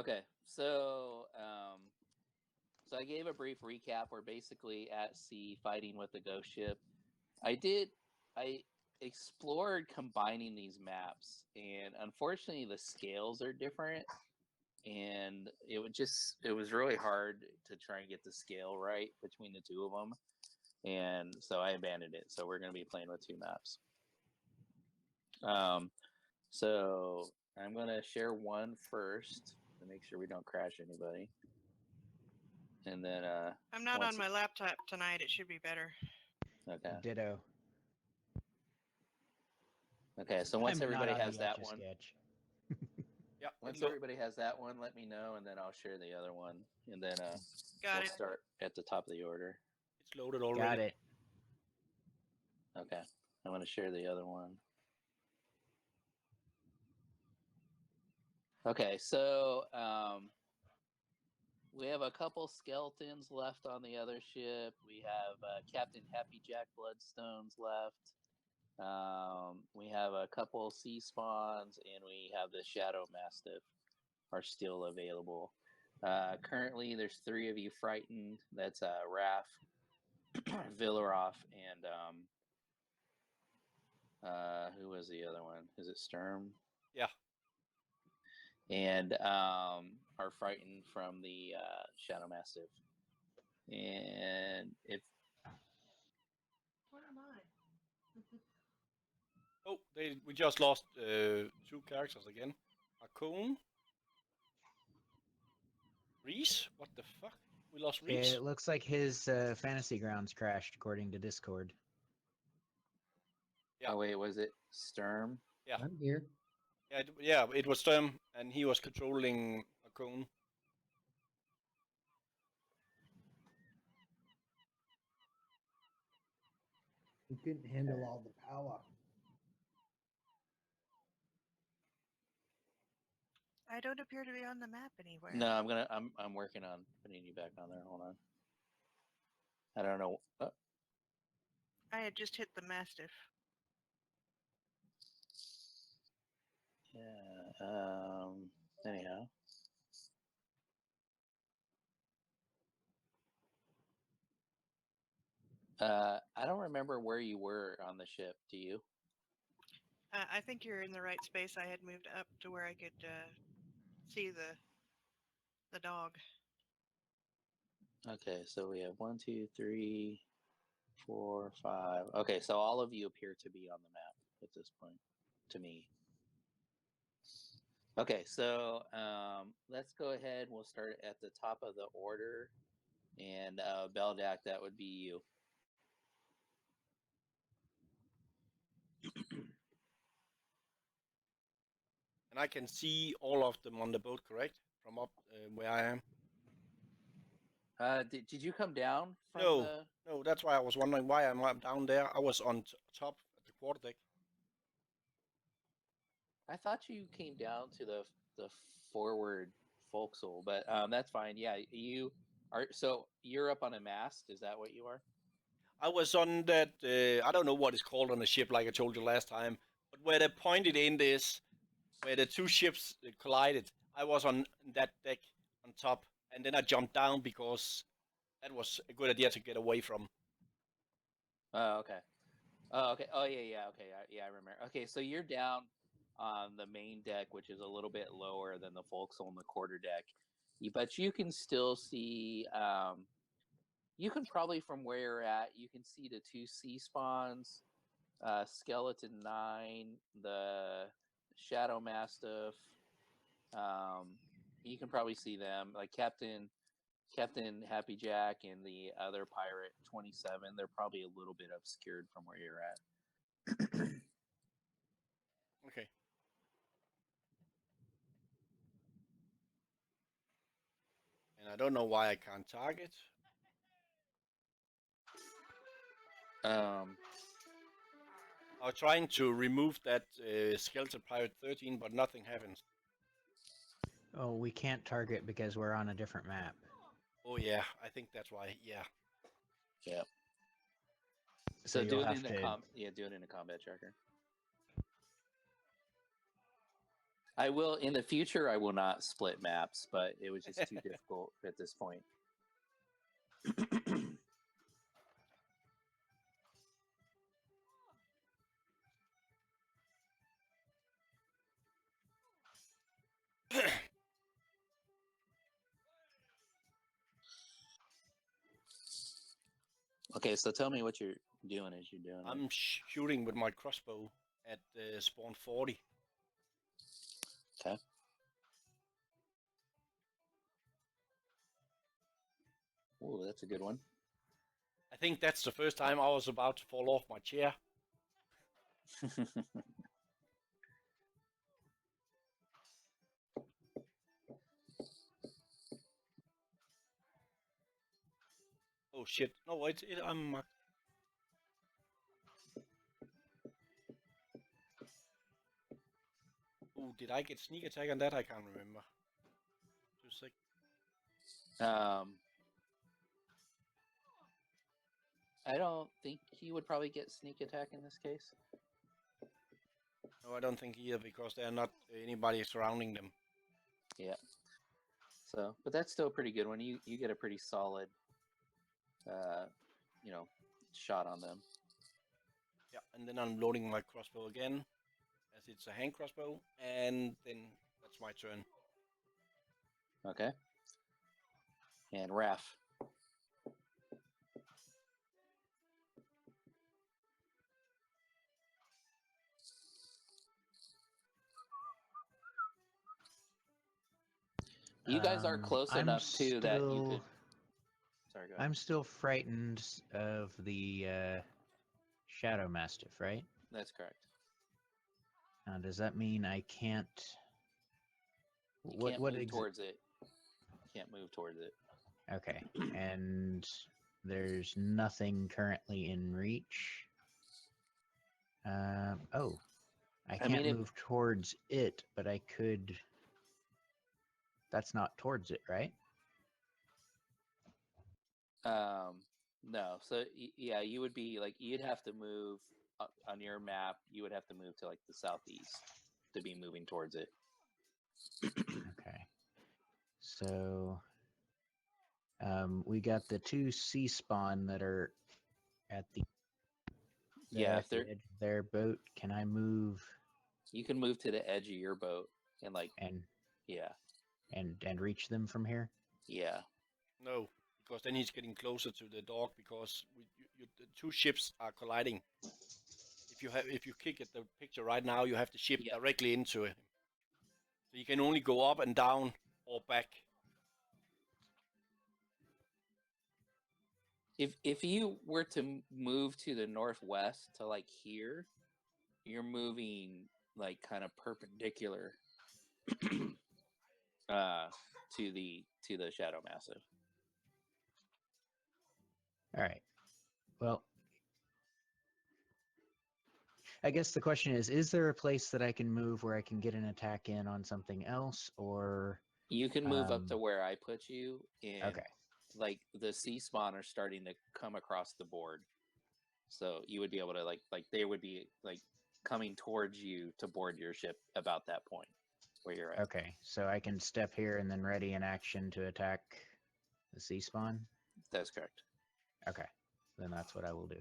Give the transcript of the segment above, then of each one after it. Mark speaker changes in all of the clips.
Speaker 1: Okay, so I gave a brief recap. We're basically at sea fighting with the ghost ship. I did. I explored combining these maps, and unfortunately, the scales are different, and it was really hard to try and get the scale right between the two of them, and so I abandoned it. So we're going to be playing with two maps. So I'm going to share one first to make sure we don't crash anybody, and then
Speaker 2: I'm not on my laptop tonight. It should be better.
Speaker 1: Okay.
Speaker 3: Ditto.
Speaker 1: Okay, so once
Speaker 3: I'm
Speaker 1: everybody
Speaker 3: not on
Speaker 1: has
Speaker 3: the
Speaker 1: that
Speaker 3: Etch a
Speaker 1: one,
Speaker 3: Sketch.
Speaker 1: once everybody has that one, let me know, and then I'll share the other one, and then
Speaker 2: Got
Speaker 1: we'll
Speaker 2: it.
Speaker 1: start at the top of the order.
Speaker 4: It's loaded already.
Speaker 3: Got it.
Speaker 1: Okay, I'm going to share the other one. Okay, so we have a couple skeletons left on the other ship. We have Captain Happy Jack Bloodstones left. We have a couple sea spawns, and we have the Shadow Mastiff are still available. Currently, there's 3 of you frightened. That's Raph, Villaroff, and who was the other one? Is it Sturm?
Speaker 4: Yeah.
Speaker 1: And are frightened from the Shadow Mastiff. And if
Speaker 2: What am I?
Speaker 4: Oh, we just lost 2 characters again. Akun. Reese? What the fuck? We lost Reese?
Speaker 3: It looks like his fantasy grounds crashed, according to Discord.
Speaker 4: Yeah.
Speaker 1: Oh wait, was it Sturm?
Speaker 4: Yeah.
Speaker 5: I'm here.
Speaker 4: Yeah, it was Sturm, and he was controlling Akun.
Speaker 5: He couldn't handle all the power.
Speaker 2: I don't appear to be on the map anywhere.
Speaker 1: No, I'm working on putting you back on there. Hold on. I don't know.
Speaker 2: I had just hit the Mastiff.
Speaker 1: Yeah. Anyhow. I don't remember where you were on the ship. Do you?
Speaker 2: I think you're in the right space. I had moved up to where I could see the dog.
Speaker 1: Okay, so we have 1, 2, 3, 4, 5. Okay, so all of you appear to be on the map at this point, to me. Okay, so let's go ahead. We'll start at the top of the order, and Beldak, that would be you.
Speaker 4: And I can see all of them on the boat, correct? From up where I am?
Speaker 1: Did you come down from
Speaker 4: No.
Speaker 1: the...
Speaker 4: No, that's why I was wondering why I'm down there. I was on top at the quarterdeck.
Speaker 1: I thought you came down to the forward forecastle, but that's fine. Yeah, you are. So you're up on a mast. Is that what you are?
Speaker 4: I was on that, I don't know what it's called on a ship, like I told you last time, but where the pointed end is, where the 2 ships collided, I was on that deck on top, and then I jumped down because that was a good idea to get away from.
Speaker 1: Oh, okay. Oh, okay. Oh, yeah. Okay, yeah, I remember. Okay, so you're down on the main deck, which is a little bit lower than the forecastle and the quarter deck, but you can still see. You can probably, from where you're at, you can see the 2 sea spawns, Skeleton 9, the Shadow Mastiff. You can probably see them, like Captain Happy Jack and the other pirate 27. They're probably a little bit obscured from where you're at.
Speaker 4: Okay. And I don't know why I can't target. I was trying to remove that Skeleton Pirate 13, but nothing happens.
Speaker 3: Oh, we can't target because we're on a different map.
Speaker 4: Oh yeah, I think that's why. Yeah.
Speaker 1: Yeah.
Speaker 3: So
Speaker 1: do
Speaker 3: you'll
Speaker 1: it
Speaker 3: have
Speaker 1: in
Speaker 3: to.
Speaker 1: do it in a combat tracker. I will in the future. I will not split maps, but it was just too difficult at this point. Okay, so tell me what you're doing as you're doing it.
Speaker 4: I'm shooting with my crossbow at spawn 40.
Speaker 1: Okay. Oh, that's a good one.
Speaker 4: I think that's the first time I was about to fall off my chair. Oh shit! No, wait, I'm. Oh, did I get sneak attack on that? I can't remember. Just a sec.
Speaker 1: I don't think he would probably get sneak attack in this case.
Speaker 4: No, I don't think either because there are not anybody surrounding them.
Speaker 1: Yeah. So, but that's still a pretty good one. You get a pretty solid, shot on them.
Speaker 4: Yeah, and then I'm loading my crossbow again, as it's a hand crossbow, and then that's my turn.
Speaker 1: Okay. And Raph. You guys are close
Speaker 3: I'm
Speaker 1: enough too that you could. Sorry, go ahead.
Speaker 3: I'm still frightened of the Shadow Mastiff, right?
Speaker 1: That's correct.
Speaker 3: Now, does that mean I can't?
Speaker 1: You
Speaker 3: What?
Speaker 1: can't
Speaker 3: What?
Speaker 1: move towards it. Can't move towards it.
Speaker 3: Okay, and there's nothing currently in reach. Oh, I can't
Speaker 1: mean,
Speaker 3: move towards it, but I could. That's not towards it, right?
Speaker 1: No. So yeah, you would be like you'd have to move on your map. You would have to move to like the southeast to be moving towards it.
Speaker 3: Okay. So, we got the two sea spawn that are at the
Speaker 1: Yeah, if
Speaker 3: the
Speaker 1: they're
Speaker 3: edge of their boat. Can I move
Speaker 1: you can move to the edge of your boat and like
Speaker 3: and
Speaker 1: yeah,
Speaker 3: reach them from here?
Speaker 1: yeah.
Speaker 4: No, because then he's getting closer to the dog because the two ships are colliding. If you kick at the picture right now, you have the ship
Speaker 1: Yeah.
Speaker 4: directly into it. So you can only go up and down or back.
Speaker 1: If you were to move to the northwest to like here, you're moving like kind of perpendicular to the Shadow Massive.
Speaker 3: All right. Well, I guess the question is there a place that I can move where I can get an attack in on something else, or
Speaker 1: You can move up to where I put you, and
Speaker 3: okay,
Speaker 1: like the sea spawn are starting to come across the board, so you would be able to like they would be like coming towards you to board your ship about that point where you're at.
Speaker 3: okay, so I can step here and then ready in action to attack the sea spawn?
Speaker 1: That's correct.
Speaker 3: Okay, then that's what I will do.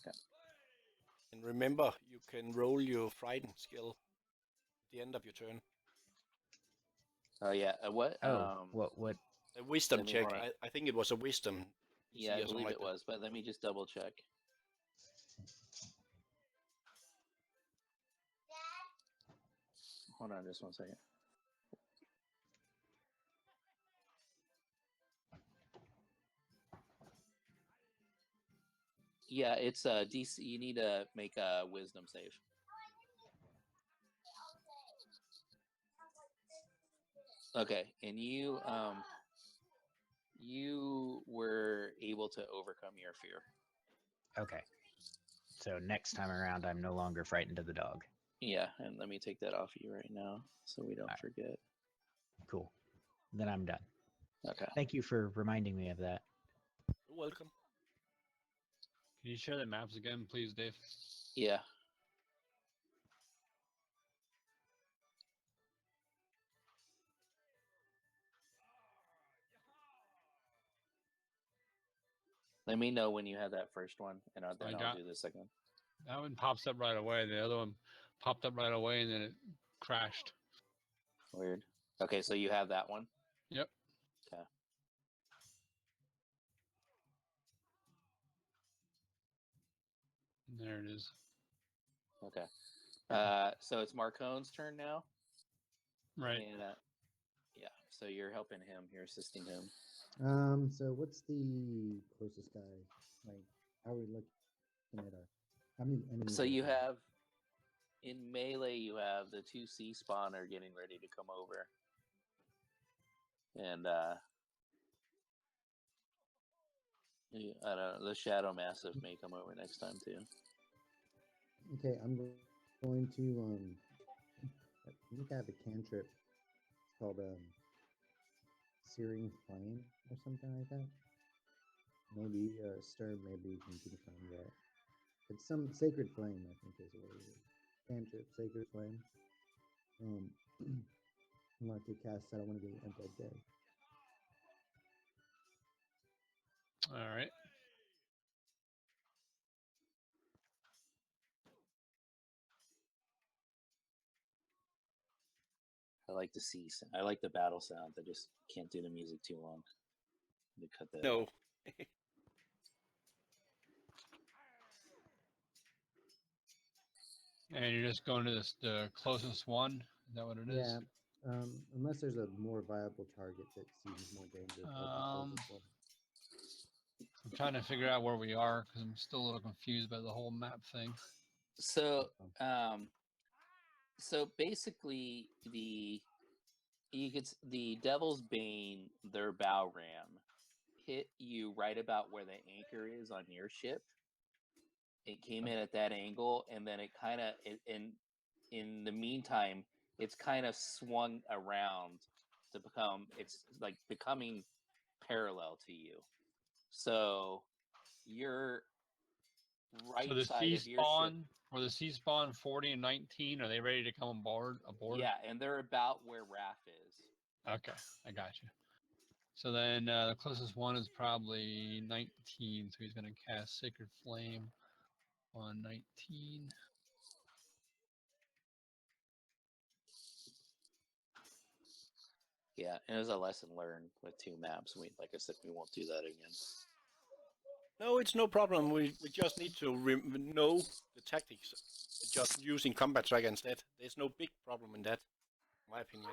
Speaker 1: Okay.
Speaker 4: And remember, you can roll your frighten skill at the end of your turn.
Speaker 1: Oh yeah. What?
Speaker 3: What?
Speaker 4: A wisdom
Speaker 1: Let me-
Speaker 4: check.
Speaker 1: hold on.
Speaker 4: I think it was a wisdom.
Speaker 1: Yeah, I
Speaker 4: or something
Speaker 1: believe
Speaker 4: like
Speaker 1: it
Speaker 4: that.
Speaker 1: was, but let me just double check. Hold on just one second. Yeah, it's DC. You need to make a wisdom save. Okay, and you were able to overcome your fear.
Speaker 3: Okay. So next time around, I'm no longer frightened of the dog.
Speaker 1: Yeah, and let me take that off you right now so we don't
Speaker 3: Alright.
Speaker 1: forget.
Speaker 3: Cool. Then I'm done.
Speaker 1: Okay.
Speaker 3: Thank you for reminding me of that.
Speaker 4: You're welcome.
Speaker 6: Can you share the maps again, please, Dave?
Speaker 1: Yeah. Let me know when you have that first one, and then I'll
Speaker 6: got-
Speaker 1: do the second one.
Speaker 6: That one pops up right away. The other one popped up right away, and then it crashed.
Speaker 1: Weird. Okay, so you have that one.
Speaker 6: Yep.
Speaker 1: Okay.
Speaker 6: And there it is.
Speaker 1: Okay. So it's Marcone's turn now.
Speaker 6: Right.
Speaker 1: And yeah, so you're helping him. You're assisting him.
Speaker 5: So what's the closest guy? Like, how are we looking at our? How many enemies?
Speaker 1: So
Speaker 5: are
Speaker 1: you
Speaker 5: there?
Speaker 1: have in melee, you have the 2 sea spawner getting ready to come over, and I don't know, the Shadow Massive may come over next time too.
Speaker 5: Okay, I'm going to I think I have a cantrip. It's called Searing Flame or something like that. Maybe Stir. Maybe you can confirm that. It's some Sacred Flame, I think is what it is. Cantrip, Sacred Flame. I want to cast that. I want to get undead dead.
Speaker 6: All right.
Speaker 1: I like the I like the battle sound. I just can't do the music too long. To cut that.
Speaker 4: No.
Speaker 1: out.
Speaker 6: And you're just going to the closest one. Is that what it is?
Speaker 5: Yeah. Unless there's a more viable target that seems more dangerous. I'll be closest one.
Speaker 6: I'm trying to figure out where we are because I'm still a little confused by the whole map thing.
Speaker 1: So, so basically, the Devil's Bane, their bow ram, hit you right about where the anchor is on your ship. It came in at that angle, and then it kind of, in the meantime, it's kind of swung around to it's like becoming parallel to you. So you're right
Speaker 6: So the
Speaker 1: side
Speaker 6: sea
Speaker 1: of your ship.
Speaker 6: spawn, or the sea spawn 40 and 19, are they ready to come aboard?
Speaker 1: Yeah, and they're about where Raph is.
Speaker 6: Okay, I got you. So then the closest one is probably 19, so he's going to cast Sacred Flame on 19.
Speaker 1: Yeah, and it was a lesson learned with 2 maps. Like I said, we won't do that again.
Speaker 4: No, it's no problem. We just need to know the tactics. Just using combat track instead. There's no big problem in that, in my opinion.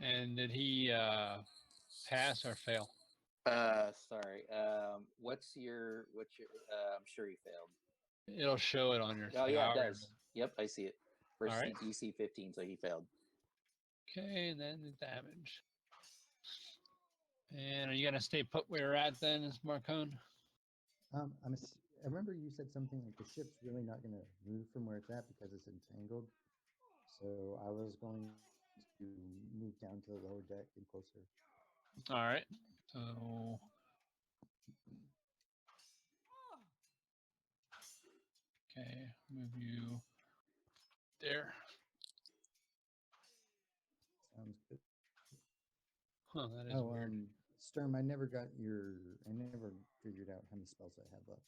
Speaker 6: And did he pass or fail?
Speaker 1: Sorry. What's your? I'm sure you failed.
Speaker 6: It'll show it on your
Speaker 1: Oh
Speaker 6: thing.
Speaker 1: yeah,
Speaker 6: I
Speaker 1: it
Speaker 6: already-
Speaker 1: does. Yep, I see it. First
Speaker 6: Alright.
Speaker 1: DC 15, so he failed.
Speaker 6: Okay, and then the damage. And are you going to stay put where you're at then, Marcone?
Speaker 5: I remember you said something like the ship's really not going to move from where it's at because it's entangled. So I was going to move down to the lower deck and closer.
Speaker 6: All right. So okay, move you there.
Speaker 5: Sounds good.
Speaker 6: Huh, that is weird.
Speaker 5: Sturm, I never figured out how many spells I have left.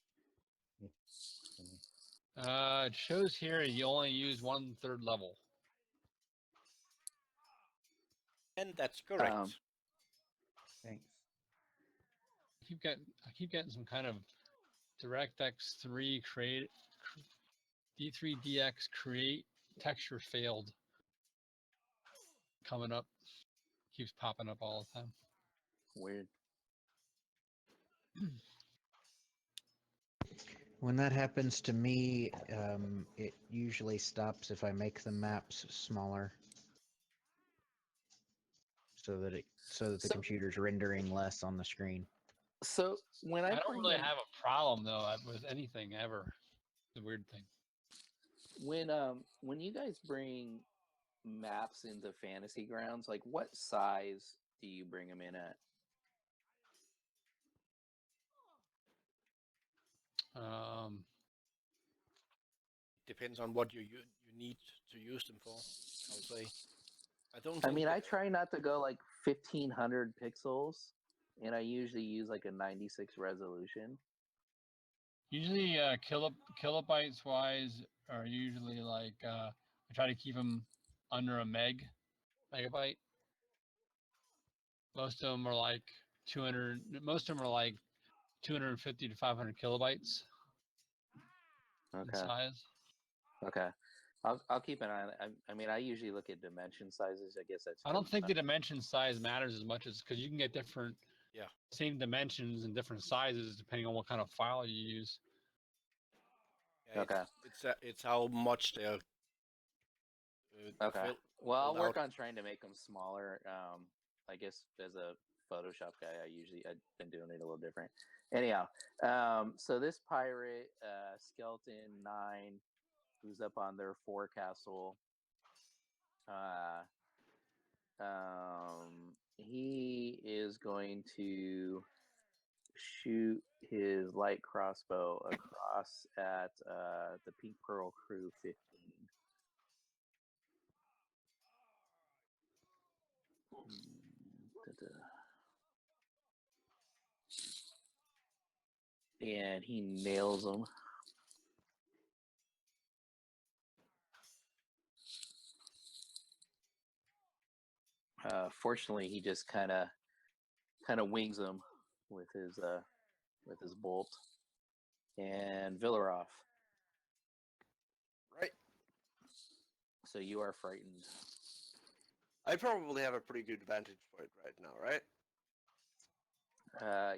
Speaker 5: Yeah.
Speaker 6: It shows here you only use 1/3 level.
Speaker 4: And that's correct.
Speaker 5: Thanks.
Speaker 6: I keep getting some kind of DirectX 3 create D3 DX create texture failed coming up. Keeps popping up all the time.
Speaker 1: Weird.
Speaker 3: When that happens to me, it usually stops if I make the maps smaller, so that the computer's rendering less on the screen.
Speaker 1: So when I
Speaker 6: don't
Speaker 1: bring
Speaker 6: really
Speaker 1: in,
Speaker 6: have a problem though with anything ever. It's a weird thing.
Speaker 1: when you guys bring maps into Fantasy Grounds, like what size do you bring them in at?
Speaker 4: Depends on what you need to use them for, I would say. I don't
Speaker 1: I
Speaker 4: think
Speaker 1: mean,
Speaker 4: that-
Speaker 1: I try not to go like 1500 pixels, and I usually use like a 96 resolution.
Speaker 6: Usually, kilobytes wise are usually like I try to keep them under a megabyte. Most of them are like 200. Most of them are like 250 to 500 kilobytes in
Speaker 1: Okay.
Speaker 6: size.
Speaker 1: Okay. I'll keep an eye on it. I mean, I usually look at dimension sizes. I guess that's.
Speaker 6: I don't think the dimension size matters as much as because you can get different,
Speaker 4: Yeah.
Speaker 6: same dimensions and different sizes depending on what kind of file you use.
Speaker 4: Yeah,
Speaker 1: Okay.
Speaker 4: It's how much they're
Speaker 1: Okay. Well, I'll
Speaker 4: filled
Speaker 1: work
Speaker 4: out.
Speaker 1: on trying to make them smaller. I guess as a Photoshop guy, I've been doing it a little different. Anyhow, so this pirate, Skeleton 9, who's up on their forecastle, he is going to shoot his light crossbow across at the Pink Pearl Crew 15. And he nails him. Fortunately, he just kind of wings him with his bolt. And Villaroff.
Speaker 7: Right.
Speaker 1: So you are frightened.
Speaker 7: I probably have a pretty good vantage point right now, right?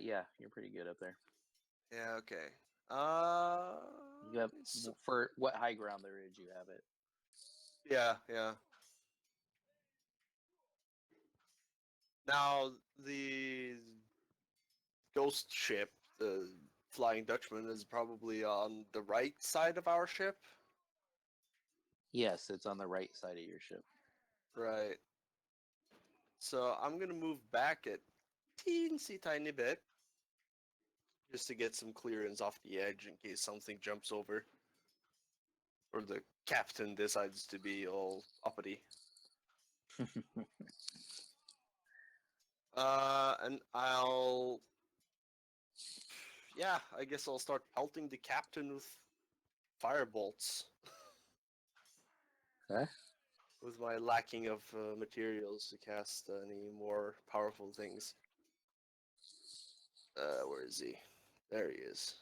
Speaker 1: Yeah, you're pretty good up there.
Speaker 7: Yeah, okay.
Speaker 1: You have
Speaker 7: it's-
Speaker 1: for what high ground there is, you have it.
Speaker 7: yeah. Now, the ghost ship, the Flying Dutchman, is probably on the right side of our ship.
Speaker 1: Yes, it's on the right side of your ship.
Speaker 7: Right. So I'm gonna move back a teensy tiny bit. Just to get some clearance off the edge in case something jumps over. Or the captain decides to be all uppity. And I'll... Yeah, I guess I'll start pelting the captain with firebolts.
Speaker 1: Okay.
Speaker 7: With my lacking of materials to cast any more powerful things. Where is he? There he is.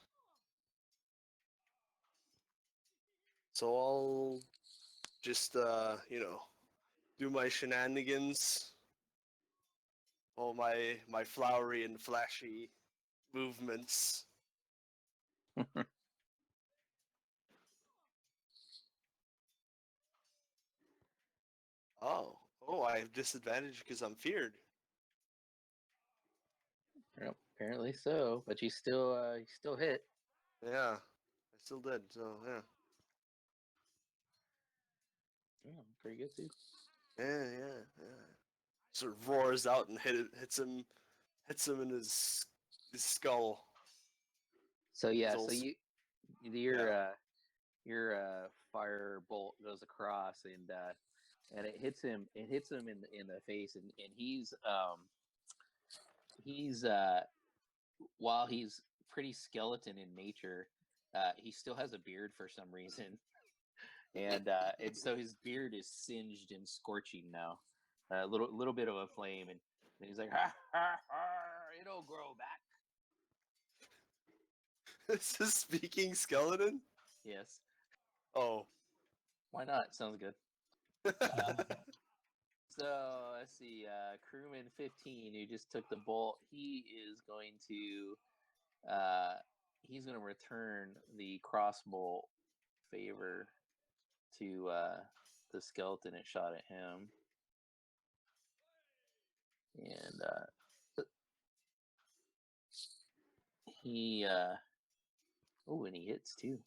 Speaker 7: So I'll just, do my shenanigans. All my flowery and flashy movements. Oh, I have disadvantage because I'm feared.
Speaker 1: Yep, apparently so, but you still hit.
Speaker 7: Yeah, I still did. So yeah,
Speaker 1: Yeah, pretty good too.
Speaker 7: yeah. Sort of roars out and hits him in his skull.
Speaker 1: So yeah,
Speaker 7: His
Speaker 1: so
Speaker 7: old-
Speaker 1: your fire bolt goes across and it hits him in the face and he's while he's pretty skeleton in nature, he still has a beard for some reason. And so his beard is singed and scorching now. A little bit of a flame and he's like, ha, ha, ha, it'll grow back.
Speaker 7: Is this speaking skeleton?
Speaker 1: Yes.
Speaker 7: Oh.
Speaker 1: Why not? Sounds good.
Speaker 6: Yeah.
Speaker 1: So let's see. Crewman 15, who just took the bolt, he's going to return the crossbow favor to the skeleton that shot at him, and he and he hits too.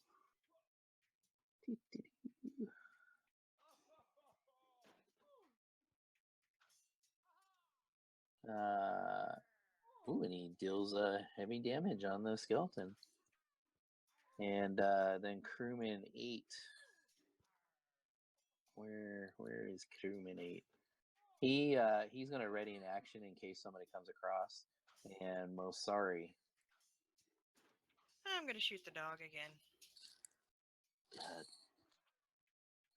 Speaker 1: And he deals heavy damage on the skeleton. And then crewman 8. Where is crewman 8? He's gonna ready in action in case somebody comes across. And most sorry.
Speaker 2: I'm gonna shoot the dog again.
Speaker 1: God.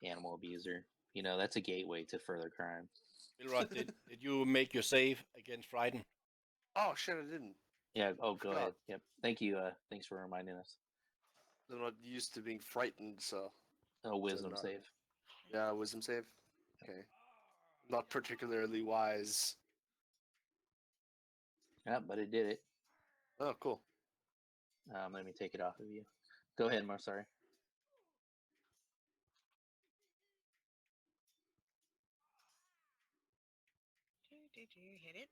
Speaker 1: Animal abuser. You know, that's a gateway to further crime.
Speaker 4: Milrod, did you make your save against Frighten?
Speaker 7: Oh shit, I didn't.
Speaker 1: Yeah. Oh, go
Speaker 7: Forgot.
Speaker 1: ahead. Yep. Thank you. Thanks for reminding us.
Speaker 7: I'm not used to being frightened, so
Speaker 1: Oh, wisdom
Speaker 7: not-
Speaker 1: save.
Speaker 7: yeah, wisdom save. Okay. Not particularly wise.
Speaker 1: Yeah, but it did it.
Speaker 7: Oh, cool.
Speaker 1: Let me take it off of you. Go ahead, most sorry.
Speaker 2: Hit it.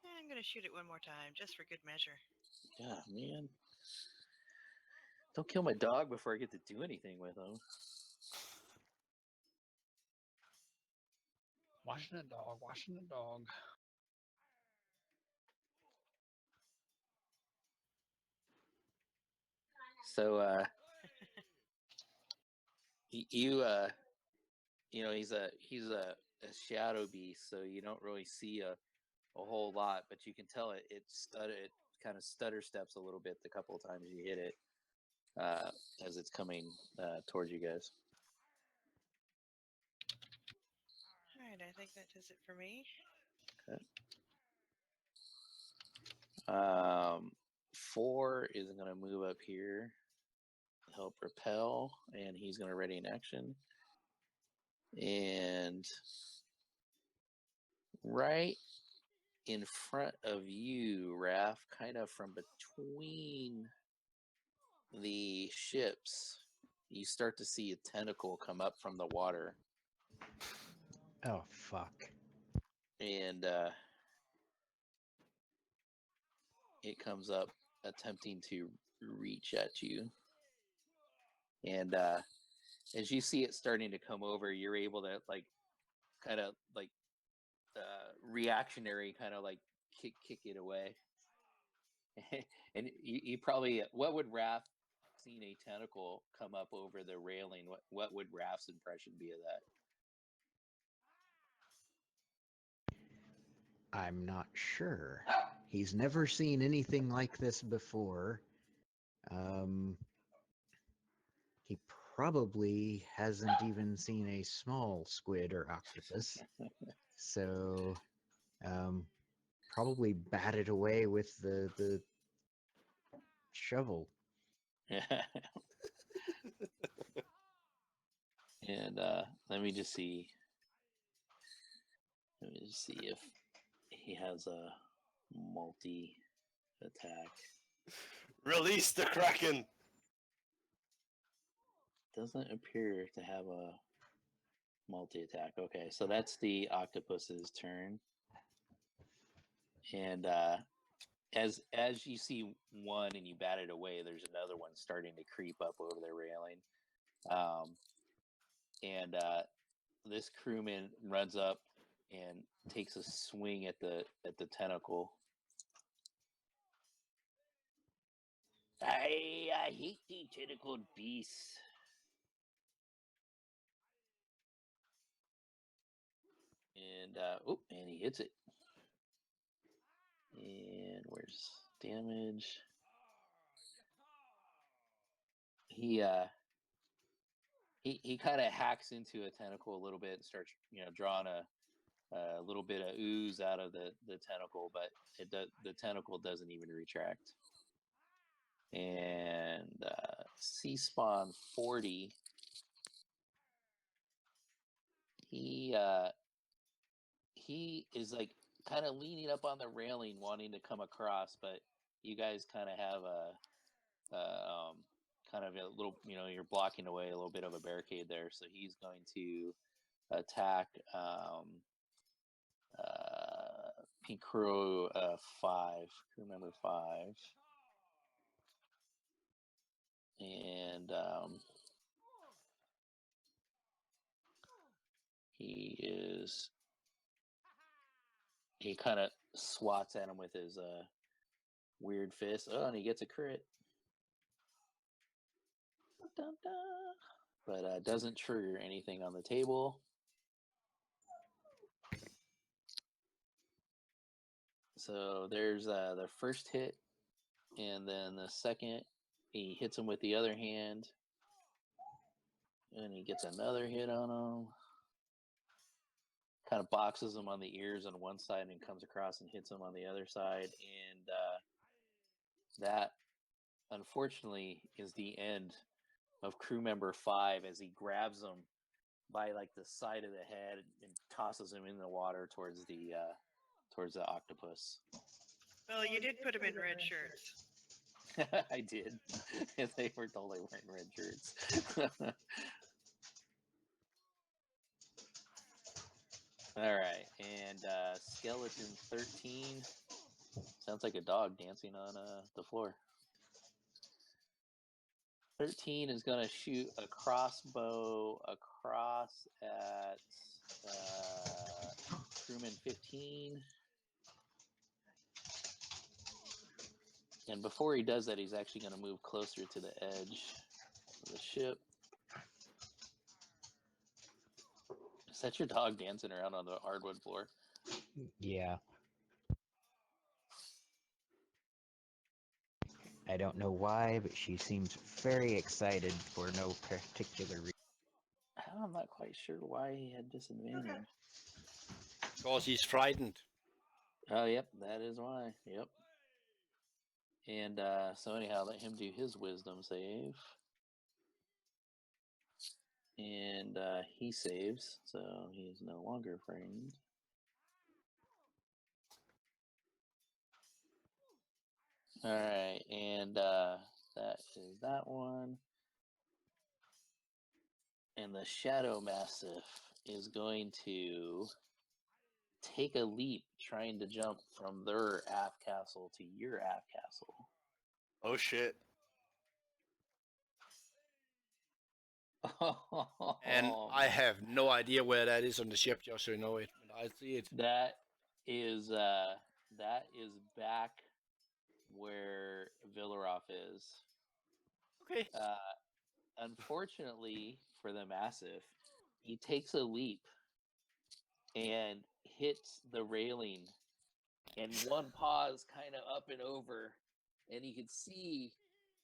Speaker 2: I'm gonna shoot it one more time, just for good measure.
Speaker 1: Yeah, man. Don't kill my dog before I get to do anything with him.
Speaker 6: Washing a dog, washing a dog.
Speaker 1: So, you know, he's a shadow beast, so you don't really see a whole lot, but you can tell it kind of stutter steps a little bit the couple of times you hit it as it's coming towards you guys.
Speaker 2: All right, I think that does it for me.
Speaker 1: Okay. 4 is going to move up here, help repel, and he's going to ready an action. And right in front of you, Raph, kind of from between the ships, you start to see a tentacle come up from the water.
Speaker 3: Oh, fuck.
Speaker 1: And it comes up attempting to reach at you. And as you see it starting to come over, you're able to kind of reactionary kind of kick it away. And you probably, what would Raph seen a tentacle come up over the railing? What would Raph's impression be of that?
Speaker 3: I'm not sure. He's never seen anything like this before. He probably hasn't even seen a small squid or octopus. So, probably bat it away with the shovel.
Speaker 1: And let me just see. Let me just see if he has a multi attack.
Speaker 7: Release the Kraken!
Speaker 1: Doesn't appear to have a multi attack. Okay, so that's the octopus's turn. And as you see one and you bat it away, there's another one starting to creep up over the railing. And this crewman runs up and takes a swing at the tentacle. I hate the tentacled beasts. And and he hits it. And where's damage? He kind of hacks into a tentacle a little bit and starts, drawing a little bit of ooze out of the tentacle, but the tentacle doesn't even retract. And Sea Spawn 40, he is kind of leaning up on the railing, wanting to come across, but you guys kind of have kind of a little, you're blocking away a little bit of a barricade there, so he's going to attack Pink Crew 5, crew member 5, and he kind of swats at him with his weird fist. Oh, and he gets a crit. dun, dun. But doesn't trigger anything on the table. So there's the first hit, and then the second, he hits him with the other hand, and he gets another hit on him. Kind of boxes him on the ears on one side and comes across and hits him on the other side. And that, unfortunately, is the end of crew member 5 as he grabs him by like the side of the head and tosses him in the water towards the octopus.
Speaker 2: Well, you did put him in red shirts.
Speaker 1: I did. They were told they weren't red shirts. All right, and skeleton 13 sounds like a dog dancing on the floor. 13 is going to shoot a crossbow across at crewman 15. And before he does that, he's actually going to move closer to the edge of the ship. Is that your dog dancing around on the hardwood floor?
Speaker 3: Yeah. I don't know why, but she seems very excited for no particular reason.
Speaker 1: I'm not quite sure why he had disadvantage.
Speaker 4: Because he's frightened.
Speaker 1: Oh, yep, that is why. Yep. And so anyhow, let him do his wisdom save. And he saves, so he's no longer frightened. All right, and that is that one. And the Shadow Mastiff is going to take a leap trying to jump from their aft castle to your aft castle.
Speaker 7: Oh shit.
Speaker 4: And I have no idea where that is on the ship, just so you know it. But I see it.
Speaker 1: That is back where Villaroff is.
Speaker 4: Okay.
Speaker 1: Unfortunately for the Massive, he takes a leap and hits the railing, and one paw is kind of up and over, and you can see,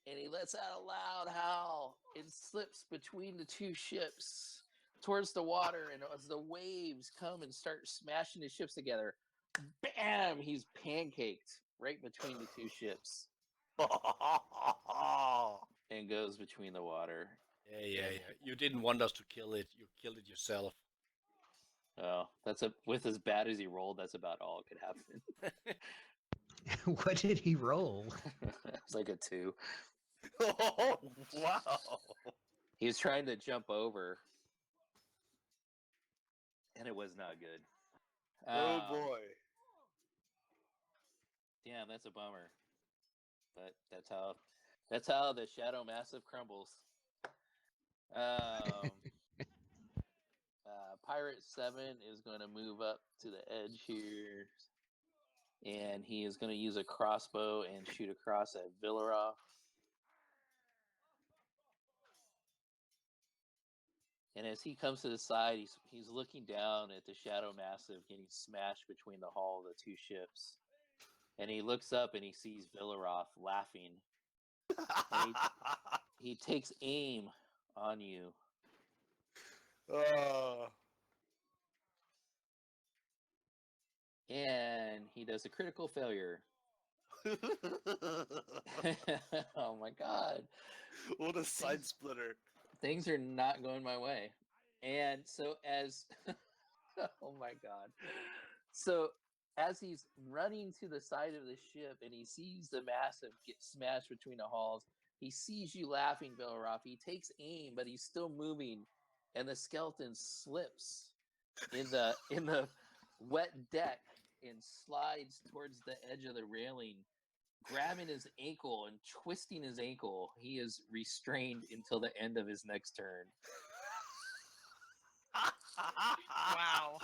Speaker 1: and he lets out a loud howl and slips between the two ships towards the water, and as the waves come and start smashing the ships together, bam, he's pancaked right between the two ships and goes between the water.
Speaker 4: Yeah. You didn't want us to kill it. You killed it yourself.
Speaker 1: Oh, with as bad as he rolled, that's about all could happen.
Speaker 3: What did he roll?
Speaker 1: It was like a 2.
Speaker 7: Oh, wow.
Speaker 1: He was trying to jump over, and it was not good.
Speaker 7: Oh boy.
Speaker 1: Damn, that's a bummer. But that's how the Shadow Massive crumbles. Pirate 7 is going to move up to the edge here, and he is going to use a crossbow and shoot across at Villaroff. And as he comes to the side, he's looking down at the Shadow Massive getting smashed between the hull of the two ships. And he looks up and he sees Villaroff laughing. And he takes aim on you. And he does a critical failure. Oh my god.
Speaker 7: What a side splitter.
Speaker 1: Things are not going my way. And so oh my god. So as he's running to the side of the ship and he sees the Massive get smashed between the hulls, he sees you laughing, Villaroff. He takes aim, but he's still moving, and the skeleton slips in the wet deck and slides towards the edge of the railing, grabbing his ankle and twisting his ankle. He is restrained until the end of his next turn.
Speaker 2: Wow.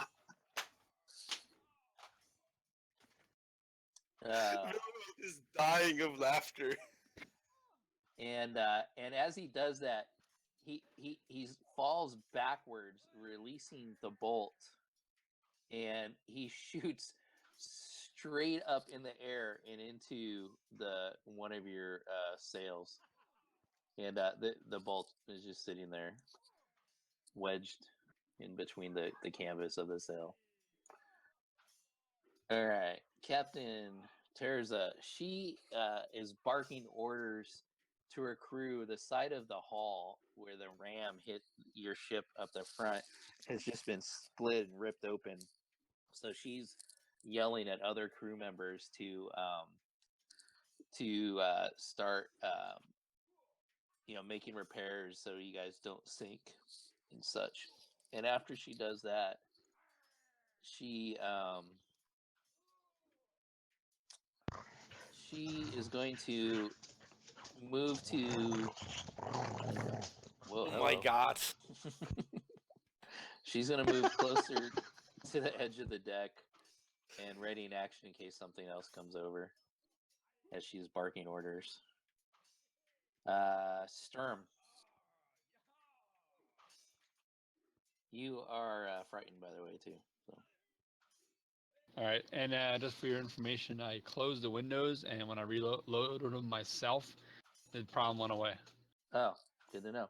Speaker 7: Everyone is dying of laughter.
Speaker 1: and as he does that, he falls backwards, releasing the bolt, and he shoots straight up in the air and into one of your sails, and the bolt is just sitting there, wedged in between the canvas of the sail. All right, Captain Terza, she is barking orders to her crew. The side of the hull where the ram hit your ship up the front has just been split and ripped open. So she's yelling at other crew members to start making repairs so you guys don't sink and such. And after she does that, she is going to move to. Whoa!
Speaker 4: Oh my God!
Speaker 1: She's going to move closer to the edge of the deck and ready in action in case something else comes over as she's barking orders. Sturm, you are frightened, by the way, too. So.
Speaker 6: All right, and just for your information, I closed the windows, and when I reloaded them myself, the problem went away.
Speaker 1: Oh, good to know.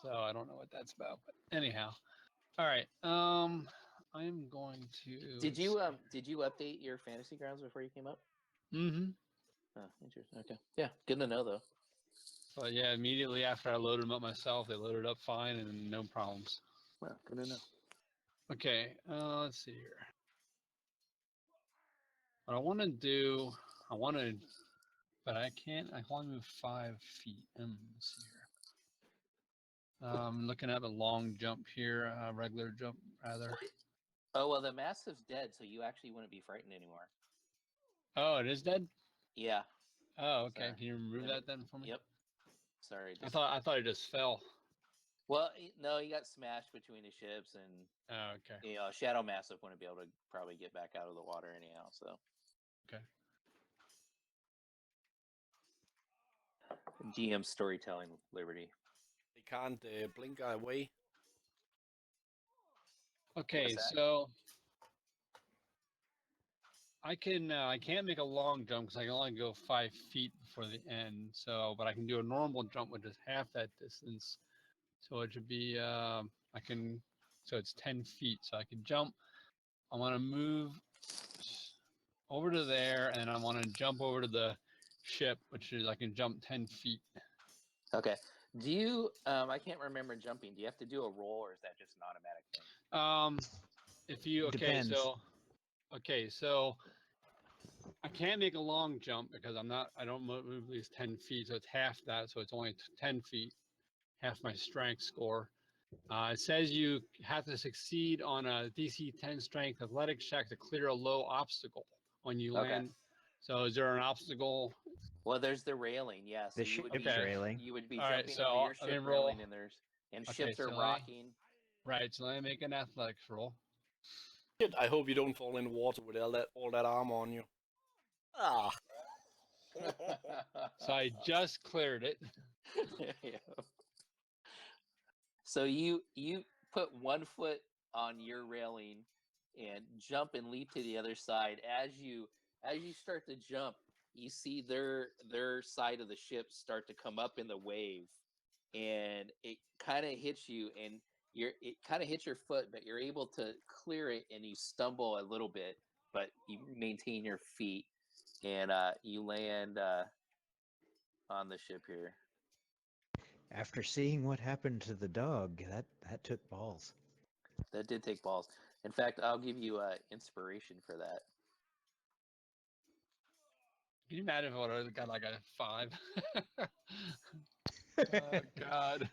Speaker 6: So I don't know what that's about, but anyhow. All right. I'm going to.
Speaker 1: Did you update your fantasy grounds before you came up?
Speaker 6: Mm-hmm.
Speaker 1: Oh, interesting. Okay. Yeah, good to know though.
Speaker 6: But yeah, immediately after I loaded them up myself, they loaded up fine and no problems.
Speaker 1: Well, good to know.
Speaker 6: Okay. Let's see here. What I want to but I can't. I can only move 5 feet. Let's see here. I'm looking at a long jump here, regular jump rather.
Speaker 1: Oh well, the mastiff's dead, so you actually wouldn't be frightened anymore.
Speaker 6: Oh, it is dead?
Speaker 1: Yeah.
Speaker 6: Oh, okay.
Speaker 1: Sorry.
Speaker 6: Can you remove that then for me?
Speaker 1: Yep. Sorry.
Speaker 6: I thought it just fell.
Speaker 1: Well, no, he got smashed between the ships, and
Speaker 6: Oh, okay.
Speaker 1: Shadow Mastiff wouldn't be able to probably get back out of the water anyhow. So.
Speaker 6: Okay.
Speaker 1: GM storytelling liberty.
Speaker 4: They can't blink away.
Speaker 6: Okay, so I can't make a long jump because I can only go 5 feet before the end. So, but I can do a normal jump, which is half that distance. So it should be so it's 10 feet. So I can jump. I want to move over to there, and I want to jump over to the ship, which is I can jump 10 feet.
Speaker 1: Okay. Do you? I can't remember jumping. Do you have to do a roll, or is that just an automatic thing?
Speaker 6: If you
Speaker 3: Depends.
Speaker 6: so I can't make a long jump because I don't move at least 10 feet, so it's half that, so it's only 10 feet, half my strength score. It says you have to succeed on a DC 10 strength athletics check to clear a low obstacle when you land. So is there an obstacle?
Speaker 1: Well, there's the railing, yeah. So
Speaker 3: The
Speaker 1: you would
Speaker 3: ship's
Speaker 1: be
Speaker 3: railing.
Speaker 1: you would be
Speaker 6: All right,
Speaker 1: jumping
Speaker 6: so
Speaker 1: over your
Speaker 6: I
Speaker 1: ship
Speaker 6: can roll.
Speaker 1: railing, and ships are rocking.
Speaker 6: Right, so let me make an athletics roll.
Speaker 4: Shit, I hope you don't fall in the water with all that armor on you. Ah.
Speaker 6: So I just cleared it.
Speaker 1: Yeah. So you put one foot on your railing and jump and leap to the other side. As you start to jump, you see their side of the ship start to come up in the wave, and it kind of hits you, and it kind of hits your foot, but you're able to clear it, and you stumble a little bit, but you maintain your feet, and you land on the ship here.
Speaker 3: After seeing what happened to the dog, that took balls.
Speaker 1: That did take balls. In fact, I'll give you inspiration for that.
Speaker 6: Can you imagine if I would have got like a 5? Oh, God.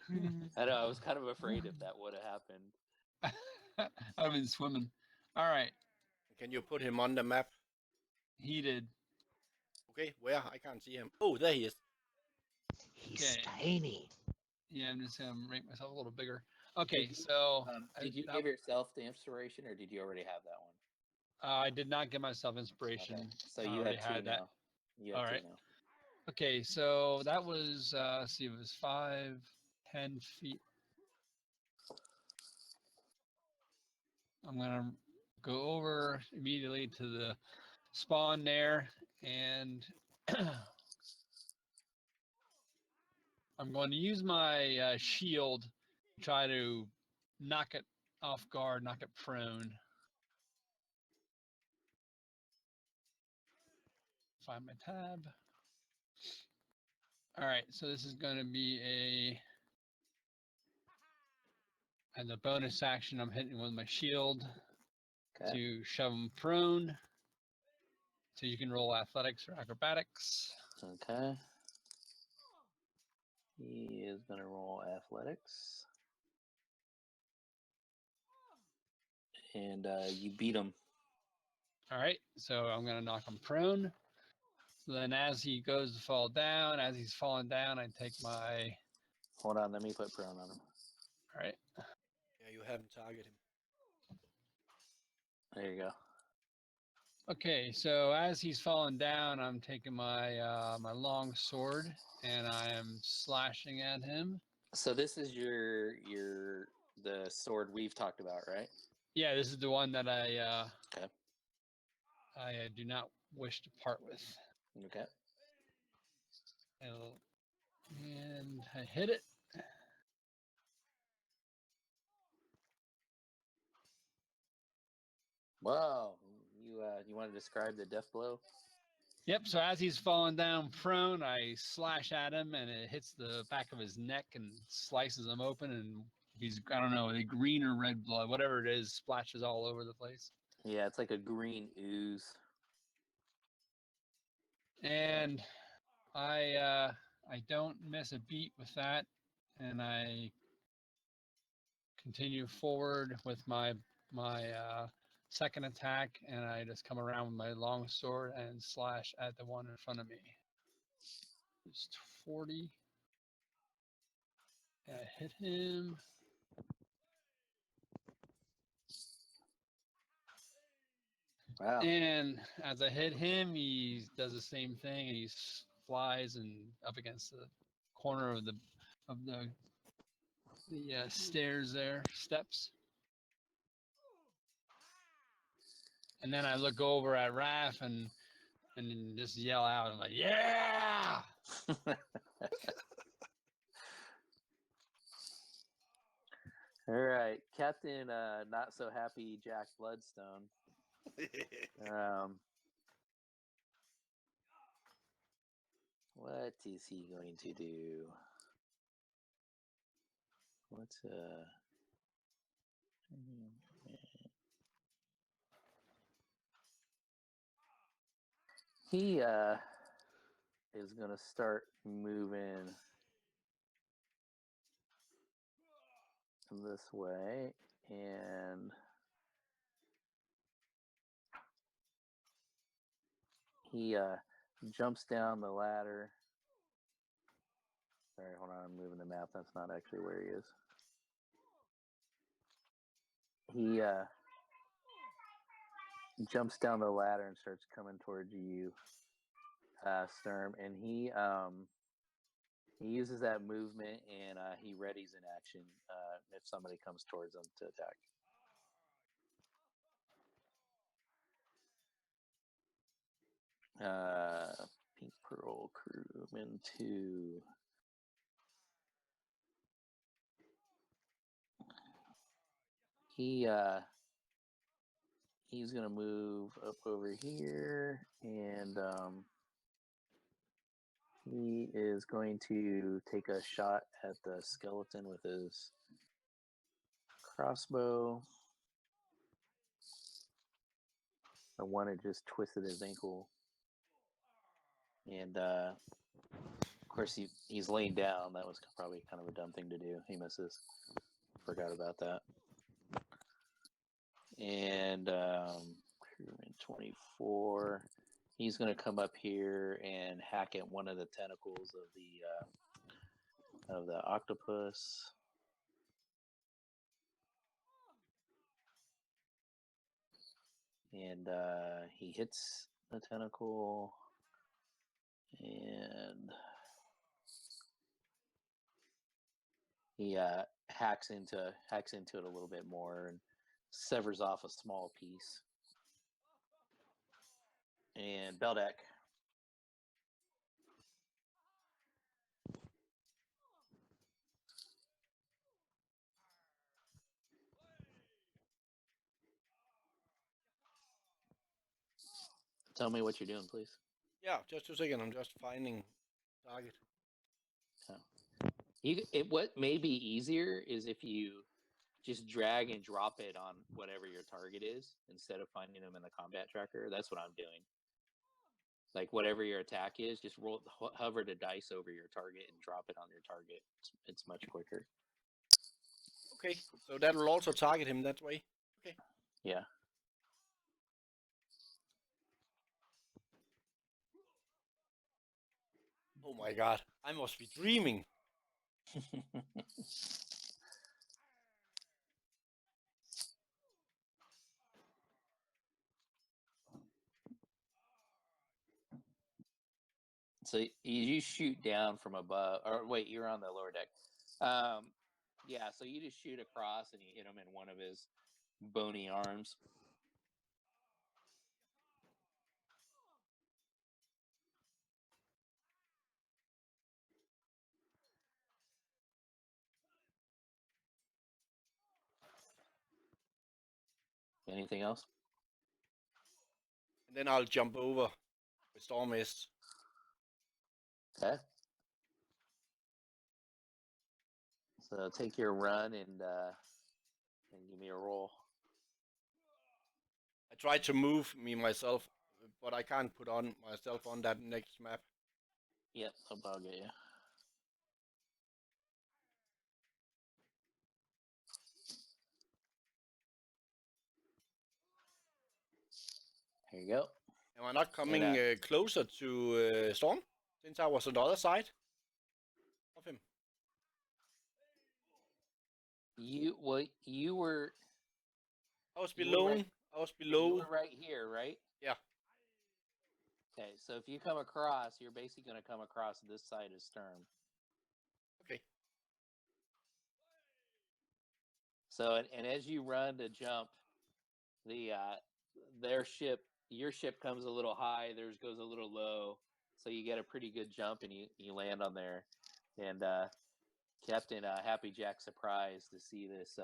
Speaker 1: I know, I was kind of afraid if that would have happened.
Speaker 6: I've been swimming. All right.
Speaker 4: Can you put him on the map?
Speaker 6: He did.
Speaker 4: Okay, where? I can't see him. Oh, there he is.
Speaker 3: He's tiny.
Speaker 6: Yeah, I'm just going to make myself a little bigger. Okay, so...
Speaker 1: Did you give yourself the inspiration, or did you already have that one?
Speaker 6: I did not give myself inspiration.
Speaker 1: Okay. So
Speaker 6: I
Speaker 1: you
Speaker 6: already
Speaker 1: have two
Speaker 6: had that.
Speaker 1: now. You have
Speaker 6: All
Speaker 1: two
Speaker 6: right.
Speaker 1: now.
Speaker 6: Okay, so that was let's see, it was 5, 10 feet. I'm gonna go over immediately to the spawn there, and I'm going to use my shield to try to knock it off guard, knock it prone. Find my tab. All right, so this is going to be as a bonus action, I'm hitting with my shield
Speaker 1: Okay.
Speaker 6: to shove him prone. So you can roll athletics or acrobatics.
Speaker 1: Okay. He is going to roll athletics. And you beat him.
Speaker 6: All right, so I'm going to knock him prone. So then as he goes to fall down, as he's falling down, I take my...
Speaker 1: Hold on, let me put prone on him.
Speaker 6: All right.
Speaker 4: Yeah, you haven't targeted him.
Speaker 1: There you go.
Speaker 6: Okay, so as he's falling down, I'm taking my my long sword and I am slashing at him.
Speaker 1: So this is the sword we've talked about, right?
Speaker 6: Yeah, this is the one that I
Speaker 1: Okay.
Speaker 6: I do not wish to part with.
Speaker 1: Okay.
Speaker 6: And I hit it.
Speaker 1: Wow. You want to describe the death blow?
Speaker 6: Yep, so as he's falling down prone, I slash at him and it hits the back of his neck and slices him open, and he's, I don't know, the green or red blood, whatever it is, splashes all over the place.
Speaker 1: Yeah, it's like a green ooze.
Speaker 6: And I don't miss a beat with that, and I continue forward with my second attack, and I just come around with my long sword and slash at the one in front of me. It's 40. And I hit him.
Speaker 1: Wow.
Speaker 6: And as I hit him, he does the same thing, and he flies and up against the corner of the stairs there, steps. And then I look over at Raph and just yell out, I'm like, yeah!
Speaker 1: All right, Captain Not So Happy Jack Bloodstone. What is he going to do? What's he is gonna start moving this way, and he jumps down the ladder. Sorry, hold on, I'm moving the map. That's not actually where he is. He jumps down the ladder and starts coming towards you, Sturm, and he uses that movement, and he readies an action if somebody comes towards him to attack. Pink Pearl Crewman 2. He's gonna move up over here, and he is going to take a shot at the skeleton with his crossbow. The one that just twisted his ankle, and of course he's laying down. That was probably kind of a dumb thing to do. He misses. Forgot about that. And Crewman 24. He's going to come up here and hack at one of the tentacles of the octopus. And he hits the tentacle. And he hacks into it a little bit more and severs off a small piece. And Beldeck. Tell me what you're doing, please.
Speaker 4: Yeah, just a second. I'm just finding target.
Speaker 1: What may be easier is if you just drag and drop it on whatever your target is instead of finding them in the combat tracker. That's what I'm doing. Like whatever your attack is, just hover the dice over your target and drop it on your target. It's much quicker.
Speaker 4: Okay, so that will also target him that way. Okay.
Speaker 1: Yeah.
Speaker 4: Oh my god, I must be dreaming.
Speaker 1: So you shoot down from above, or wait, you're on the lower deck. Yeah, so you just shoot across and you hit him in one of his bony arms. Anything else?
Speaker 4: And then I'll jump over with Storm Mist.
Speaker 1: Okay. So take your run and give me a roll.
Speaker 4: I tried to move myself, but I can't put on myself on that next map.
Speaker 1: Yep, I'll get you. Here you go.
Speaker 4: Am I not coming closer to Storm since I was on the other side of him?
Speaker 1: You were.
Speaker 4: I was
Speaker 1: You were
Speaker 4: below.
Speaker 1: right-
Speaker 4: I was
Speaker 1: You
Speaker 4: below.
Speaker 1: were right here, right?
Speaker 4: Yeah.
Speaker 1: Okay, so if you come across, you're basically going to come across this side of Sturm.
Speaker 4: Okay.
Speaker 1: So and as you run to jump, your ship comes a little high, theirs goes a little low, so you get a pretty good jump and you land on there. And Captain Happy Jack surprised to see this.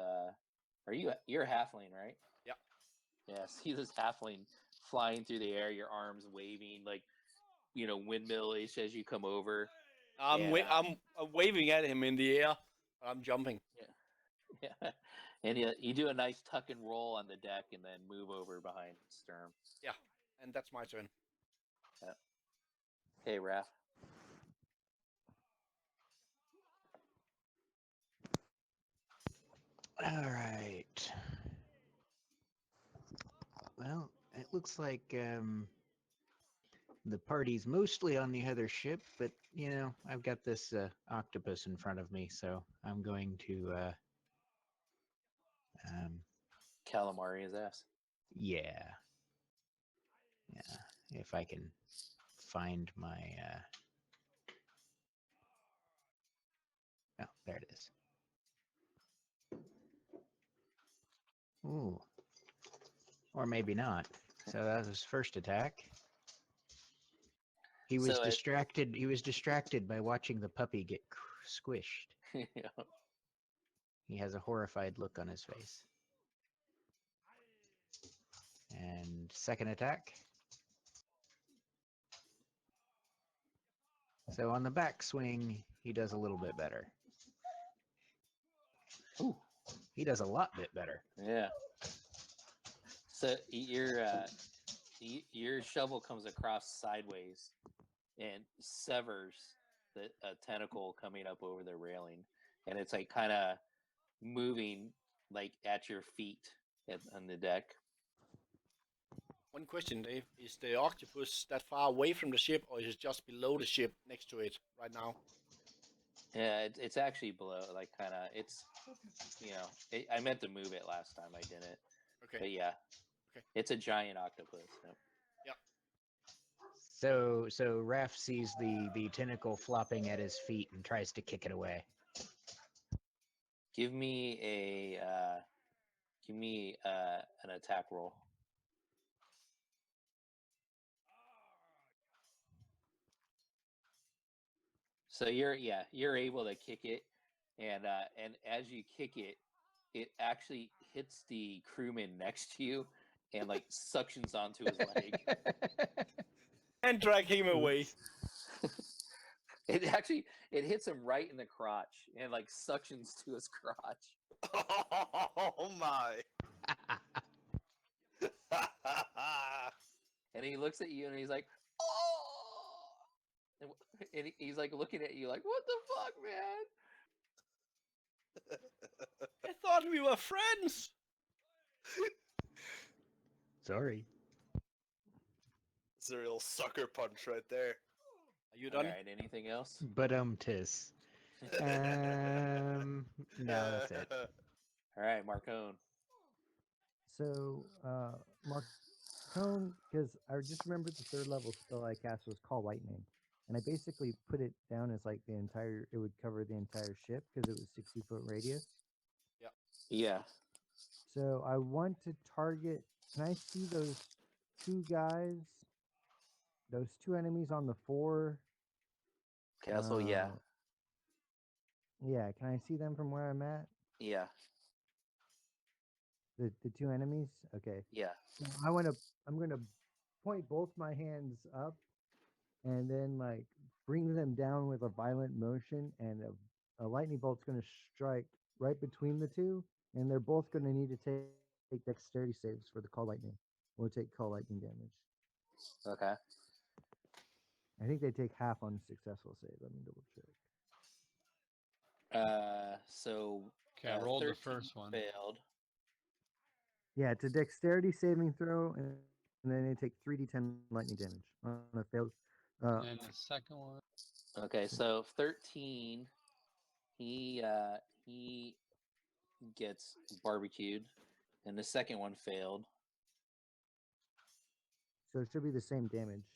Speaker 1: You're a halfling, right?
Speaker 4: Yeah.
Speaker 1: Yeah. See this halfling flying through the air, your arms waving like windmill-ish as you come over.
Speaker 4: I'm waving at him in the air. I'm jumping.
Speaker 1: Yeah. And you do a nice tuck and roll on the deck and then move over behind Sturm.
Speaker 4: Yeah, and that's my turn.
Speaker 1: Yeah. Hey, Raph.
Speaker 3: All right. Well, it looks like the party's mostly on the other ship, but I've got this octopus in front of me, so I'm going to
Speaker 1: Calamari his ass.
Speaker 3: yeah. If I can find my oh, there it is. Ooh. Or maybe not. So that was his first attack. He was distracted. He was distracted by watching the puppy get squished.
Speaker 1: Yeah.
Speaker 3: He has a horrified look on his face. And second attack. So on the backswing, he does a little bit better. Ooh, he does a lot bit better.
Speaker 1: Yeah. So your shovel comes across sideways and severs a tentacle coming up over the railing, and it's like kind of moving like at your feet on the deck.
Speaker 4: One question, Dave. Is the octopus that far away from the ship, or is it just below the ship next to it right now?
Speaker 1: Yeah, it's actually below, like kind of, it's, I meant to move it last time, I didn't.
Speaker 4: Okay.
Speaker 1: But yeah.
Speaker 4: Okay.
Speaker 1: It's a giant octopus. Yep.
Speaker 4: Yeah.
Speaker 3: So Raph sees the tentacle flopping at his feet and tries to kick it away.
Speaker 1: Give me an attack roll. So you're able to kick it, and as you kick it, it actually hits the crewman next to you, and like suctions onto his leg.
Speaker 4: And drag him away.
Speaker 1: It hits him right in the crotch and like suctions to his crotch.
Speaker 7: Oh my!
Speaker 1: And he looks at you and he's like, "Oh!" And he's like looking at you like, "What the fuck, man?"
Speaker 4: I thought we were friends.
Speaker 3: Sorry.
Speaker 7: It's a real sucker punch right there.
Speaker 4: Are you
Speaker 1: All
Speaker 4: done?
Speaker 1: right. Anything else?
Speaker 3: But tis. No, that's it.
Speaker 1: All right, Marcone.
Speaker 5: So, Marcone, because I just remembered the third level spell I cast was Call Lightning. And I basically put it down as like it would cover the entire ship because it was 60-foot radius.
Speaker 1: Yeah.
Speaker 5: So I want to target, can I see those two guys, those two enemies on the 4?
Speaker 1: Castle. Yeah.
Speaker 5: Yeah, can I see them from where I'm at?
Speaker 1: Yeah.
Speaker 5: The two enemies? Okay.
Speaker 1: Yeah.
Speaker 5: So I'm gonna point both my hands up and then like bring them down with a violent motion, and a lightning bolt's gonna strike right between the two, and they're both gonna need to take dexterity saves for the call lightning. Or take call lightning damage.
Speaker 1: Okay.
Speaker 5: I think they take half on a successful save. Let me double check.
Speaker 1: So
Speaker 6: Okay, I rolled the
Speaker 1: 13
Speaker 6: first one.
Speaker 1: failed.
Speaker 5: Yeah, it's a dexterity saving throw, and then they take 3d10 lightning damage on a failed.
Speaker 6: And the second one.
Speaker 1: Okay, so 13. He gets barbecued, and the second one failed.
Speaker 5: So it should be the same damage.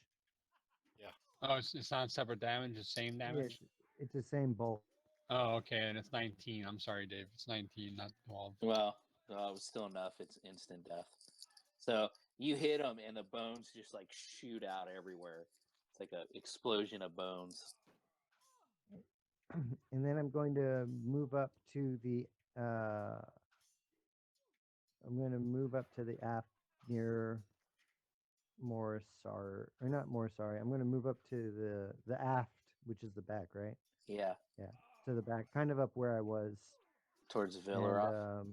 Speaker 6: Oh, it's not separate damage, it's same
Speaker 5: Yeah,
Speaker 6: damage.
Speaker 5: it's the same bolt.
Speaker 6: Oh, okay, and it's 19. I'm sorry, Dave. It's 19, not 12.
Speaker 1: Well, it was still enough. It's instant death. So you hit him, and the bones just like shoot out everywhere. It's like an explosion of bones.
Speaker 5: And then I'm going to move up to the. I'm going to move up to the aft near Morsar, or not Morsari. I'm going to move up to the aft, which is the back, right?
Speaker 1: Yeah,
Speaker 5: Yeah, to the back, kind of up where I was.
Speaker 1: towards
Speaker 5: And
Speaker 1: Villaroth.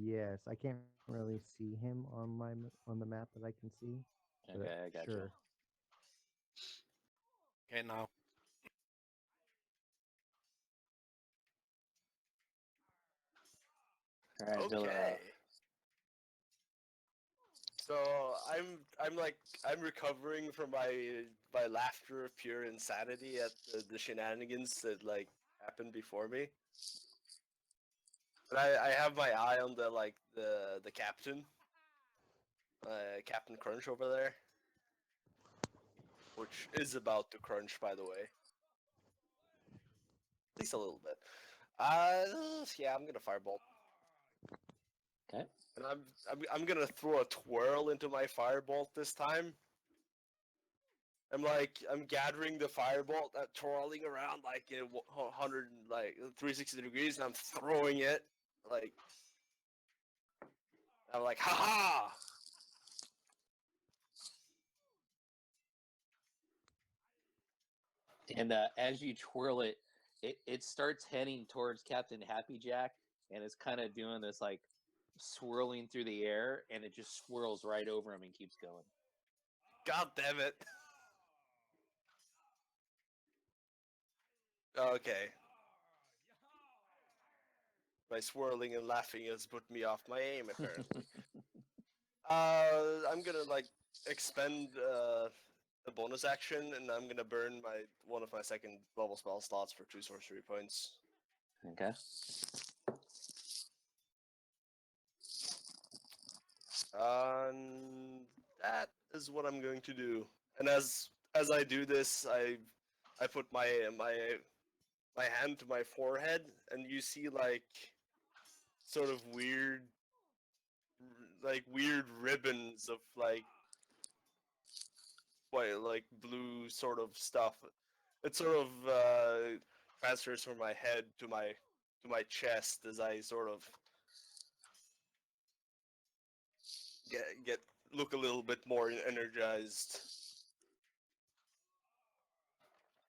Speaker 5: yes, I can't really see him on the map that I can see. but
Speaker 1: Okay, I got you.
Speaker 5: sure.
Speaker 4: Okay, now.
Speaker 1: All right,
Speaker 7: Okay.
Speaker 1: Villaroth.
Speaker 7: So I'm recovering from my laughter of pure insanity at the shenanigans that like happened before me. But I have my eye on the captain, Captain Crunch over there, which is about to crunch, by the way. At least a little bit. Yeah, I'm gonna firebolt.
Speaker 1: Okay.
Speaker 7: And I'm gonna throw a twirl into my firebolt this time. I'm gathering the firebolt, twirling around like in 100 like 360 degrees, and I'm throwing it like I'm like ha ha.
Speaker 1: And as you twirl it, it starts heading towards Captain Happy Jack, and it's kind of doing this like swirling through the air, and it just swirls right over him and keeps going.
Speaker 7: God damn it. Okay. My swirling and laughing has put me off my aim, apparently. I'm gonna like expend a bonus action, and I'm gonna burn one of my second level spell slots for 2 sorcery points.
Speaker 1: Okay.
Speaker 7: And that is what I'm going to do. And as I do this, I put my hand to my forehead, and you see like sort of weird ribbons of like blue sort of stuff. It sort of transfers from my head to my chest as I sort of get look a little bit more energized.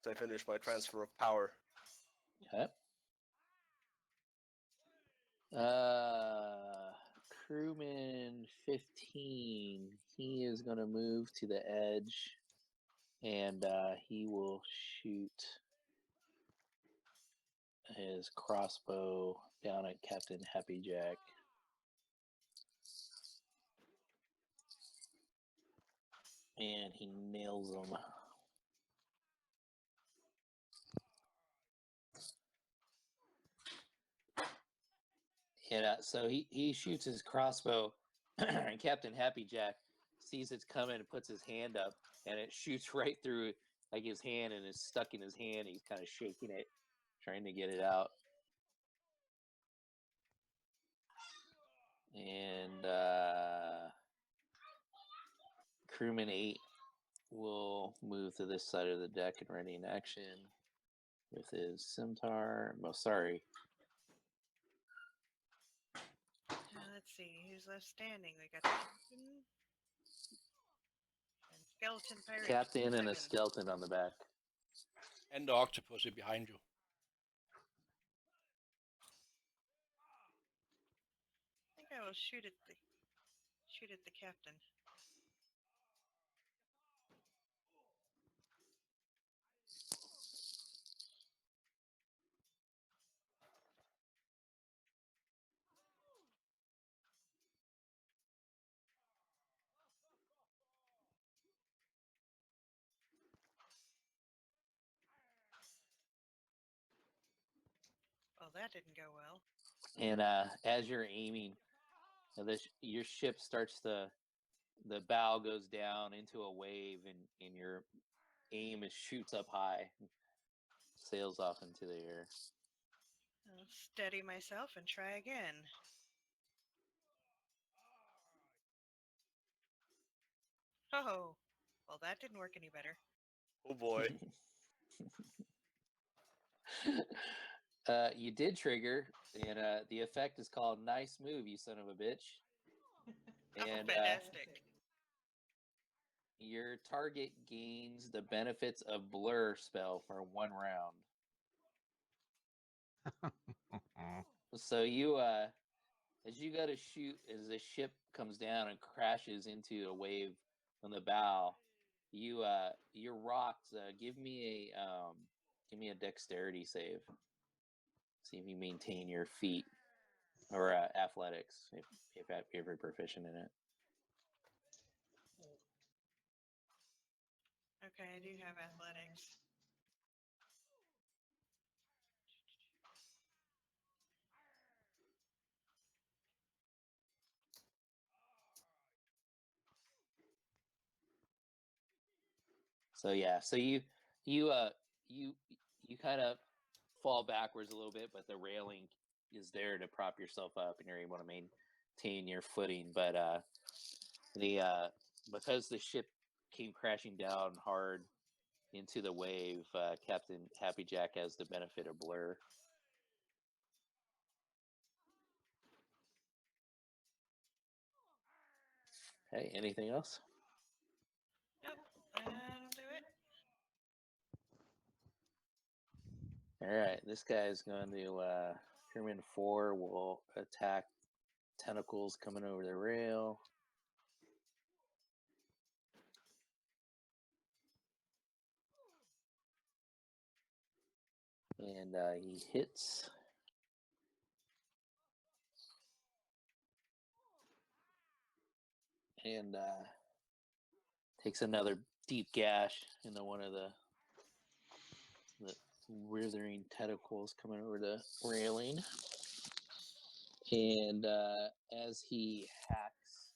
Speaker 7: So I finish my transfer of power.
Speaker 1: Okay. Crewman 15. He is going to move to the edge, and he will shoot his crossbow down at Captain Happy Jack. And he nails him. And so he shoots his crossbow, and Captain Happy Jack sees it's coming and puts his hand up, and it shoots right through like his hand, and is stuck in his hand. He's kind of shaking it, trying to get it out. And Crewman 8 will move to this side of the deck and ready in action with his scimitar. Oh, sorry.
Speaker 2: Let's see, who's left standing? We got the captain and skeleton pirate.
Speaker 1: Captain and a
Speaker 2: second.
Speaker 1: skeleton on the back.
Speaker 4: And the octopus is behind you.
Speaker 2: I think I will shoot at the captain. Well, that didn't go well.
Speaker 1: And as you're aiming, your ship starts to, the bow goes down into a wave, and your aim shoots up high, sails off into the air.
Speaker 2: I'll steady myself and try again. Oh, well, that didn't work any better.
Speaker 7: Oh boy.
Speaker 1: You did trigger, and the effect is called "Nice Move, You Son of a Bitch." And
Speaker 2: fantastic.
Speaker 1: Your target gains the benefits of Blur spell for 1 round. So you, as you go to shoot, as the ship comes down and crashes into a wave on the bow, you're rocked. Give me a dexterity save. See if you maintain your feet, or athletics, if you're proficient in it.
Speaker 2: Okay, I do have athletics.
Speaker 1: So yeah, so you kind of fall backwards a little bit, but the railing is there to prop yourself up, and you're able to maintain your footing. But because the ship came crashing down hard into the wave, Captain Happy Jack has the benefit of Blur. Hey, anything else?
Speaker 2: Nope, that'll do it.
Speaker 1: All right, this guy is going to Crewman 4 will attack tentacles coming over the rail. And he hits. And takes another deep gash into one of the withering tentacles coming over the railing. And as he hacks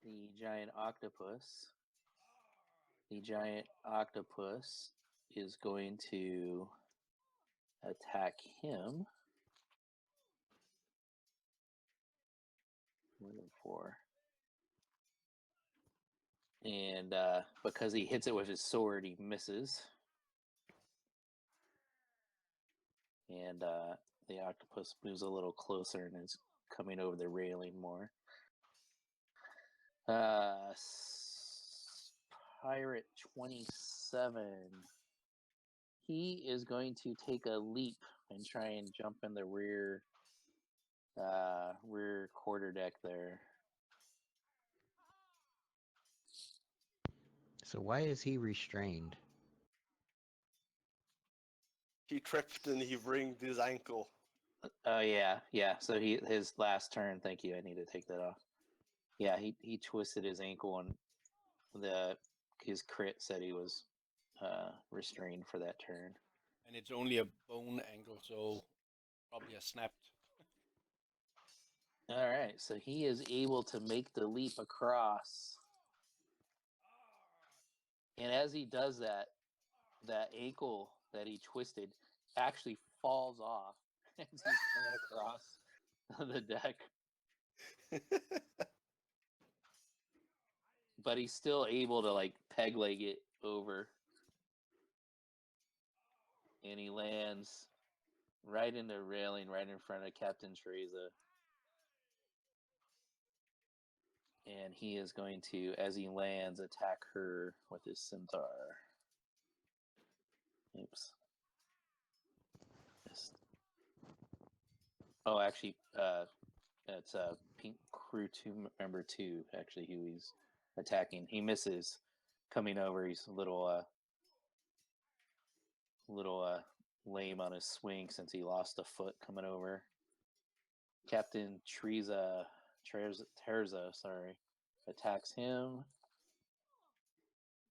Speaker 1: the giant octopus. The giant octopus is going to attack him. More than 4. And because he hits it with his sword, he misses. And the octopus moves a little closer and is coming over the railing more. Pirate 27. He is going to take a leap and try and jump in the rear quarterdeck there.
Speaker 3: So why is he restrained?
Speaker 7: He tripped and he wringed his ankle.
Speaker 1: Oh yeah. So his last turn. Thank you. I need to take that off. Yeah, he twisted his ankle and his crit said he was restrained for that turn.
Speaker 4: And it's only a bone ankle, so probably a snapped.
Speaker 1: All right, so he is able to make the leap across, and as he does that, that ankle that he twisted actually falls off as he's coming across the deck. But he's still able to like peg leg it over, and he lands right in the railing, right in front of Captain Teresa. And he is going to, as he lands, attack her with his scimitar. Oops. Yes. Oh, actually, it's Pink Crew 2 member 2. Actually, who he's attacking. He misses, coming over. He's a little lame on his swing since he lost a foot coming over. Captain Teresa, sorry, attacks him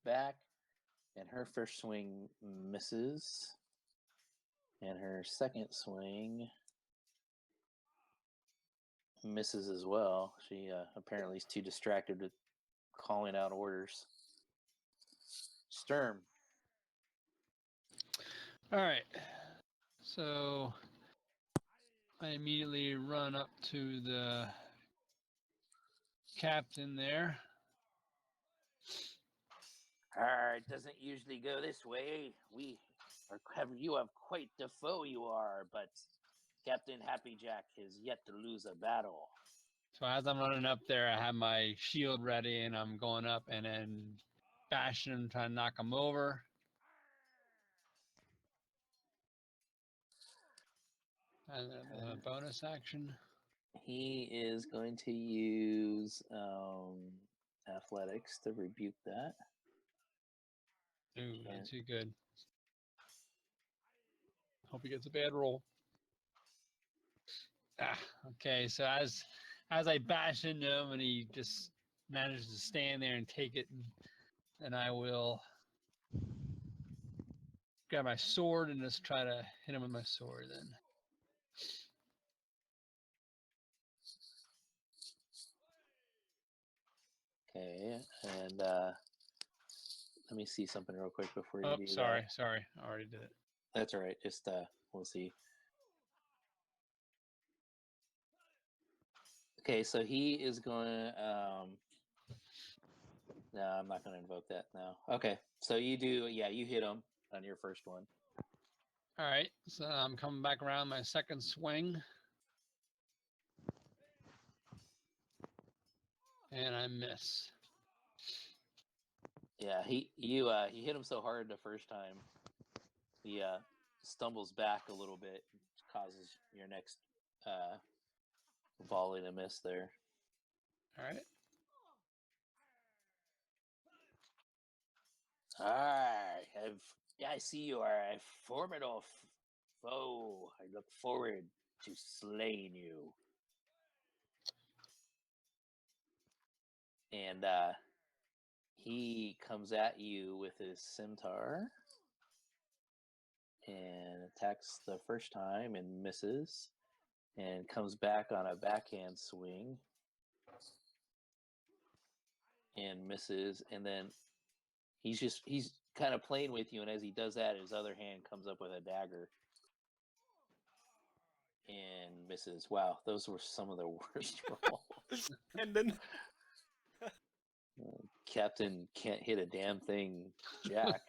Speaker 1: back, and her first swing misses, and her second swing misses as well. She apparently is too distracted with calling out orders. Sturm.
Speaker 6: All right. So I immediately run up to the captain there.
Speaker 1: It doesn't usually go this way. You have quite the foe you are, but Captain Happy Jack has yet to lose a battle.
Speaker 6: So as I'm running up there, I have my shield ready, and I'm going up and then bashing him, trying to knock him over. And then a bonus action.
Speaker 1: He is going to use athletics to rebuke that.
Speaker 6: Ooh, not too good. Hope he gets a bad roll. Okay, so as I bash into him and he just manages to stand there and take it, and I will grab my sword and just try to hit him with my sword then.
Speaker 1: Okay, and let me see something real quick before you do
Speaker 6: sorry,
Speaker 1: that.
Speaker 6: sorry, I already did it.
Speaker 1: That's all right. Just we'll see. Okay, so he is going. No, I'm not going to invoke that now. Okay, so you do. Yeah, you hit him on your first one.
Speaker 6: All right, so I'm coming back around my second swing. And I miss.
Speaker 1: Yeah, he hit him so hard the first time. He stumbles back a little bit, causes your next volley to miss there.
Speaker 6: All right.
Speaker 1: I see you are a formidable foe. I look forward to slaying you. And he comes at you with his scimitar and attacks the first time and misses, and comes back on a backhand swing and misses, and then he's kind of playing with you, and as he does that, his other hand comes up with a dagger and misses. Wow, those were some of the worst rolls.
Speaker 4: And then
Speaker 1: Captain can't hit a damn thing, Jack.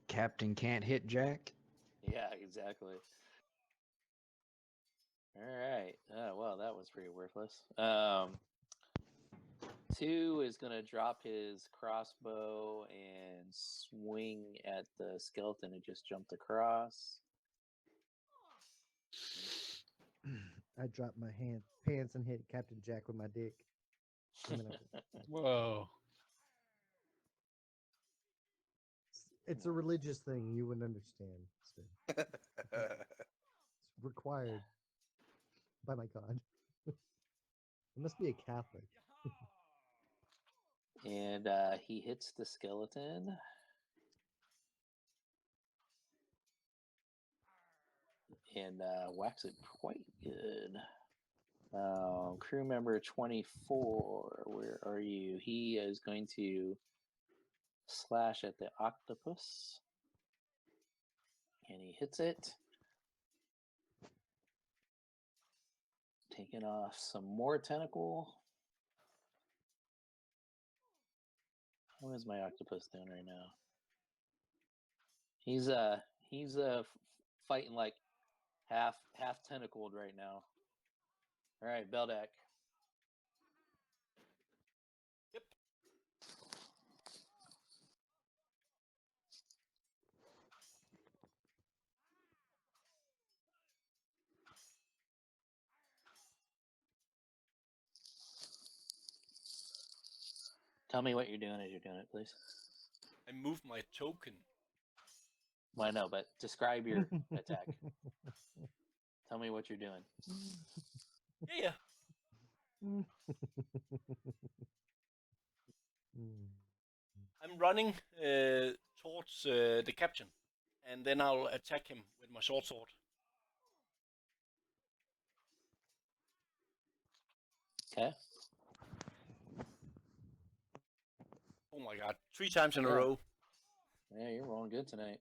Speaker 3: Captain can't hit Jack.
Speaker 1: Yeah, exactly. All right. Well, that was pretty worthless. 2 is going to drop his crossbow and swing at the skeleton who just jumped across.
Speaker 8: I dropped my pants and hit Captain Jack with my dick. And then
Speaker 6: Whoa.
Speaker 8: it's a religious thing. You wouldn't understand. So it's required by my God. It must be a Catholic.
Speaker 1: And he hits the skeleton. And whacks it quite good. Crew member 24, where are you? He is going to slash at the octopus. And he hits it. Taking off some more tentacle. How is my octopus doing right now? He's fighting like half tentacled right now. All right, Beldak.
Speaker 4: Yep.
Speaker 1: Tell me what you're doing as you're doing it, please.
Speaker 4: I moved my token.
Speaker 1: Well, I know, but describe your attack. Tell me what you're doing.
Speaker 4: Yeah. I'm running towards the captain, and then I'll attack him with my short sword.
Speaker 1: Okay.
Speaker 4: Oh my god, 3 times in a
Speaker 1: Yeah.
Speaker 4: row.
Speaker 1: Yeah, you're rolling good tonight.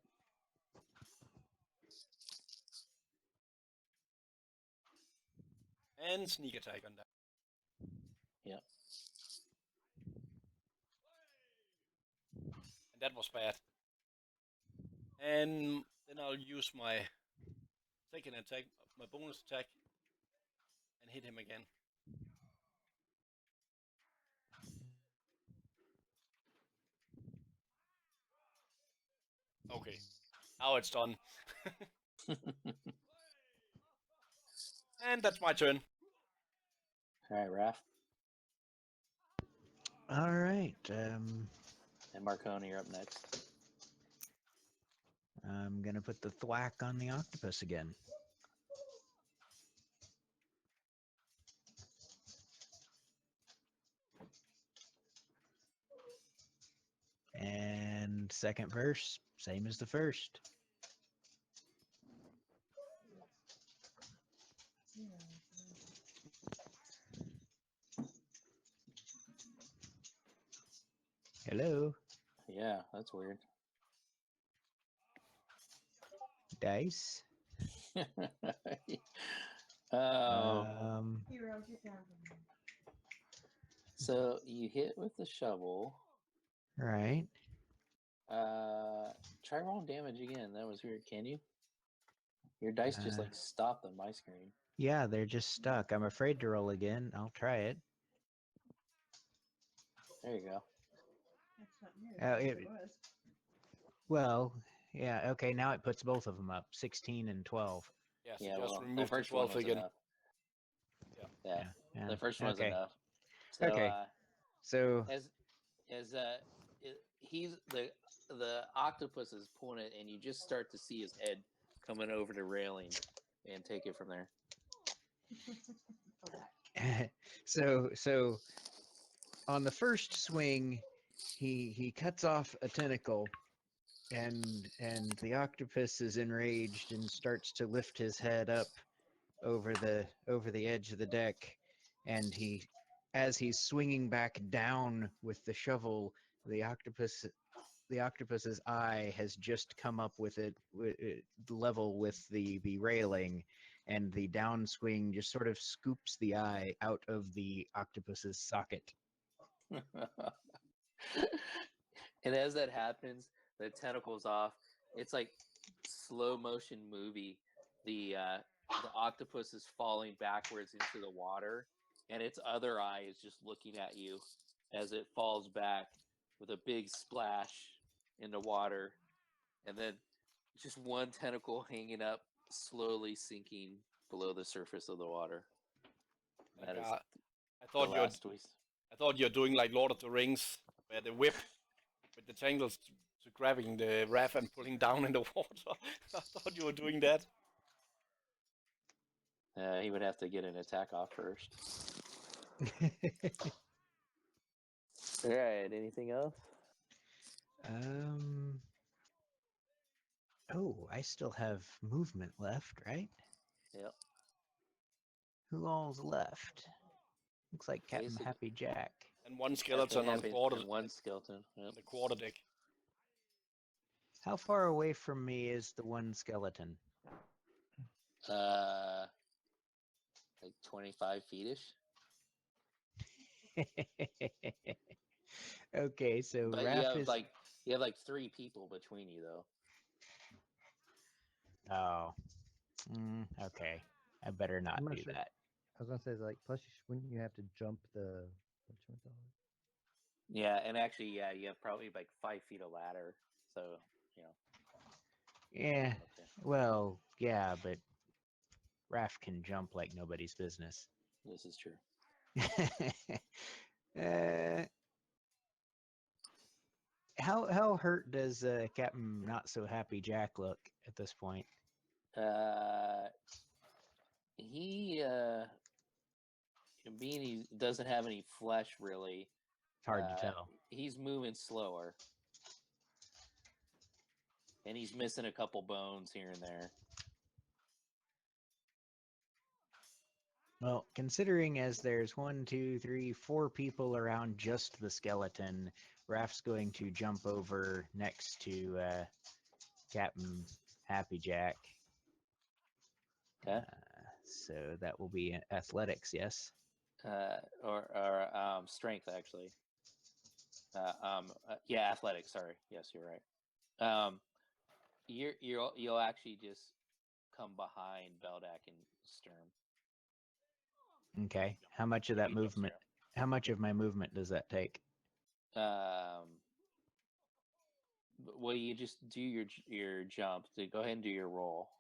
Speaker 4: And sneak attack on that.
Speaker 1: Yep.
Speaker 4: And that was bad. And then I'll use my second attack, my bonus attack, and hit him again. Okay, now it's done. And that's my turn.
Speaker 1: All right, Raph
Speaker 3: All right.
Speaker 1: and Marconi are up next.
Speaker 3: I'm gonna put the thwack on the octopus again. And second verse, same as the first. Hello,
Speaker 1: Yeah, that's weird.
Speaker 3: dice.
Speaker 1: Oh. So you hit with the shovel.
Speaker 3: Right.
Speaker 1: Try rolling damage again. That was weird. Can you? Your dice just like stopped on my screen.
Speaker 3: Yeah, they're just stuck. I'm afraid to roll again. I'll try it.
Speaker 1: There you go.
Speaker 3: Well, yeah, okay, now it puts both of them up, 16 and 12.
Speaker 4: Yeah, so
Speaker 1: Yeah,
Speaker 4: just
Speaker 1: well, the
Speaker 4: remove the
Speaker 1: first one
Speaker 4: 12
Speaker 1: was
Speaker 4: again.
Speaker 1: enough.
Speaker 4: Yeah.
Speaker 1: Yeah, the first one's
Speaker 3: okay.
Speaker 1: enough. So,
Speaker 3: Okay. So,
Speaker 1: as he's the octopus is pulling it, and you just start to see his head coming over the railing, and take it from there.
Speaker 3: so on the first swing, he cuts off a tentacle, and the octopus is enraged and starts to lift his head up over the edge of the deck, and he as he's swinging back down with the shovel, the octopus's eye has just come up with it level with the railing, and the downswing just sort of scoops the eye out of the octopus's socket.
Speaker 1: And as that happens, the tentacles off. It's like slow motion movie. The octopus is falling backwards into the water, and its other eye is just looking at you as it falls back with a big splash into water, and then just one tentacle hanging up, slowly sinking below the surface of the water.
Speaker 4: Like,
Speaker 1: That is
Speaker 4: I
Speaker 1: the
Speaker 4: thought you're
Speaker 1: last we.
Speaker 4: I thought you're doing like Lord of the Rings, where the whip with the tangles to grabbing the raft and pulling down in the water. I thought you were doing that.
Speaker 1: He would have to get an attack off first. All right. Anything else?
Speaker 3: Oh, I still have movement left, right?
Speaker 1: Yep.
Speaker 3: Who all's left? Looks like Captain
Speaker 1: Basic-
Speaker 3: Happy Jack.
Speaker 4: And one
Speaker 1: Captain
Speaker 4: skeleton on
Speaker 1: Happy
Speaker 4: quarter
Speaker 1: and one skeleton. Yep.
Speaker 4: the quarter deck.
Speaker 3: How far away from me is the one skeleton?
Speaker 1: Like 25 feetish.
Speaker 3: Okay, so
Speaker 1: But
Speaker 3: Raph is.
Speaker 1: you have like 3 people between you though.
Speaker 3: Oh. Okay. I better not
Speaker 8: I'm not
Speaker 3: do
Speaker 8: sure.
Speaker 3: that.
Speaker 8: I was gonna say like plus wouldn't you have to jump the whatchamacallit?
Speaker 1: Yeah, and actually, yeah, you have probably like 5 feet of ladder. So you know.
Speaker 3: Yeah.
Speaker 1: Okay.
Speaker 3: Well, yeah, but Raph can jump like nobody's business.
Speaker 1: This is true.
Speaker 3: How hurt does Captain Not So Happy Jack look at this point?
Speaker 1: He being he doesn't have any flesh really.
Speaker 3: It's hard to tell.
Speaker 1: He's moving slower, and he's missing a couple bones here and there.
Speaker 3: Well, considering as there's 1, 2, 3, 4 people around just the skeleton, Raph's going to jump over next to Captain Happy Jack.
Speaker 1: Okay.
Speaker 3: So that will be athletics, yes.
Speaker 1: Or strength actually. Yeah, athletics. Sorry. Yes, you're right. You'll actually just come behind Beldak and Sturm.
Speaker 3: Okay. How much of that movement? How much of my movement does that take?
Speaker 1: Well, you just do your jump. So go ahead and do your roll.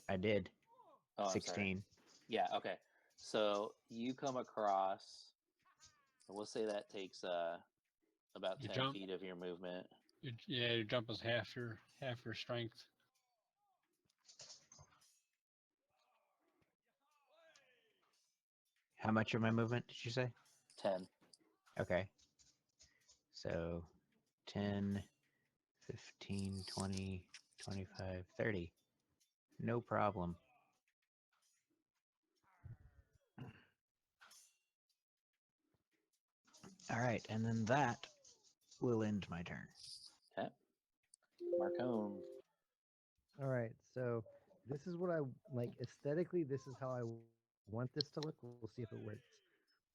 Speaker 3: I did.
Speaker 1: Oh, I'm sorry.
Speaker 3: 16.
Speaker 1: Yeah. Okay. So you come across. We'll say that takes about
Speaker 6: You
Speaker 1: 10
Speaker 6: jump.
Speaker 1: feet of your movement.
Speaker 6: Your jump is half your strength.
Speaker 3: How much of my movement did you say?
Speaker 1: 10.
Speaker 3: Okay. So 10, 15, 20, 25, 30. No problem. All right, and then that will end my turn.
Speaker 1: Okay. Marcone.
Speaker 8: All right, so this is what I like aesthetically. This is how I want this to look. We'll see if it works.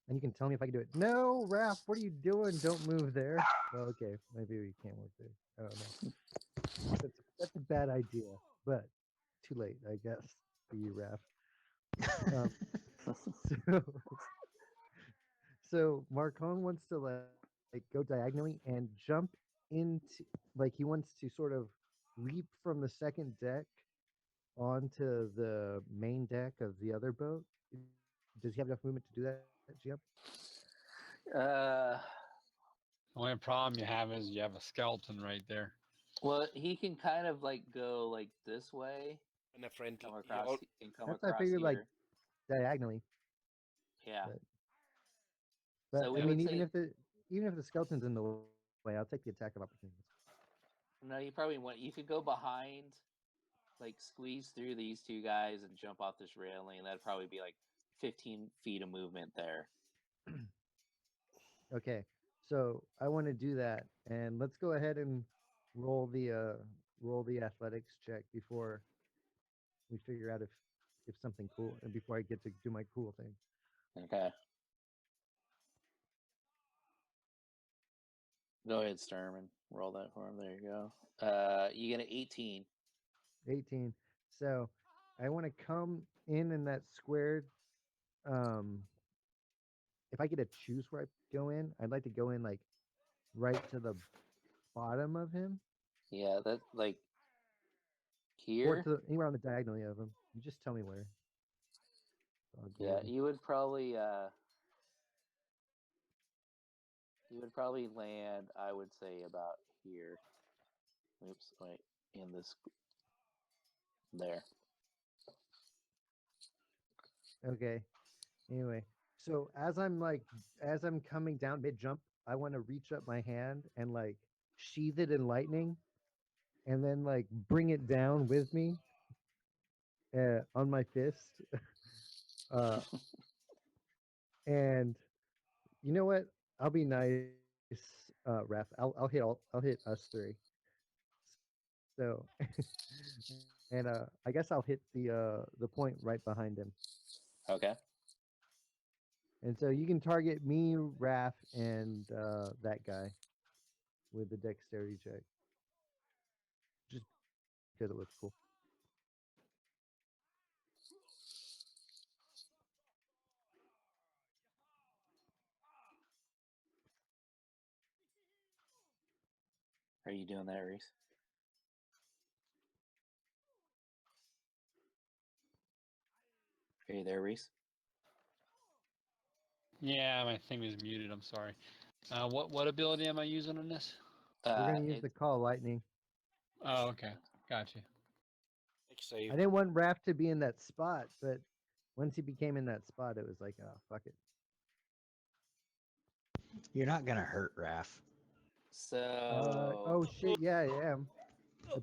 Speaker 8: And you can tell me if I can do it. No, Raph, what are you doing? Don't move there. Well, okay, maybe we can't work there. I don't know. That's a bad idea, but too late, I guess, for you, Raph. So, so Marcon wants to like go diagonally and jump into like he wants to sort of leap from the second deck onto the main deck of the other boat. Does he have enough movement to do that, GM?
Speaker 1: Uh,
Speaker 6: The only problem you have is you have a skeleton right there.
Speaker 1: well, he can kind of like go like this way,
Speaker 4: And a friend.
Speaker 1: come across, and come
Speaker 8: That's what I
Speaker 1: across
Speaker 8: figured,
Speaker 1: here.
Speaker 8: like diagonally.
Speaker 1: Yeah.
Speaker 8: But
Speaker 1: So we
Speaker 8: I mean,
Speaker 1: would
Speaker 8: even
Speaker 1: say
Speaker 8: if the skeleton's in the way, I'll take the attack of opportunity.
Speaker 1: no. You probably want. You could go behind, like squeeze through these 2 guys and jump off this railing. That'd probably be like 15 feet of movement there.
Speaker 8: Okay, so I want to do that, and let's go ahead and roll the athletics check before we figure out if something cool, and before I get to do my cool thing.
Speaker 1: Okay. Go ahead, Sturman. Roll that for him. There you go. You get an 18.
Speaker 8: 18. So I want to come in that square. Um, if I get to choose where I go in, I'd like to go in like right to the bottom of him,
Speaker 1: Yeah, that's like
Speaker 8: or
Speaker 1: here.
Speaker 8: to anywhere on the diagonally of him. You just tell me where. All
Speaker 1: Yeah,
Speaker 8: good.
Speaker 1: you would probably land, I would say, about here. Oops, wait, in this there.
Speaker 8: Okay. Anyway, so as I'm coming down mid jump, I want to reach up my hand and like sheath it in lightning, and then like bring it down with me on my fist. uh, and you know what? I'll be nice, Ref. I'll hit us three. So, and I guess I'll hit the point right behind him.
Speaker 1: Okay.
Speaker 8: And so you can target me, Raph, and that guy with the dexterity check, just because it looks cool.
Speaker 1: Are you doing that, Reese? Are you there, Reese?
Speaker 6: Yeah, my thing was muted. I'm sorry. What ability am I using on this?
Speaker 8: We're gonna use
Speaker 1: It,
Speaker 8: the call lightning.
Speaker 6: Oh, okay, gotcha.
Speaker 4: Next save.
Speaker 8: I didn't want Raph to be in that spot, but once he became in that spot, it was like, oh fuck it.
Speaker 3: You're not gonna hurt Raph.
Speaker 1: so
Speaker 8: Oh shit, yeah, I am.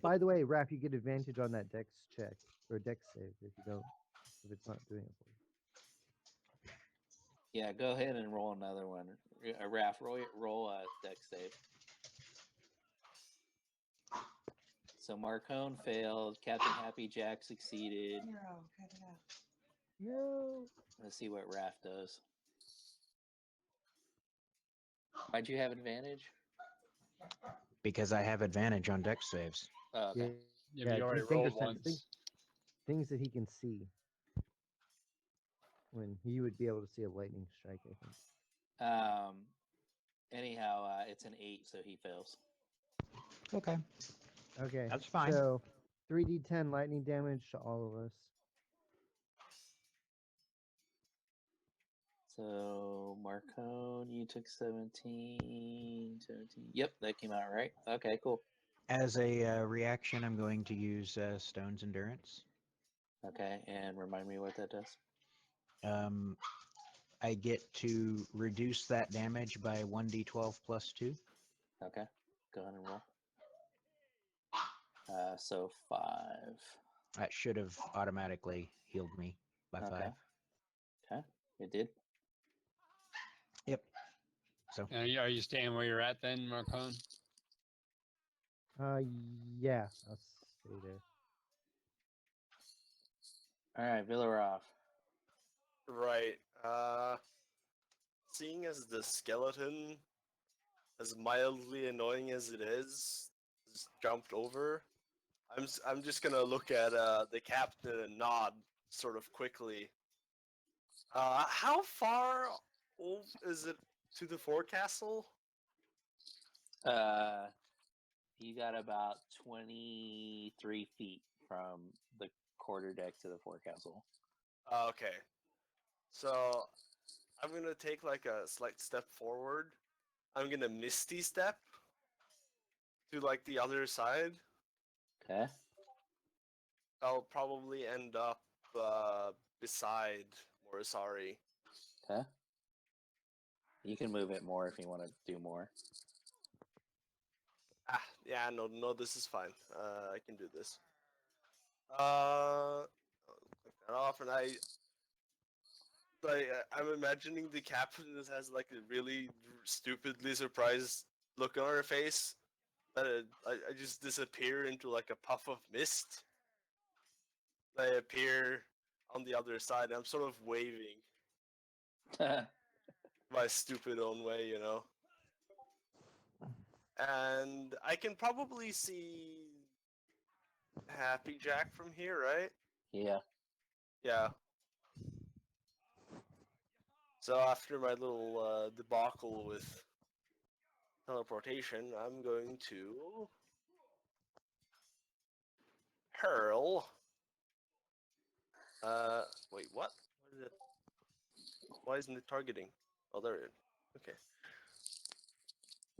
Speaker 8: By the way, Raph, you get advantage on that dex check or dex save if it's not doing it for you.
Speaker 1: yeah, go ahead and roll another one. Raph, roll a dex save. So Marcone failed. Captain Happy Jack succeeded.
Speaker 2: Hero, cut it out.
Speaker 8: No.
Speaker 1: Let's see what Raph does. Why'd you have advantage?
Speaker 3: Because I have advantage on dex saves.
Speaker 1: Oh, okay.
Speaker 6: Yeah, but you already rolled once.
Speaker 8: Things that he can see. When he would be able to see a lightning strike, I think.
Speaker 1: Anyhow, it's an 8, so he fails.
Speaker 3: Okay.
Speaker 8: Okay.
Speaker 3: That's fine.
Speaker 8: So 3d10 lightning damage to all of us.
Speaker 1: So Marcone, you took 17. Yep, that came out right. Okay, cool.
Speaker 3: As a reaction, I'm going to use Stone's Endurance.
Speaker 1: Okay, and remind me what that does.
Speaker 3: I get to reduce that damage by 1d12 plus 2.
Speaker 1: Okay, go ahead and roll. So 5.
Speaker 3: That should have automatically healed me by 5.
Speaker 1: Okay, it did.
Speaker 3: Yep. So
Speaker 6: Are you staying where you're at then, Marcone?
Speaker 8: Yeah, I'll stay there.
Speaker 1: All right, Villaroff.
Speaker 7: Right. Seeing as the skeleton, as mildly annoying as it is jumped over, I'm just gonna look at the captain and nod sort of quickly. How far is it to the forecastle?
Speaker 1: You got about 23 feet from the quarter deck to the forecastle.
Speaker 7: Okay. So I'm gonna take like a slight step forward. I'm gonna misty step to like the other side.
Speaker 1: Okay.
Speaker 7: I'll probably end up beside Morisari.
Speaker 1: Okay. You can move it more if you want to do more.
Speaker 7: Yeah, no, this is fine. I can do this. Click that off, and like I'm imagining the captain has like a really stupidly surprised look on her face. That I just disappear into like a puff of mist. I appear on the other side. I'm sort of waving my stupid own way, you know. And I can probably see Happy Jack from here, right?
Speaker 1: Yeah.
Speaker 7: Yeah. So after my little debacle with teleportation, I'm going to hurl. Wait, what? What is it? Why isn't it targeting? Oh, there it is. Okay.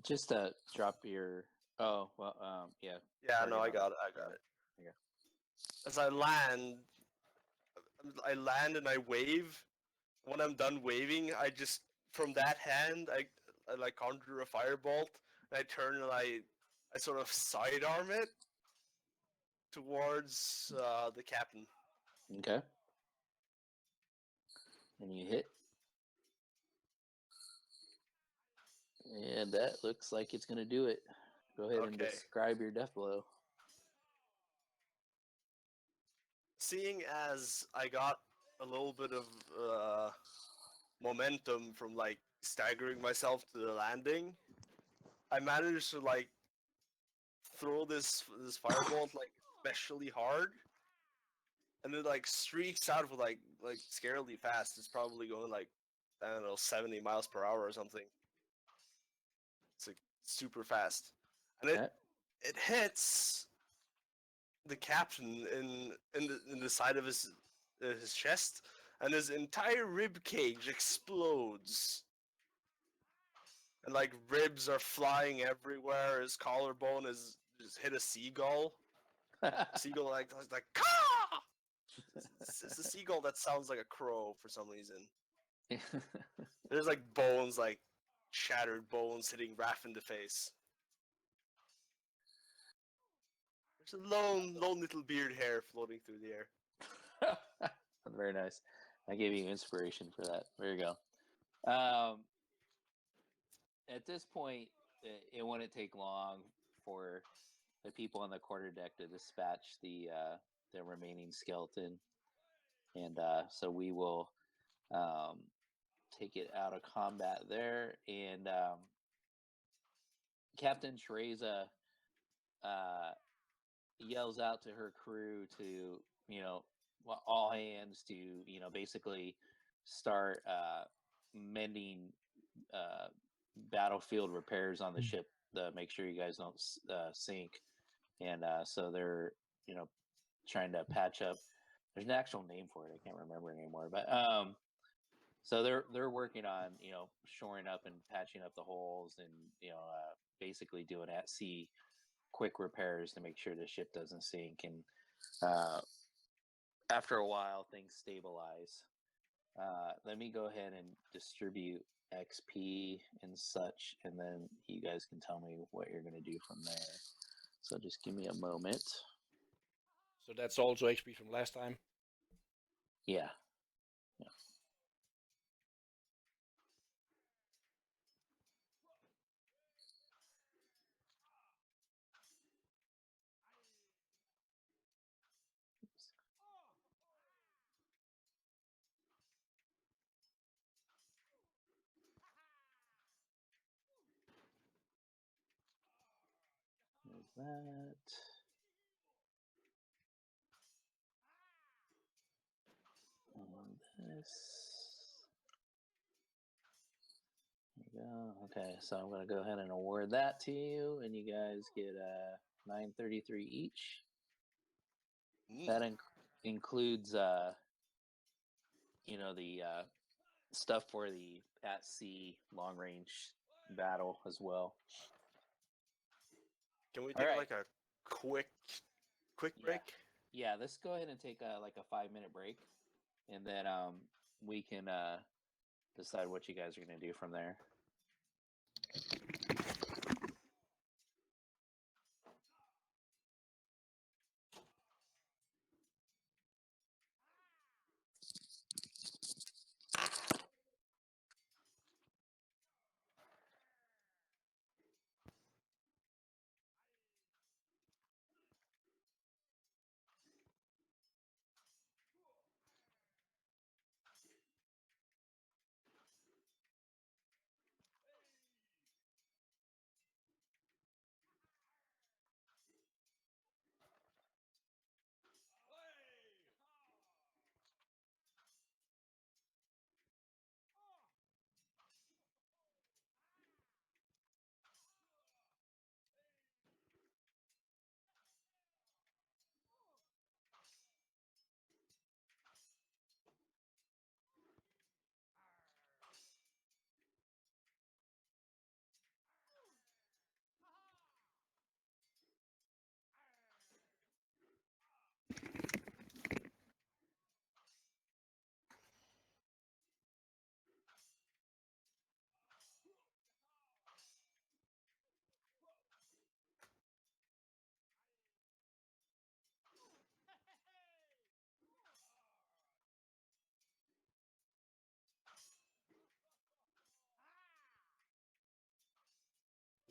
Speaker 1: Just drop your. Oh well. Yeah.
Speaker 7: Yeah, no,
Speaker 1: target
Speaker 7: I
Speaker 1: on
Speaker 7: got it.
Speaker 1: that.
Speaker 7: I got it.
Speaker 1: Okay.
Speaker 7: As I land and I wave. When I'm done waving, I just from that hand, I like conjure a firebolt. And I turn and I sort of sidearm it towards the captain.
Speaker 1: Okay. And you hit. And that looks like it's going to do it. Go ahead and
Speaker 7: Okay.
Speaker 1: describe your death blow.
Speaker 7: Seeing as I got a little bit of momentum from like staggering myself to the landing, I managed to like throw this firebolt like especially hard, and it like streaks out with like scarily fast. It's probably going like I don't know 70 miles per hour or something. It's like super fast, and
Speaker 1: Okay.
Speaker 7: it hits the captain in the side of his chest, and his entire rib cage explodes. And like ribs are flying everywhere. His collarbone is just hit a seagull. Seagull like caw! It's a seagull that sounds like a crow for some reason. There's like bones, like shattered bones, hitting Raph in the face. There's a lone little beard hair floating through the air.
Speaker 1: Very nice. I gave you inspiration for that. There you go. At this point, it wouldn't take long for the people on the quarterdeck to dispatch the remaining skeleton, and so we will take it out of combat there. And Captain Teresa yells out to her crew to, all hands to, basically start mending battlefield repairs on the ship to make sure you guys don't sink. And so they're, trying to patch up. There's an actual name for it. I can't remember anymore. But so they're working on, shoring up and patching up the holes and, basically doing at sea quick repairs to make sure the ship doesn't sink. And after a while, things stabilize. Let me go ahead and distribute XP and such, and then you guys can tell me what you're going to do from there. So just give me a moment.
Speaker 4: So that's also XP from last time.
Speaker 1: Yeah. There's that. And this. There you go. Okay, so I'm going to go ahead and award that to you, and you guys get 933 each. That includes, the stuff for the at sea long range battle as well.
Speaker 7: Can we take like a quick break?
Speaker 1: Yeah, let's go ahead and take like a 5-minute break, and then we can decide what you guys are going to do from there.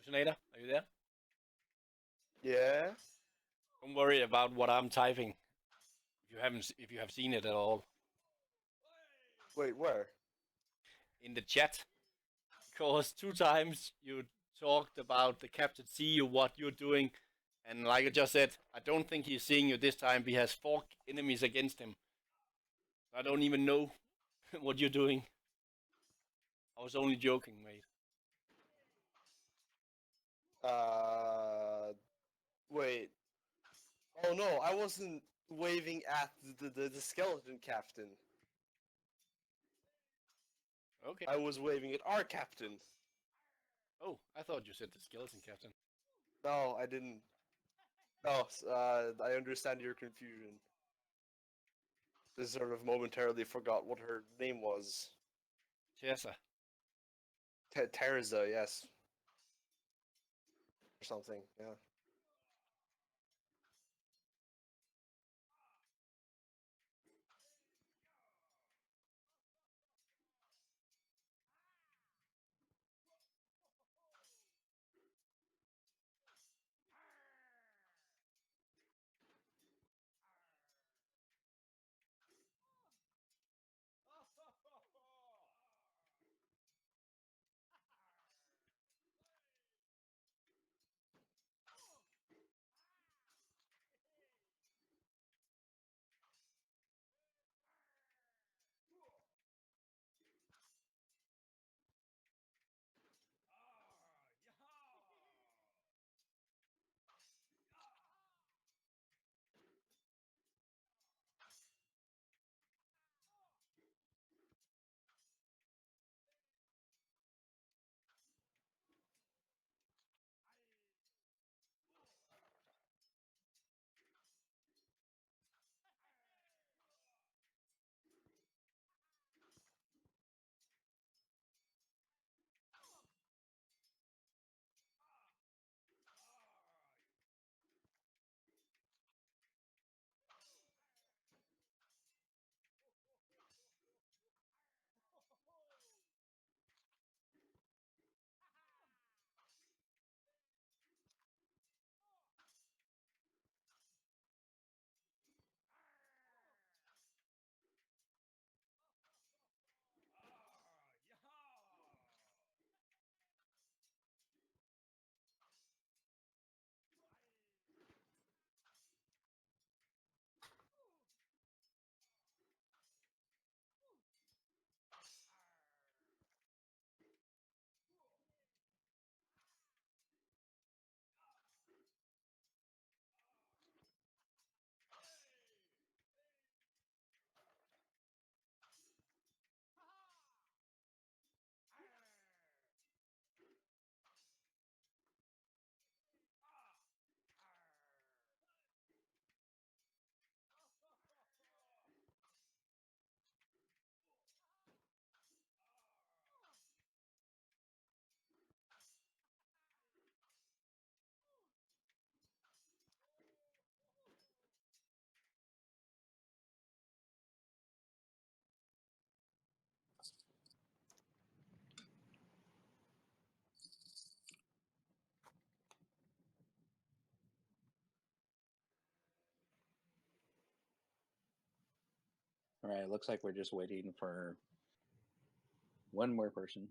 Speaker 4: Senator, are you there?
Speaker 7: Yeah.
Speaker 4: Don't worry about what I'm typing. If you have seen it at all
Speaker 7: Wait, where?
Speaker 4: in the chat, because 2 times you talked about the captain see you, what you're doing, and like I just said, I don't think he's seeing you this time. He has 4 enemies against him. I don't even know what you're doing. I was only joking, mate.
Speaker 7: Wait. Oh no, I wasn't waving at the skeleton captain.
Speaker 4: Okay.
Speaker 7: I was waving at our captain.
Speaker 4: Oh, I thought you said the skeleton captain.
Speaker 7: No, I didn't. No, I understand your confusion. I sort of momentarily forgot what her name was.
Speaker 4: Tessa.
Speaker 7: Terza, yes. Or something, yeah.
Speaker 1: All right, looks like we're just waiting for one more person.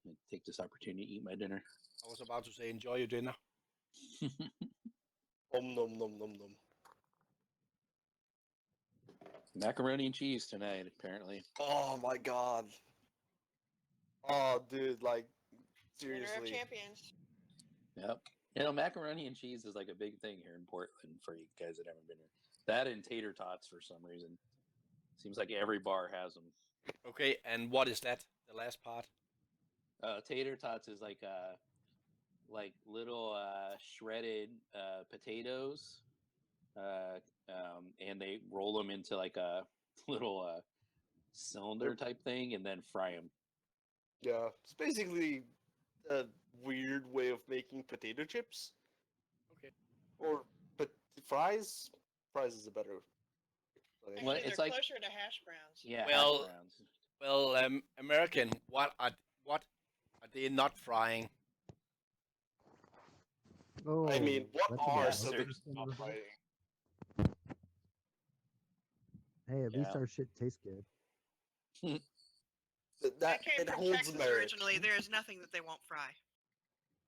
Speaker 1: I'm gonna take this opportunity to eat my dinner.
Speaker 4: I was about to say, enjoy your dinner.
Speaker 7: Nom nom nom nom.
Speaker 1: Macaroni and cheese tonight, apparently.
Speaker 7: Oh my god. Oh, dude, like,
Speaker 2: Dinner of
Speaker 7: seriously.
Speaker 2: champions.
Speaker 1: Yep. You know, macaroni and cheese is like a big thing here in Portland for you guys that haven't been here. That and tater tots for some reason. Seems like every bar has them.
Speaker 4: Okay, and what is that? The last part?
Speaker 1: Tater tots is like little shredded potatoes, and they roll them into like a little cylinder type thing, and then fry them.
Speaker 7: Yeah, it's basically a weird way of making potato chips.
Speaker 4: Okay.
Speaker 7: Or but fries? Fries is a better. So
Speaker 2: Actually,
Speaker 1: Well,
Speaker 2: they're
Speaker 1: it's like-
Speaker 2: closer to hash browns.
Speaker 1: Yeah,
Speaker 4: Well-
Speaker 1: hash browns.
Speaker 4: Well, American, what are they not frying?
Speaker 8: Oh,
Speaker 7: I mean, what
Speaker 8: that's a
Speaker 7: are
Speaker 8: bad
Speaker 1: some-
Speaker 8: hope.
Speaker 7: civilians not fighting?
Speaker 8: Hey, at least
Speaker 1: Yeah.
Speaker 8: our shit tastes good.
Speaker 7: That
Speaker 2: I came
Speaker 7: it
Speaker 2: from
Speaker 7: holds
Speaker 2: Texas
Speaker 7: merit.
Speaker 2: originally. There is nothing that they won't fry.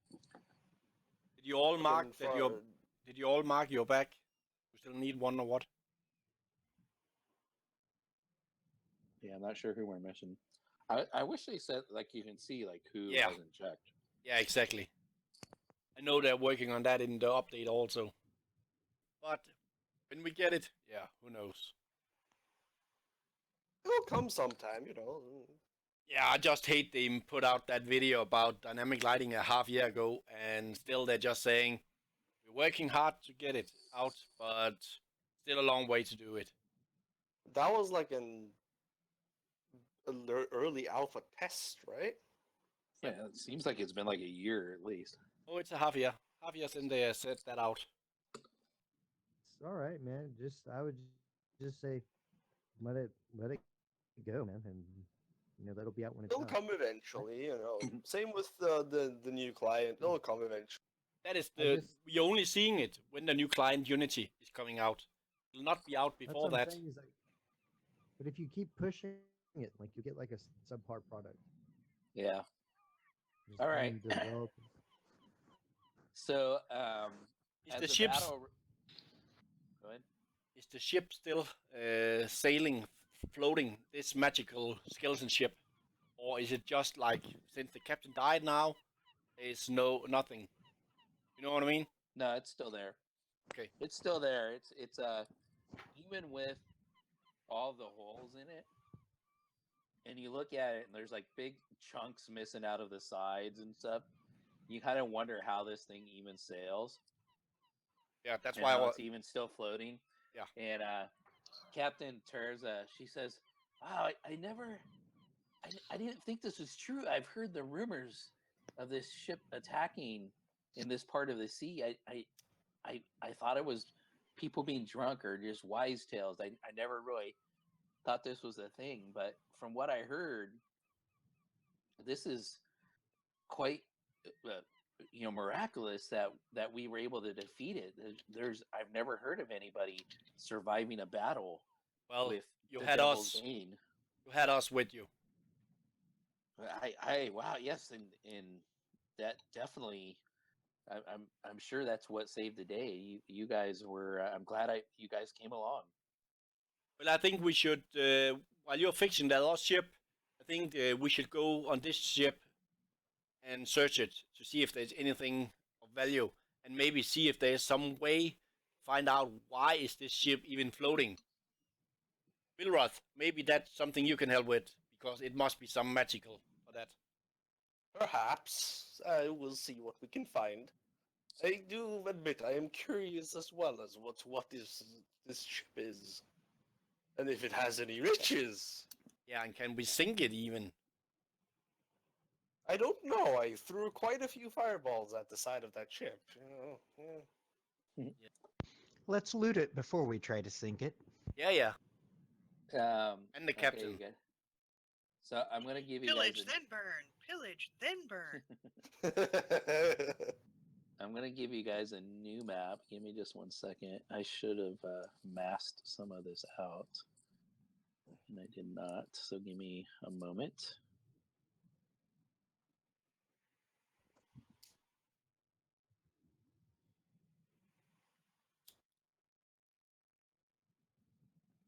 Speaker 4: Did you all mark
Speaker 7: Fucking
Speaker 4: that
Speaker 7: fry-
Speaker 4: your Did you all mark your back? You still need one or what?
Speaker 1: Yeah, I'm not sure who we're missing. I wish they said like you can see like who
Speaker 4: Yeah.
Speaker 1: hasn't checked.
Speaker 4: Yeah, exactly. I know they're working on that in the update also. But when we get it, yeah, who knows?
Speaker 7: It'll come sometime, you know.
Speaker 4: Yeah, I just hate they put out that video about dynamic lighting a half year ago, and still they're just saying we're working hard to get it out, but still a long way to do it.
Speaker 7: That was like an early alpha test, right?
Speaker 1: Yeah, it seems like it's been like a year at least.
Speaker 4: Oh, it's a half year. Half year since they set that out.
Speaker 8: It's all right, man. I would just say, let it go, man, and that'll be out when it's
Speaker 7: It'll
Speaker 8: out.
Speaker 7: come eventually, you know. Same with the new client. It'll come eventually.
Speaker 4: That is
Speaker 8: I
Speaker 4: the
Speaker 8: just-
Speaker 4: we're only seeing it when the new client Unity is coming out. It'll not be out
Speaker 8: That's
Speaker 4: before
Speaker 8: what I'm
Speaker 4: that.
Speaker 8: saying is, like, but if you keep pushing it, like you get like a subpar product.
Speaker 1: Yeah.
Speaker 8: Just
Speaker 1: All right.
Speaker 8: develop.
Speaker 1: So
Speaker 4: Is
Speaker 1: as
Speaker 4: the
Speaker 1: the
Speaker 4: ships
Speaker 1: battle... Go ahead.
Speaker 4: is the ship still sailing, floating? This magical skeleton ship, or is it just like since the captain died now? There's nothing. You know what I mean?
Speaker 1: No, it's still there.
Speaker 4: Okay.
Speaker 1: It's still there. It's even with all the holes in it, and you look at it and there's like big chunks missing out of the sides and stuff. You kind of wonder how this thing even sails.
Speaker 4: Yeah, that's
Speaker 1: And
Speaker 4: why
Speaker 1: how it's even still floating.
Speaker 4: Yeah.
Speaker 1: And Captain Terza, she says, "Wow, I didn't think this was true. I've heard the rumors of this ship attacking in this part of the sea. I thought it was people being drunk or just wise tales. I never really thought this was a thing. But from what I heard, this is quite, miraculous that we were able to defeat it. I've never heard of anybody surviving a battle
Speaker 4: well
Speaker 1: with
Speaker 4: you
Speaker 1: the
Speaker 4: had
Speaker 1: Devil's
Speaker 4: us
Speaker 1: Bane.
Speaker 4: you had us with you.
Speaker 1: Wow, yes, and that definitely. I'm sure that's what saved the day. You guys were. I'm glad you guys came along.
Speaker 4: Well, I think we should while you're fixing that lost ship, I think we should go on this ship and search it to see if there's anything of value, and maybe see if there's some way find out why is this ship even floating. Bilroth, maybe that's something you can help with, because it must be some magical for that.
Speaker 7: Perhaps we'll see what we can find. I do admit I am curious as well as what this ship is, and if it has any riches.
Speaker 4: Yeah, and can we sink it even?
Speaker 7: I don't know. I threw quite a few fireballs at the side of that ship. Yeah.
Speaker 3: Let's loot it before we try to sink it.
Speaker 4: Yeah. And the
Speaker 1: Okay,
Speaker 4: captain.
Speaker 1: good. So I'm gonna give you
Speaker 2: Pillage,
Speaker 1: guys.
Speaker 2: then burn. Pillage, then burn.
Speaker 1: I'm gonna give you guys a new map. Give me just 1 second. I should have masked some of this out, and I did not. So give me a moment.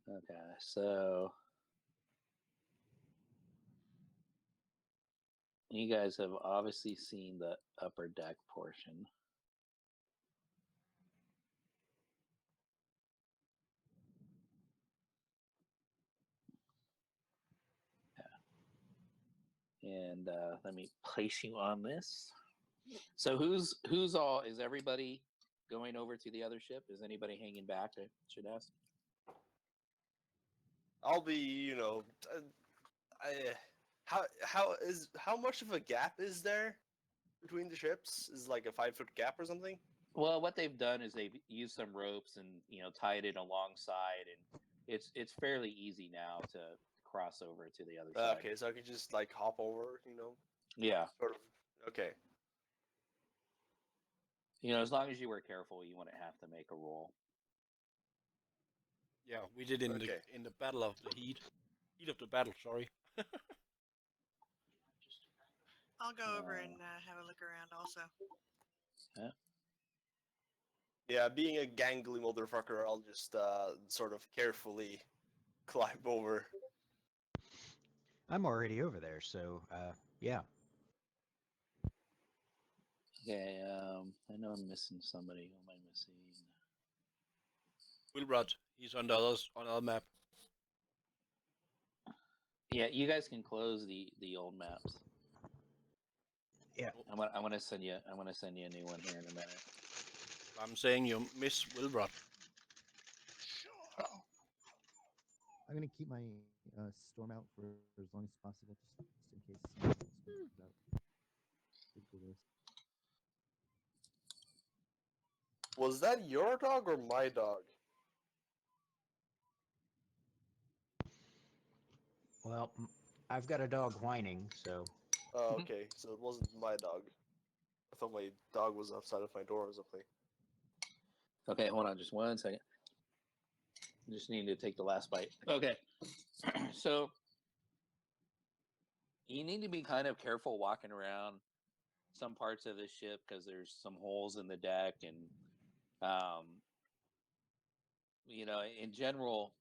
Speaker 1: Okay, so you guys have obviously seen the upper deck portion. And let me place you on this. So who's all? Is everybody going over to the other ship? Is anybody hanging back? I should ask.
Speaker 7: I'll be, how much of a gap is there between the ships? Is like a 5-foot gap or something?
Speaker 1: Well, what they've done is they've used some ropes and tied it alongside, and it's fairly easy now to cross over to the other side.
Speaker 7: Okay, so I could just like hop over, you know,
Speaker 1: Yeah,
Speaker 7: sort of. Okay.
Speaker 1: as long as you were careful, you wouldn't have to make a roll.
Speaker 4: Yeah, we did in
Speaker 7: Okay.
Speaker 4: the battle of the heat of the battle. Sorry.
Speaker 2: I'll go over and have a look around also.
Speaker 7: Yeah, being a gangly motherfucker, I'll just sort of carefully climb over.
Speaker 3: I'm already over there, so yeah.
Speaker 1: Okay, I know I'm missing somebody. Who am I missing?
Speaker 4: Wilbrod, he's on the other map.
Speaker 1: Yeah, you guys can close the old maps.
Speaker 3: Yeah.
Speaker 1: I'm gonna send you a new one here in a minute.
Speaker 4: I'm saying you miss Wilbrod.
Speaker 5: I'm gonna keep my storm out for as long as possible, just in case something else comes out. Ridiculous.
Speaker 7: Was that your dog or my dog?
Speaker 3: Well, I've got a dog whining, so
Speaker 7: Oh, okay, so it wasn't my dog. I thought my dog was outside of my door or something.
Speaker 1: Okay, hold on just 1 second. Just need to take the last bite. Okay, so you need to be kind of careful walking around some parts of the ship because there's some holes in the deck, and in general,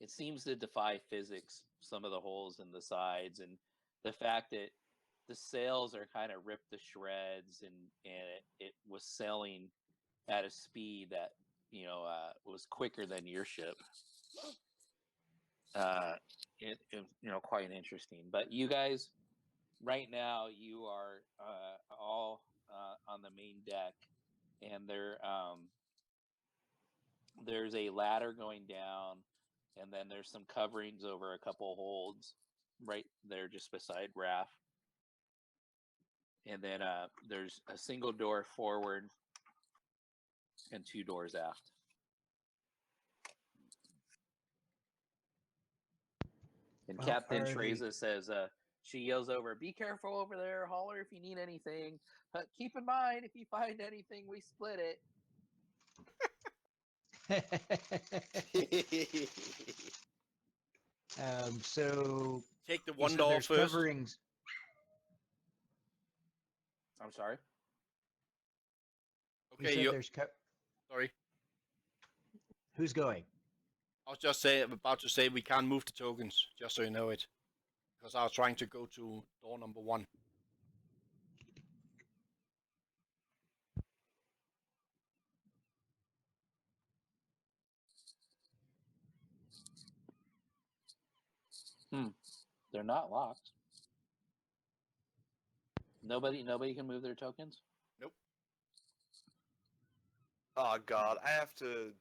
Speaker 1: it seems to defy physics. Some of the holes in the sides, and the fact that the sails are kind of ripped to shreds, and it was sailing at a speed that was quicker than your ship. Quite interesting. But you guys, right now, you are all on the main deck, and there's a ladder going down, and then there's some coverings over a couple holds right there just beside Raph. And then there's a single door forward and 2 doors aft. And Captain Treza says, she yells over, "Be careful over there, holler if you need anything. Keep in mind, if you find anything, we split it."
Speaker 3: So
Speaker 4: Take the
Speaker 3: you
Speaker 4: one
Speaker 3: said
Speaker 4: door
Speaker 3: there's
Speaker 4: first.
Speaker 3: coverings.
Speaker 1: I'm sorry?
Speaker 3: You
Speaker 4: Okay,
Speaker 3: said there's
Speaker 4: sorry.
Speaker 3: Who's going?
Speaker 4: I was just about to say we can't move the tokens, just so you know it. Because I was trying to go to door number 1.
Speaker 1: They're not locked. Nobody can move their tokens?
Speaker 4: Nope.
Speaker 7: Oh god, I have to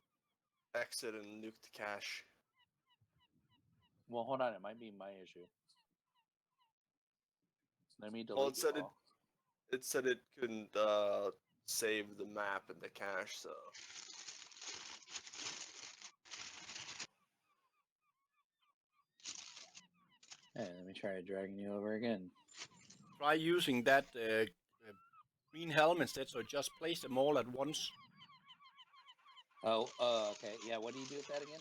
Speaker 7: exit and nuke the cache.
Speaker 1: Well, hold on. It might be my issue. Let me delete
Speaker 7: Well, it said
Speaker 1: all.
Speaker 7: it said it couldn't save the map in the cache, so.
Speaker 1: Hey, let me try dragging you over again.
Speaker 4: Try using that green helm instead, so just place them all at once.
Speaker 1: Oh, okay. Yeah, what do you do with that again?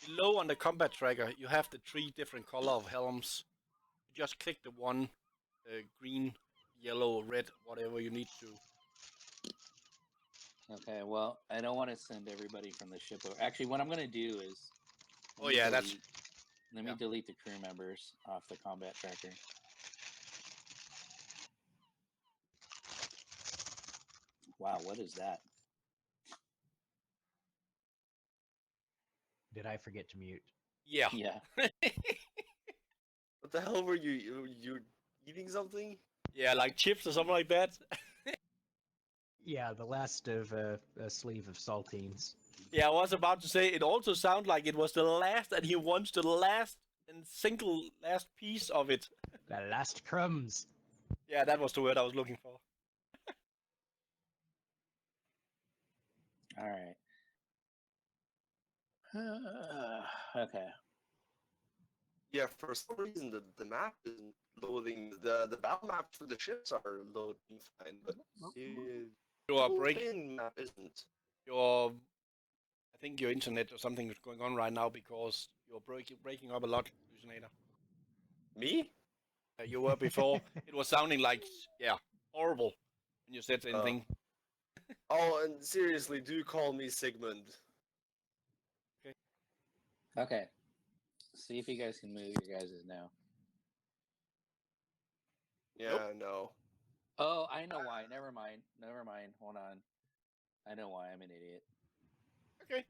Speaker 4: Below on the combat tracker, you have the 3 different color of helms. You just click the one, green, yellow, red, whatever you need to.
Speaker 1: Okay, well, I don't want to send everybody from the ship over. Actually, what I'm going to do is...
Speaker 4: Oh yeah, that's...
Speaker 1: Let me delete the crew members off the combat tracker. Wow, what is that?
Speaker 3: Did I forget to mute?
Speaker 4: Yeah.
Speaker 1: Yeah.
Speaker 7: What the hell were you eating something?
Speaker 4: Yeah, like chips or something like that.
Speaker 3: Yeah, the last of a sleeve of saltines.
Speaker 4: Yeah, I was about to say, it also sounded like it was the last, and he wants the last and single last piece of it.
Speaker 3: The last crumbs.
Speaker 4: Yeah, that was the word I was looking for.
Speaker 1: All right. Okay.
Speaker 7: Yeah, for some reason the map isn't loading. The battle maps for the ships are loading fine, but the
Speaker 4: Your
Speaker 7: whole
Speaker 4: break,
Speaker 7: thing map isn't.
Speaker 4: I think your internet or something is going on right now because you're breaking up a lot, Lucinator.
Speaker 7: Me?
Speaker 4: You were before. It was sounding like horrible when you said anything.
Speaker 7: Oh, and seriously, do call me Sigmund.
Speaker 1: Okay. See if you guys can move your guys' now.
Speaker 7: Yeah, no.
Speaker 1: Oh, I know why. Never mind. Hold on. I know why. I'm an idiot.
Speaker 4: Okay.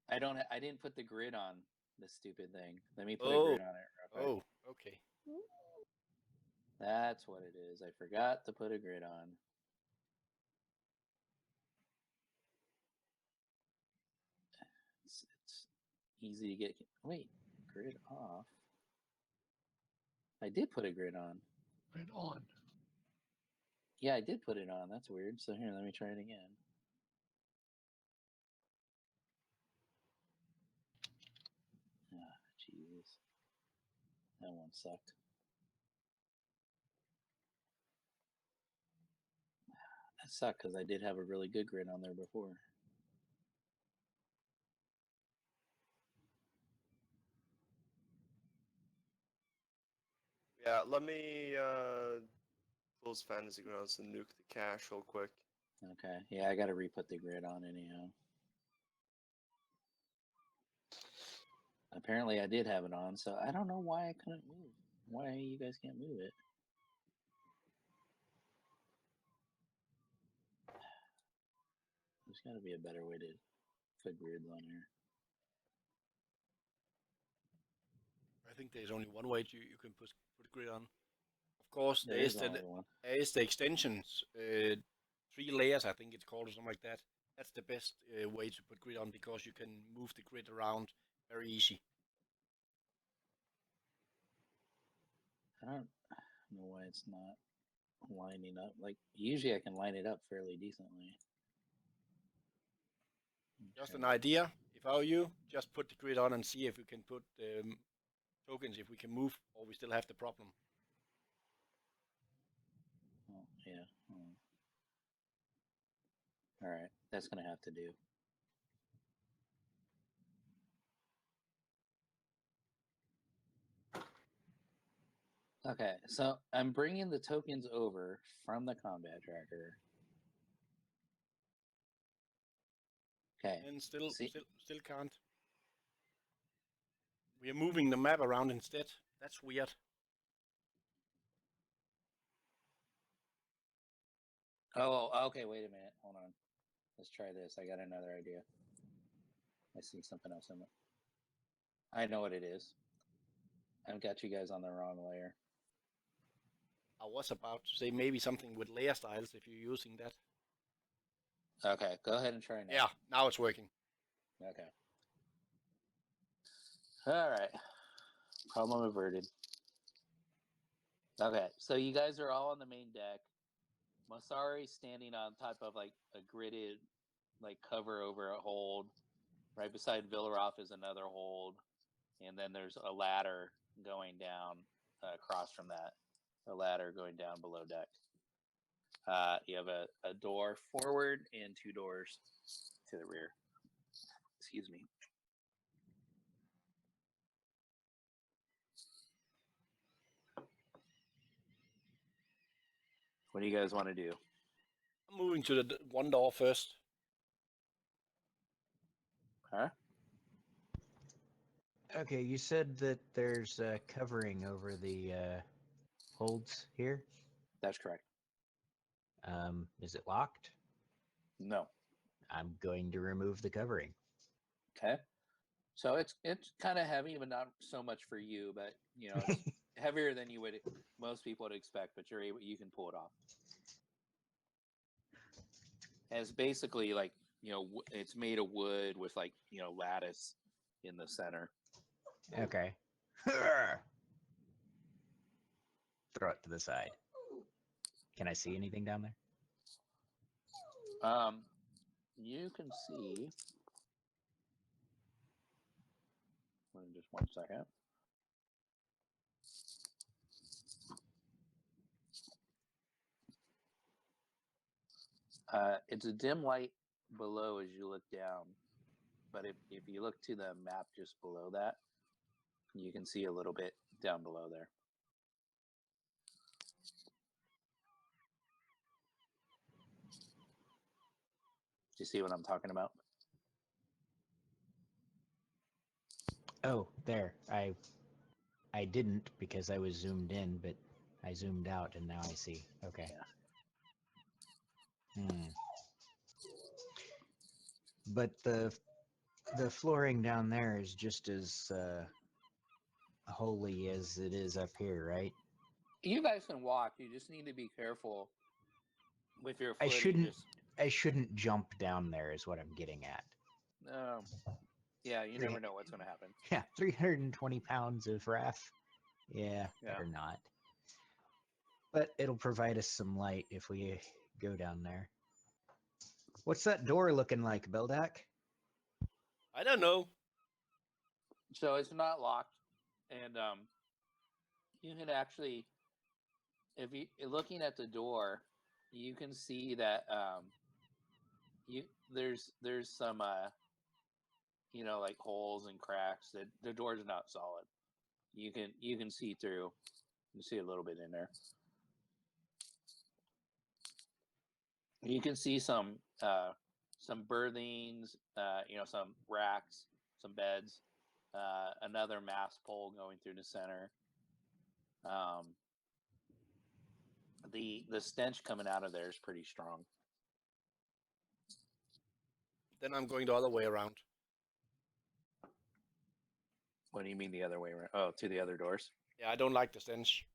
Speaker 1: I didn't put the grid on this stupid thing. Let me put a grid on it real quick.
Speaker 4: Oh, okay.
Speaker 1: That's what it is. I forgot to put a grid on. It's easy to get. Wait, grid off. I did put a grid on.
Speaker 6: Right on.
Speaker 1: Yeah, I did put it on. That's weird. So here, let me try it again. Ah, Jesus. That one sucked. That sucked because I did have a really good grid on there before.
Speaker 7: Yeah, let me close Fantasy Grounds and nuke the cache real quick.
Speaker 1: Okay. Yeah, I got to re-put the grid on anyhow. Apparently I did have it on, so I don't know why I couldn't move. Why you guys can't move it? There's got to be a better way to put grids on here.
Speaker 4: I think there's only one way you can put grid on. Of course,
Speaker 1: There is only one.
Speaker 4: there is the extensions, 3 layers, I think it's called, or something like that. That's the best way to put grid on because you can move the grid around very easy.
Speaker 1: I don't know why it's not lining up. Like, usually I can line it up fairly decently.
Speaker 4: Just an idea. If I were you, just put the grid on and see if we can put tokens, if we can move, or we still have the problem.
Speaker 1: Oh, yeah. All right. That's going to have to do. Okay, so I'm bringing the tokens over from the combat tracker. Okay.
Speaker 4: And still can't. We are moving the map around instead. That's weird.
Speaker 1: Oh, okay. Wait a minute. Hold on. Let's try this. I got another idea. I see something else in it. I know what it is. I've got you guys on the wrong layer.
Speaker 4: I was about to say maybe something with layer styles if you're using that.
Speaker 1: Okay, go ahead and try now.
Speaker 4: Yeah, now it's working.
Speaker 1: Okay. All right. Problem averted. Okay, so you guys are all on the main deck. Masari's standing on top of like a gridded like cover over a hold. Right beside Villaroff is another hold. And then there's a ladder going down across from that. A ladder going down below deck. You have a door forward and 2 doors to the rear. Excuse me. What do you guys want to do?
Speaker 4: I'm moving to the one door first.
Speaker 1: Huh?
Speaker 3: Okay, you said that there's covering over the holds here.
Speaker 1: That's correct.
Speaker 3: Is it locked?
Speaker 1: No.
Speaker 3: I'm going to remove the covering.
Speaker 1: Okay. So it's kind of heavy, but not so much for you. But you know, it's heavier than most people would expect. But you can pull it off. And it's basically like it's made of wood with like lattice in the center.
Speaker 3: Okay. Throw it to the side. Can I see anything down there?
Speaker 1: You can see Just 1 second. It's a dim light below as you look down, but if you look to the map just below that, you can see a little bit down below there. Do you see what I'm talking about?
Speaker 3: Oh, there. I didn't because I was zoomed in, but I zoomed out and now I see. Okay. Hmm. But the flooring down there is just as holy as it is up here, right?
Speaker 1: You guys can walk. You just need to be careful with your
Speaker 3: I
Speaker 1: footing.
Speaker 3: I shouldn't jump down there is what I'm getting at.
Speaker 1: Yeah, you never know what's going to happen.
Speaker 3: Yeah, 320 pounds of wrath. Yeah, better not. But it'll provide us some light if we go down there. What's that door looking like, Beldak?
Speaker 4: I don't know.
Speaker 1: So it's not locked, and you can actually, if you looking at the door, you can see that there's some like holes and cracks. That the door's not solid. You can see through. You see a little bit in there. You can see some berthings, some racks, some beds, another mast pole going through the center. The stench coming out of there is pretty strong.
Speaker 4: Then I'm going the other way around.
Speaker 1: What do you mean the other way around? Oh, to the other doors?
Speaker 4: Yeah, I don't like the stench.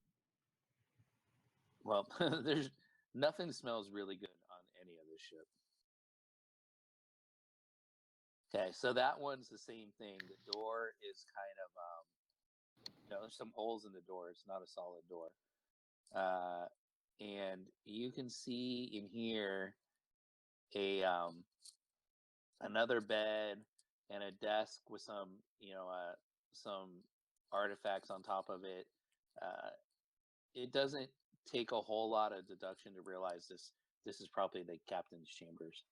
Speaker 1: Well, there's nothing smells really good on any of this ship. Okay, so that one's the same thing. The door is kind of, there's some holes in the door. It's not a solid door. And you can see in here a another bed and a desk with some artifacts on top of it. It doesn't take a whole lot of deduction to realize this is probably the captain's chambers.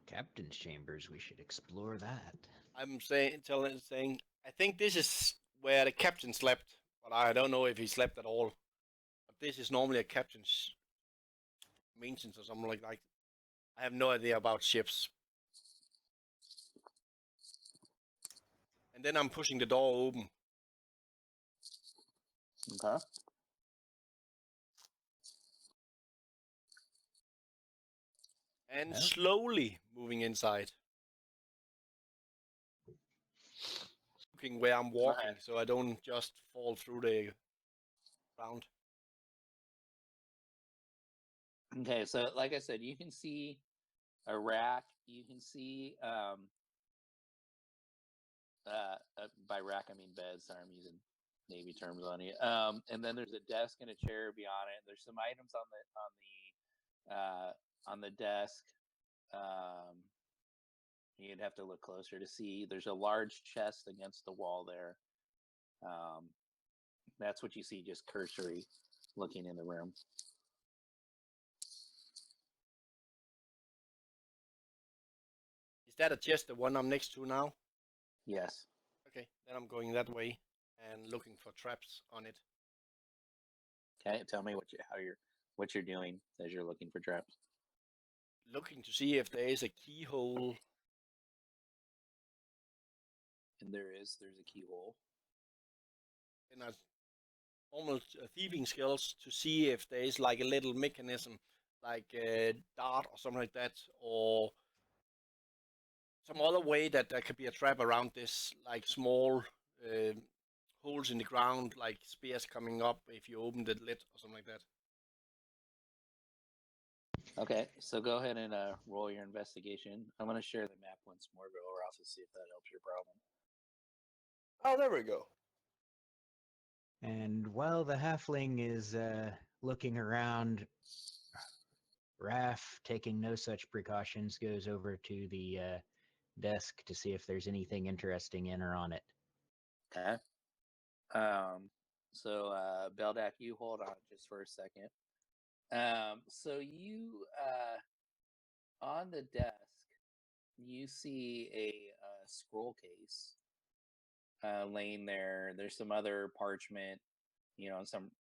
Speaker 3: Captain's chambers. We should explore that.
Speaker 4: I'm saying, I think this is where the captain slept, but I don't know if he slept at all. But this is normally a captain's maintenance or something like that. I have no idea about ships. And then I'm pushing the door open.
Speaker 1: Okay.
Speaker 4: And slowly moving inside. Looking where I'm walking, so I don't just fall through the ground.
Speaker 1: Okay, so like I said, you can see a rack. You can see by rack I mean bed. Sorry, I'm using Navy terms on you. And then there's a desk and a chair beyond it. There's some items on the desk. You'd have to look closer to see. There's a large chest against the wall there. That's what you see just cursory looking in the room.
Speaker 4: Is that a chest, the one I'm next to now?
Speaker 1: Yes.
Speaker 4: Okay, then I'm going that way and looking for traps on it.
Speaker 1: Okay, tell me what you're doing as you're looking for traps.
Speaker 4: Looking to see if there is a keyhole.
Speaker 1: And there's a keyhole.
Speaker 4: And I almost thieving skills to see if there is like a little mechanism, like a dart or something like that, or some other way that there could be a trap around this, like small holes in the ground, like spears coming up if you open the lid or something like that.
Speaker 1: Okay, so go ahead and roll your investigation. I'm going to share the map once more, but we'll also see if that helps your problem.
Speaker 7: Oh, there we go.
Speaker 3: And while the halfling is looking around, Raph, taking no such precautions, goes over to the desk to see if there's anything interesting in or on it.
Speaker 1: Okay. So Beldak, you hold on just for a second. So you on the desk, you see a scroll case laying there. There's some other parchment, and some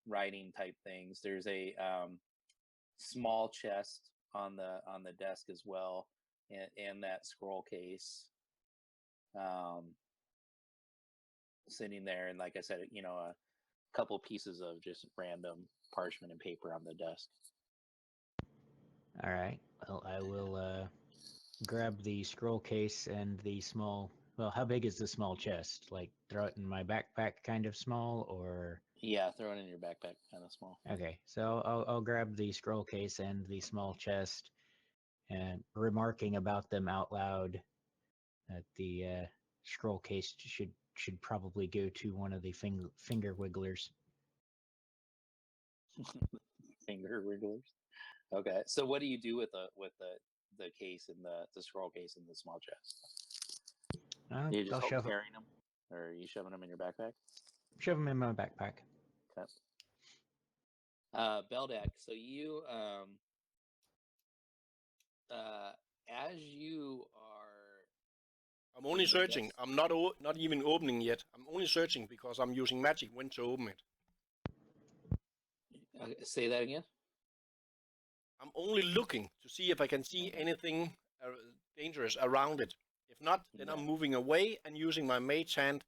Speaker 1: writing type things. There's a small chest on the desk as well, and that scroll case sitting there. And like I said, a couple pieces of just random parchment and paper on the desk.
Speaker 3: All right. Well, I will grab the scroll case and the small. Well, how big is the small chest? Like, throw it in my backpack, kind of small, or?
Speaker 1: Yeah, throw it in your backpack, kind of small.
Speaker 3: Okay, so I'll grab the scroll case and the small chest, and remarking about them out loud that the scroll case should probably go to one of the finger wigglers.
Speaker 1: Finger wigglers. Okay, so what do you do with the case and the scroll case and the small chest? You just
Speaker 3: I'll
Speaker 1: carrying them, or are you shoving them in your backpack?
Speaker 3: shove them in my backpack.
Speaker 1: Okay. Beldak, so you as you are.
Speaker 4: I'm only searching. I'm not even opening yet. I'm only searching because I'm using magic when to open it.
Speaker 1: Say that again.
Speaker 4: I'm only looking to see if I can see anything dangerous around it. If not, then I'm moving away and using my mage hand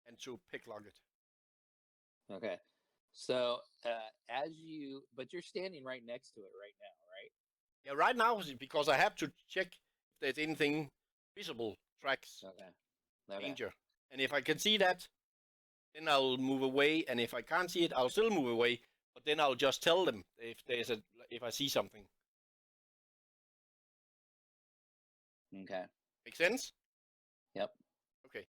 Speaker 4: and to picklock it.
Speaker 1: Okay. So but you're standing right next to it right now, right?
Speaker 4: Yeah, right now because I have to check if there's anything visible, tracks, danger. And if I can see that, then I'll move away. And if I can't see it, I'll still move away. But then I'll just tell them if I see something.
Speaker 1: Okay.
Speaker 4: Make sense?
Speaker 1: Yep.
Speaker 4: Okay.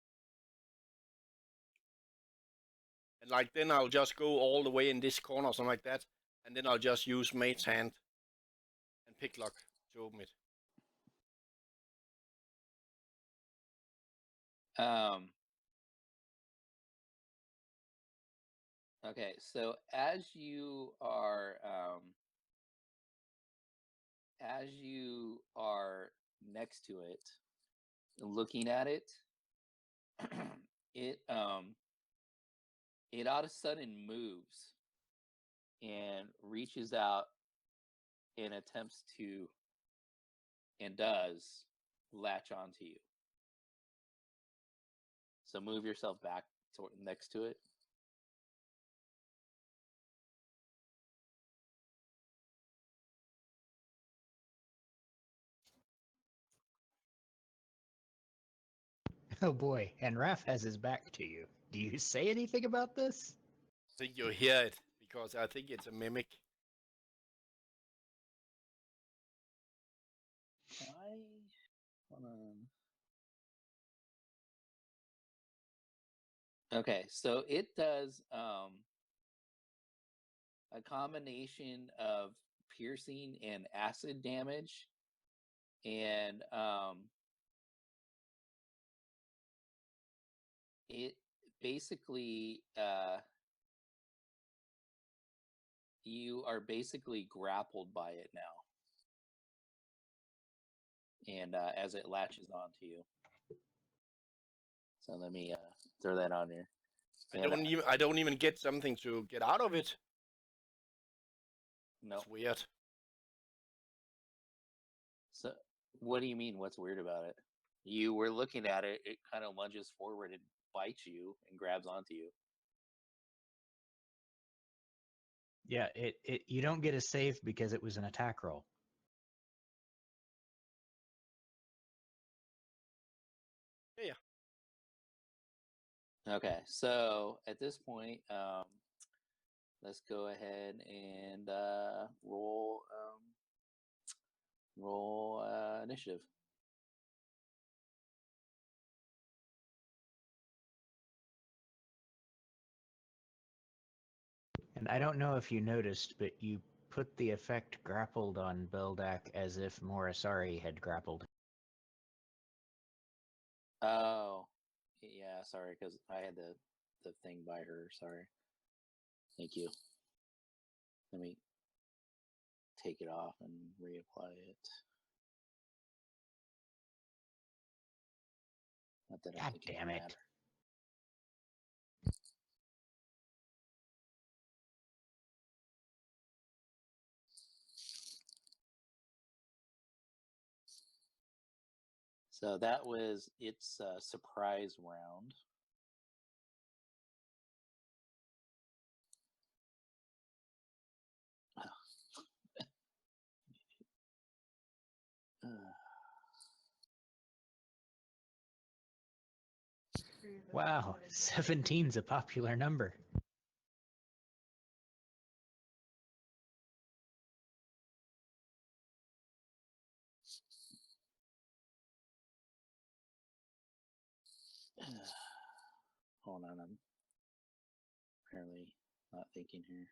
Speaker 4: And like then I'll just go all the way in this corner or something like that. And then I'll just use mate's hand and picklock to open it.
Speaker 1: Okay, so as you are next to it, looking at it, it all of a sudden moves and reaches out and attempts to, and does, latch onto you. So move yourself back next to it.
Speaker 3: Oh boy, and Raph has his back to you. Do you say anything about this?
Speaker 4: I think you hear it because I think it's a mimic.
Speaker 1: Hold on. Okay, so it does a combination of piercing and acid damage, and it basically you are basically grappled by it now, and as it latches onto you. So let me throw that on here.
Speaker 4: I don't even get something to get out of it.
Speaker 1: No.
Speaker 4: It's weird.
Speaker 1: So what do you mean? What's weird about it? You were looking at it. It kind of lunges forward and bites you and grabs onto you.
Speaker 3: Yeah, it you don't get a save because it was an attack roll.
Speaker 4: Yeah.
Speaker 1: Okay, so at this point, let's go ahead and roll initiative.
Speaker 3: And I don't know if you noticed, but you put the effect grappled on Beldak as if Morisari had grappled.
Speaker 1: Oh, yeah. Sorry, because I had the thing by her. Sorry. Thank you. Let me take it off and reapply it. Not that I
Speaker 3: God
Speaker 1: think
Speaker 3: damn
Speaker 1: it'll
Speaker 3: it.
Speaker 1: matter. So that was its surprise round.
Speaker 3: Wow, 17's a popular number.
Speaker 1: Hold on, I'm apparently not thinking here.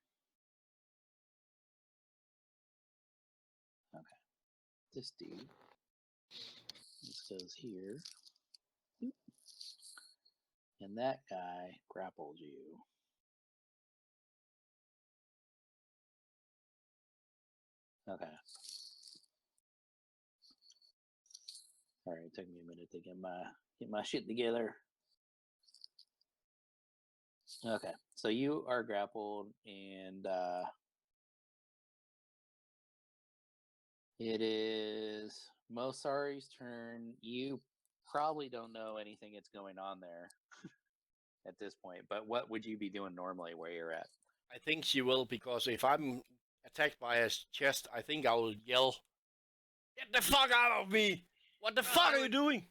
Speaker 1: Okay, this dude. This goes here. Boop. And that guy grappled you. Okay. Sorry, it took me a minute to get my shit together. Okay, so you are grappled, and it is Mosari's turn. You probably don't know anything that's going on there at this point, but what would you be doing normally where you're at?
Speaker 4: I think she will, because if I'm attacked by a chest, I think I will yell, "Get the fuck out of me! What the fuck are you doing?"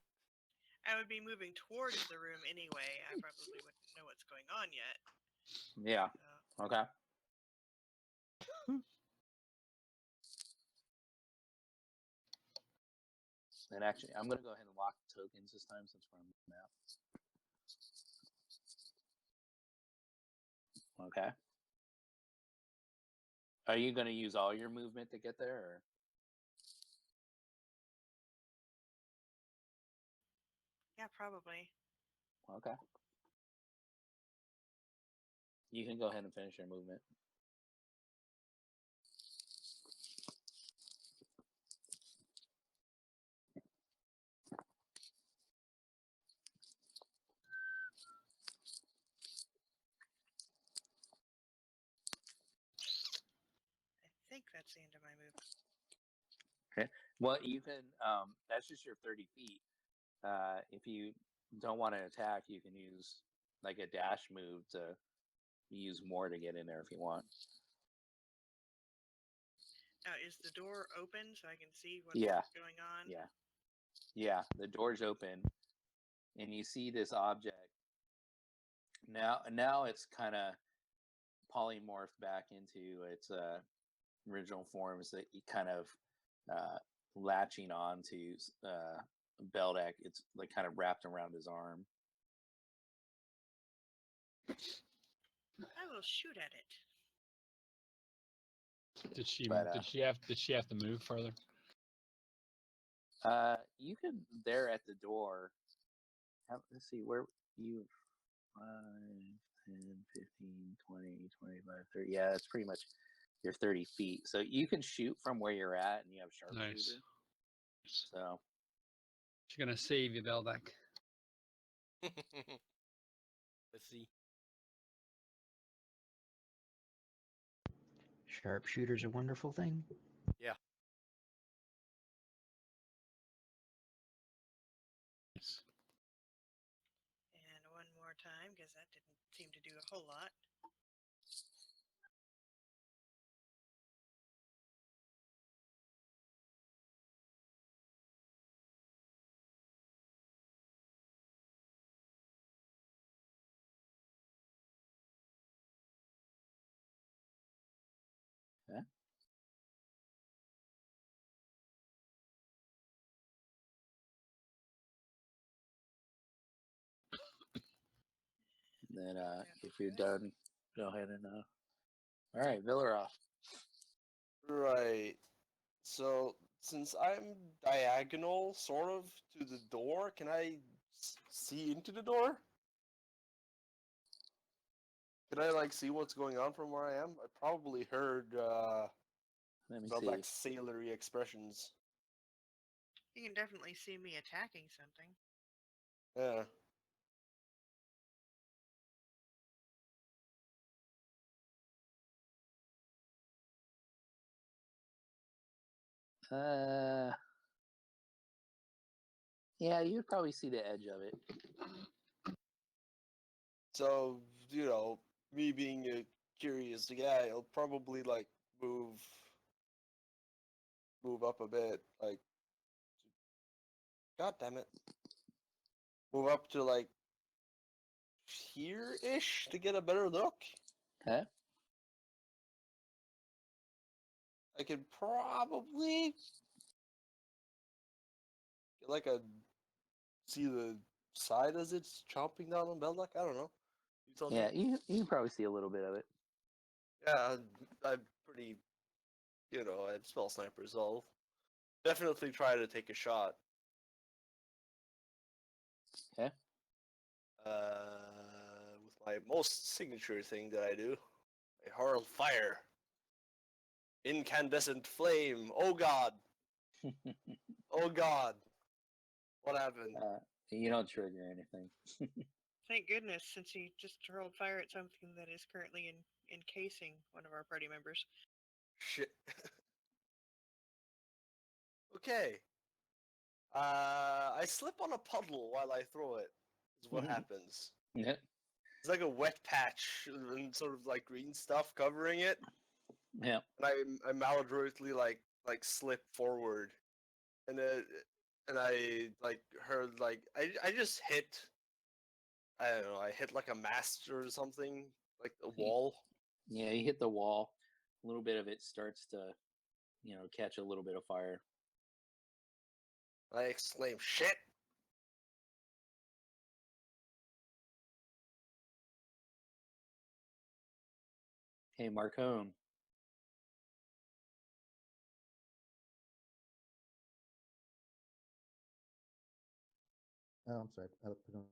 Speaker 2: I would be moving towards the room anyway. I probably wouldn't know what's going on yet.
Speaker 1: Yeah.
Speaker 2: So.
Speaker 1: Okay. And actually, I'm going to go ahead and lock tokens this time since we're on the map. Okay. Are you going to use all your movement to get there? Or?
Speaker 2: Yeah, probably.
Speaker 1: Okay. You can go ahead and finish your movement.
Speaker 2: I think that's the end of my move.
Speaker 1: Okay. Well, you can. That's just your 30 feet. If you don't want to attack, you can use like a dash move to use more to get in there if you want.
Speaker 2: Now, is the door open so I can see what's
Speaker 1: Yeah.
Speaker 2: going on?
Speaker 1: Yeah. Yeah. The door's open, and you see this object. Now it's kind of polymorphed back into its original forms that you kind of latching on to Beldak. It's like kind of wrapped around his arm.
Speaker 2: I will shoot at it.
Speaker 6: Did she?
Speaker 1: But,
Speaker 6: Did she have to move further?
Speaker 1: You could there at the door. Let's see where you 5, 10, 15, 20, 25, 30. Yeah, that's pretty much your 30 feet. So you can shoot from where you're at, and you have sharpshooter.
Speaker 6: Nice.
Speaker 1: So
Speaker 6: She's gonna save you, Beldak.
Speaker 4: Let's see.
Speaker 3: Sharpshooter's a wonderful thing.
Speaker 4: Yeah.
Speaker 6: Nice.
Speaker 2: And one more time, because that didn't seem to do a whole lot.
Speaker 1: yeah. Then if you're done, go ahead and all right, Villaroff.
Speaker 7: Right. So since I'm diagonal, sort of, to the door, can I see into the door? Can I like see what's going on from where I am? I probably heard
Speaker 1: Let me
Speaker 7: Velvac
Speaker 1: see.
Speaker 7: sailory expressions.
Speaker 2: You can definitely see me attacking something.
Speaker 7: Yeah.
Speaker 1: Yeah, you'd probably see the edge of it.
Speaker 7: So, me being a curious guy, I'll probably like move up a bit, like god damn it. Move up to like here-ish to get a better look.
Speaker 1: Okay.
Speaker 7: I could probably get like see the side as it's chomping down on Belloc. I don't know. You tell
Speaker 1: Yeah,
Speaker 7: me.
Speaker 1: you can probably see a little bit of it.
Speaker 7: Yeah, I'm pretty. I'm spell sniper, so I'll definitely try to take a shot.
Speaker 1: Okay.
Speaker 7: With my most signature thing that I do, I hurl fire. Incandescent flame. Oh god. Oh god. What happened?
Speaker 1: You don't trigger anything.
Speaker 2: Thank goodness, since he just hurled fire at something that is currently encasing one of our party members.
Speaker 7: Shit. Okay. I slip on a puddle while I throw it. Is what happens.
Speaker 1: Yeah.
Speaker 7: It's like a wet patch and sort of like green stuff covering it.
Speaker 1: Yeah.
Speaker 7: And I maladroitly like slip forward, and I like heard like I just hit. I don't know. I hit like a mast or something, like a wall.
Speaker 1: Yeah, you hit the wall. A little bit of it starts to, catch a little bit of fire.
Speaker 7: I exclaim, "Shit!"
Speaker 1: Hey, Marcone.
Speaker 5: Oh, I'm sorry. I put on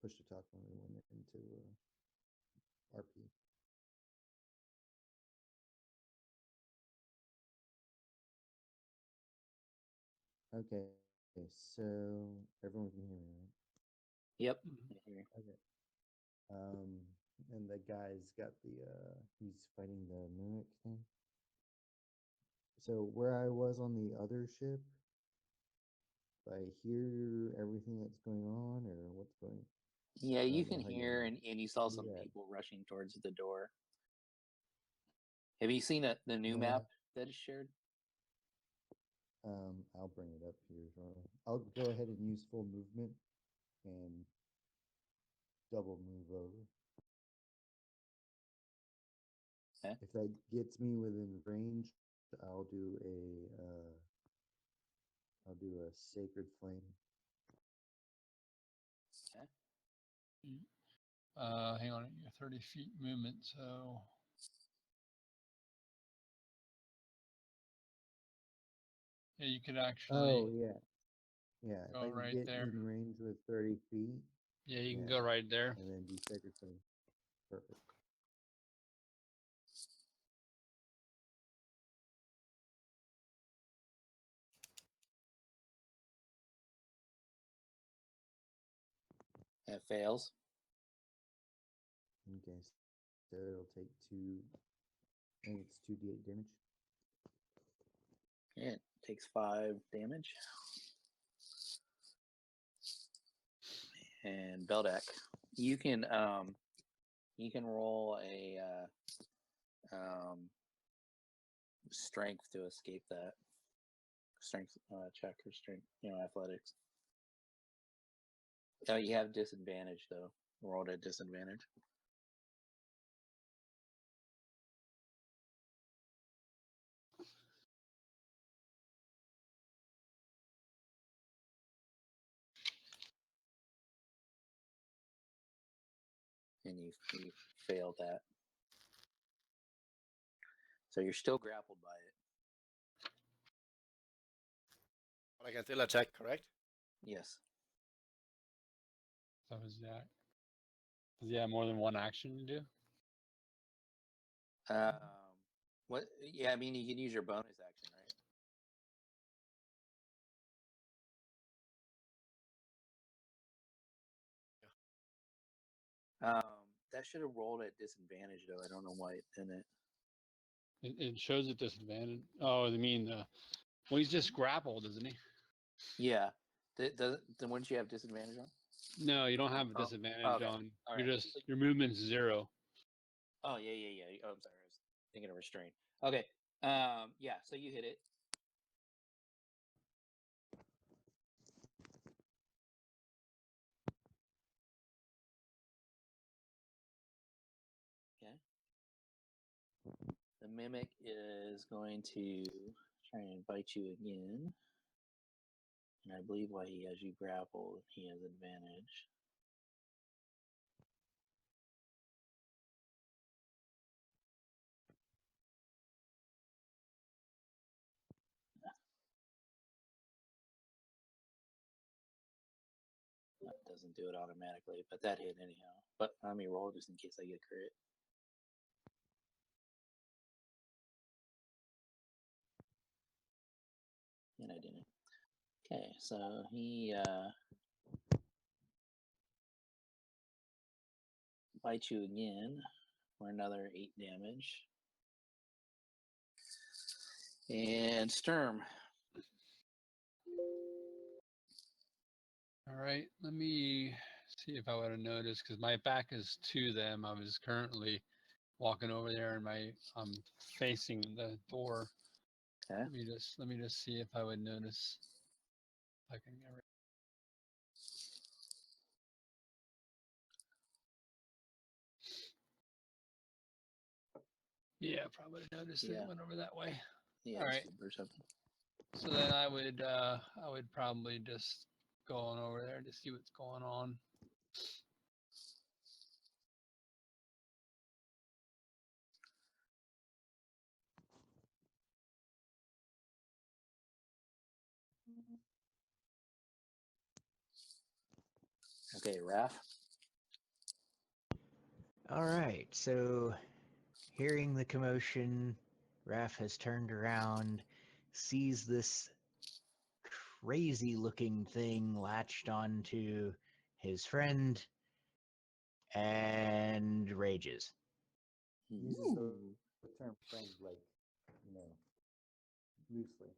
Speaker 5: push to talk when we went into RP. Okay, so everyone can hear me, right?
Speaker 1: Yep.
Speaker 5: Okay. And the guy's got he's fighting the mimic thing. So where I was on the other ship, I hear everything that's going on, or what's going.
Speaker 1: Yeah,
Speaker 5: I
Speaker 1: you
Speaker 5: don't know
Speaker 1: can
Speaker 5: how
Speaker 1: hear, and you saw
Speaker 5: see
Speaker 1: some
Speaker 5: that.
Speaker 1: people rushing towards the door. Have you seen the new
Speaker 5: Yeah.
Speaker 1: map that is shared?
Speaker 5: I'll bring it up here as well. I'll go ahead and use full movement and double move over.
Speaker 1: Okay.
Speaker 5: If that gets me within range, I'll do a sacred flame.
Speaker 1: Okay.
Speaker 6: Hang on, your 30 feet movement. So yeah, you could actually
Speaker 5: Oh yeah, yeah. If
Speaker 6: go
Speaker 5: I can
Speaker 6: right
Speaker 5: get
Speaker 6: there.
Speaker 5: in range with 30 feet,
Speaker 6: Yeah, you can
Speaker 5: yeah,
Speaker 6: go right there.
Speaker 5: and then do sacred flame. Perfect.
Speaker 1: That fails.
Speaker 5: Okay, so it'll take two. I think it's 2d8 damage.
Speaker 1: Yeah, it takes 5 damage. And Beldak, you can roll a strength to escape that. Strength check or strength, athletics. Oh, you have disadvantage though. Rolled at disadvantage. And you failed that. So you're still grappled by it.
Speaker 4: I can still attack, correct?
Speaker 1: Yes.
Speaker 6: So is that? Does he have more than one action to do?
Speaker 1: What? Yeah, I mean, you can use your bonus action, right? That should have rolled at disadvantage, though. I don't know why it didn't.
Speaker 6: It shows a disadvantage. Oh, I mean, well, he's just grappled, isn't he?
Speaker 1: Yeah. Then wouldn't you have disadvantage on?
Speaker 6: No, you don't have a
Speaker 1: Oh,
Speaker 6: disadvantage
Speaker 1: okay.
Speaker 6: on.
Speaker 1: All
Speaker 6: You're
Speaker 1: right.
Speaker 6: just your movement's 0.
Speaker 1: Oh yeah. Oh, I'm sorry. I was thinking of restraint. Okay. Yeah. So you hit it. Okay. The mimic is going to try and bite you again. And I believe while he has you grappled, he has advantage. That doesn't do it automatically, but that hit anyhow. But let me roll just in case I get crit. And I didn't. Okay, so he bites you again for another 8 damage. And Sturm.
Speaker 6: All right, let me see if I would have noticed because my back is to them. I was currently walking over there, and I'm facing the door.
Speaker 1: Okay.
Speaker 6: Let me just see if I would notice. If I can get rid. Yeah, probably would have noticed
Speaker 1: Yeah.
Speaker 6: it went over that way.
Speaker 1: Yeah,
Speaker 6: All right.
Speaker 1: or something.
Speaker 6: So then I would probably just go on over there to see what's going on.
Speaker 1: Okay, Raph.
Speaker 3: All right, so hearing the commotion, Raph has turned around, sees this crazy looking thing latched onto his friend, and rages.
Speaker 5: Uses the term friend like, loosely.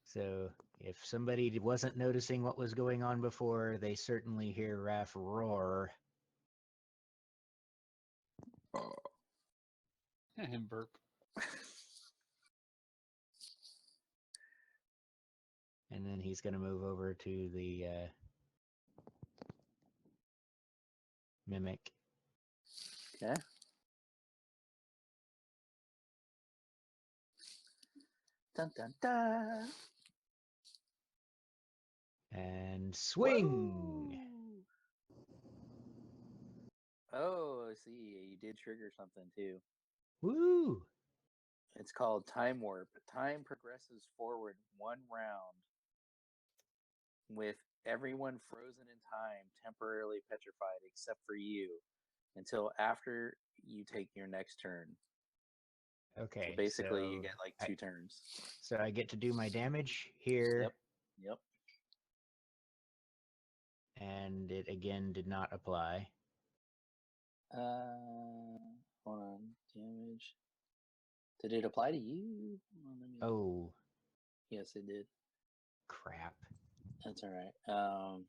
Speaker 3: So if somebody wasn't noticing what was going on before, they certainly hear Raph roar.
Speaker 6: And burp.
Speaker 3: And then he's going to move over to the mimic.
Speaker 1: Okay. Dun dun dun.
Speaker 3: And swing!
Speaker 1: Oh, I see. You did trigger something too.
Speaker 3: Woo!
Speaker 1: It's called Time Warp. Time progresses forward 1 round with everyone frozen in time, temporarily petrified except for you, until after you take your next turn.
Speaker 3: Okay.
Speaker 1: So basically, you
Speaker 3: so
Speaker 1: get like 2 turns.
Speaker 3: So I get to do my damage here.
Speaker 1: Yep.
Speaker 3: And it again did not apply.
Speaker 1: Hold on. Damage. Did it apply to you?
Speaker 3: Oh,
Speaker 1: Yes, it did.
Speaker 3: crap.
Speaker 1: That's all right.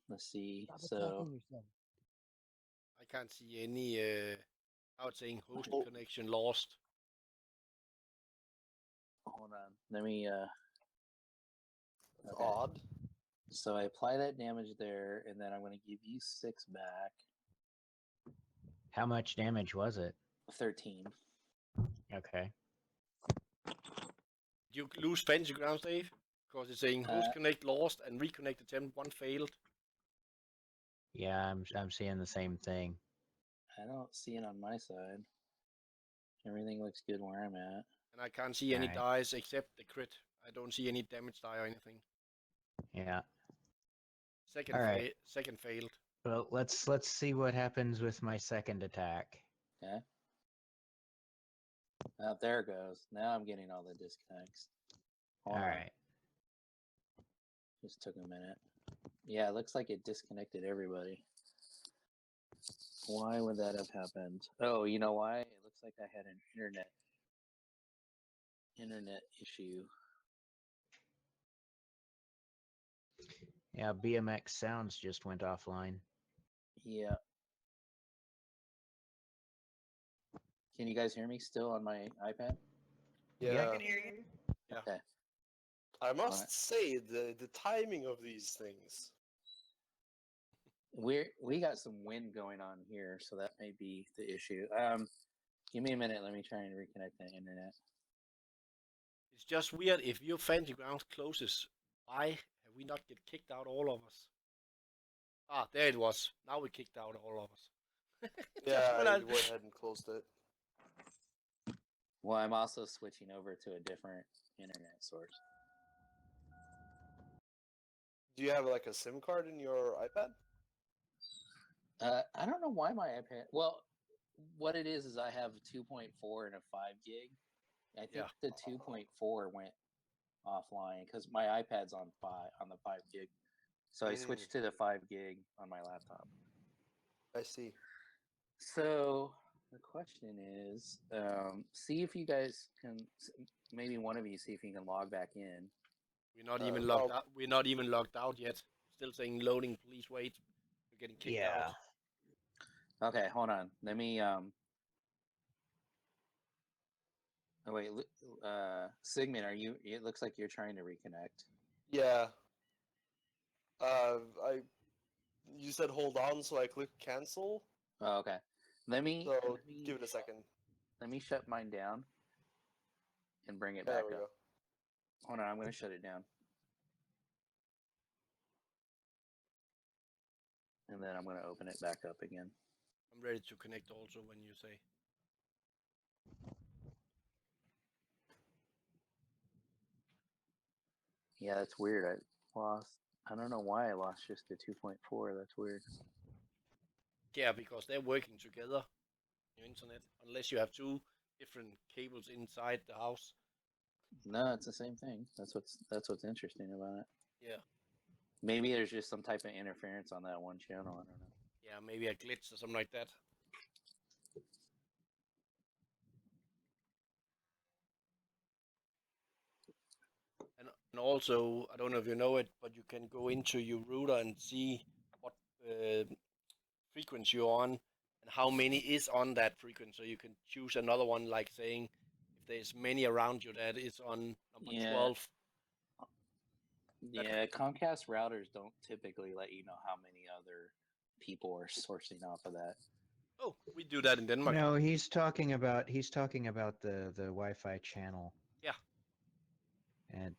Speaker 1: Let's see.
Speaker 8: Stop
Speaker 1: So
Speaker 8: attacking yourself.
Speaker 4: I can't see any, I would say, host
Speaker 7: Oh.
Speaker 4: connection lost.
Speaker 1: hold on. Let me.
Speaker 7: It's
Speaker 1: Okay.
Speaker 7: odd.
Speaker 1: So I apply that damage there, and then I'm going to give you 6 back.
Speaker 3: How much damage was it?
Speaker 1: 13.
Speaker 3: Okay.
Speaker 4: Did you lose fancy grounds, Dave? Because it's saying host connect lost and reconnect attempt 1 failed.
Speaker 3: Yeah, I'm seeing the same thing.
Speaker 1: I don't see it on my side. Everything looks good where I'm at.
Speaker 4: and I can't see any
Speaker 3: Alright.
Speaker 4: dice except the crit. I don't see any damage die or anything.
Speaker 3: Yeah.
Speaker 4: Second,
Speaker 3: Alright.
Speaker 4: second failed.
Speaker 3: Well, let's see what happens with my second attack.
Speaker 1: Okay. Oh, there it goes. Now I'm getting all the disconnects. Hold
Speaker 3: All
Speaker 1: on.
Speaker 3: right.
Speaker 1: Just took a minute. Yeah, it looks like it disconnected everybody. Why would that have happened? Oh, you know why? It looks like I had an internet issue.
Speaker 3: Yeah, BMX Sounds just went offline.
Speaker 1: Yeah. Can you guys hear me still on my iPad?
Speaker 7: Yeah.
Speaker 2: I can hear you.
Speaker 4: Yeah.
Speaker 1: Okay.
Speaker 7: I must
Speaker 1: Alright.
Speaker 7: say the timing of these things.
Speaker 1: We got some wind going on here, so that may be the issue. Give me a minute. Let me try and reconnect the internet.
Speaker 4: It's just weird if your Fantasy Grounds closes. Why have we not get kicked out, all of us? Ah, there it was. Now we kicked out all of us.
Speaker 7: Yeah,
Speaker 4: when
Speaker 7: I
Speaker 4: I-
Speaker 7: went ahead and closed it.
Speaker 1: Well, I'm also switching over to a different internet source.
Speaker 7: Do you have like a SIM card in your iPad?
Speaker 1: I don't know why my iPad. Well, what it is I have 2.4 and a 5 gig. I think
Speaker 4: Yeah.
Speaker 1: the 2.4 went offline because my iPad's on the 5 gig. So I switched to the 5 gig on my laptop.
Speaker 7: I see.
Speaker 1: So the question is, see if you guys can. Maybe one of you see if you can log back in.
Speaker 4: We're not even logged
Speaker 7: well-
Speaker 4: out. We're not even logged out yet. Still saying loading. Please wait. We're getting kicked out.
Speaker 1: Okay, hold on. Let me. Oh wait, Sigmund, are you? It looks like you're trying to reconnect.
Speaker 7: Yeah. You said hold on, so I click cancel.
Speaker 1: Oh, okay. Let me.
Speaker 7: So
Speaker 1: let me
Speaker 7: give it a second.
Speaker 1: Let me shut mine down and bring it
Speaker 7: There
Speaker 1: back
Speaker 7: we
Speaker 1: up.
Speaker 7: go.
Speaker 1: Hold on, I'm going to shut it down. And then I'm going to open it back up again.
Speaker 4: I'm ready to connect also when you say.
Speaker 1: Yeah, that's weird. I don't know why I lost just the 2.4. That's weird.
Speaker 4: Yeah, because they're working together. Your internet, unless you have two different cables inside the house.
Speaker 1: No, it's the same thing. That's what's interesting about it.
Speaker 4: Yeah.
Speaker 1: Maybe there's just some type of interference on that one channel. I don't know.
Speaker 4: Yeah, maybe a glitch or something like that. And also, I don't know if you know it, but you can go into your router and see what frequency you're on and how many is on that frequency. So you can choose another one, like saying if there's many around you that is on number 12.
Speaker 1: Yeah, Comcast routers don't typically let you know how many other people are sourcing off of that.
Speaker 4: Oh, we do that in Denmark.
Speaker 3: No, he's talking about the Wi-Fi channel.
Speaker 4: Yeah.
Speaker 3: And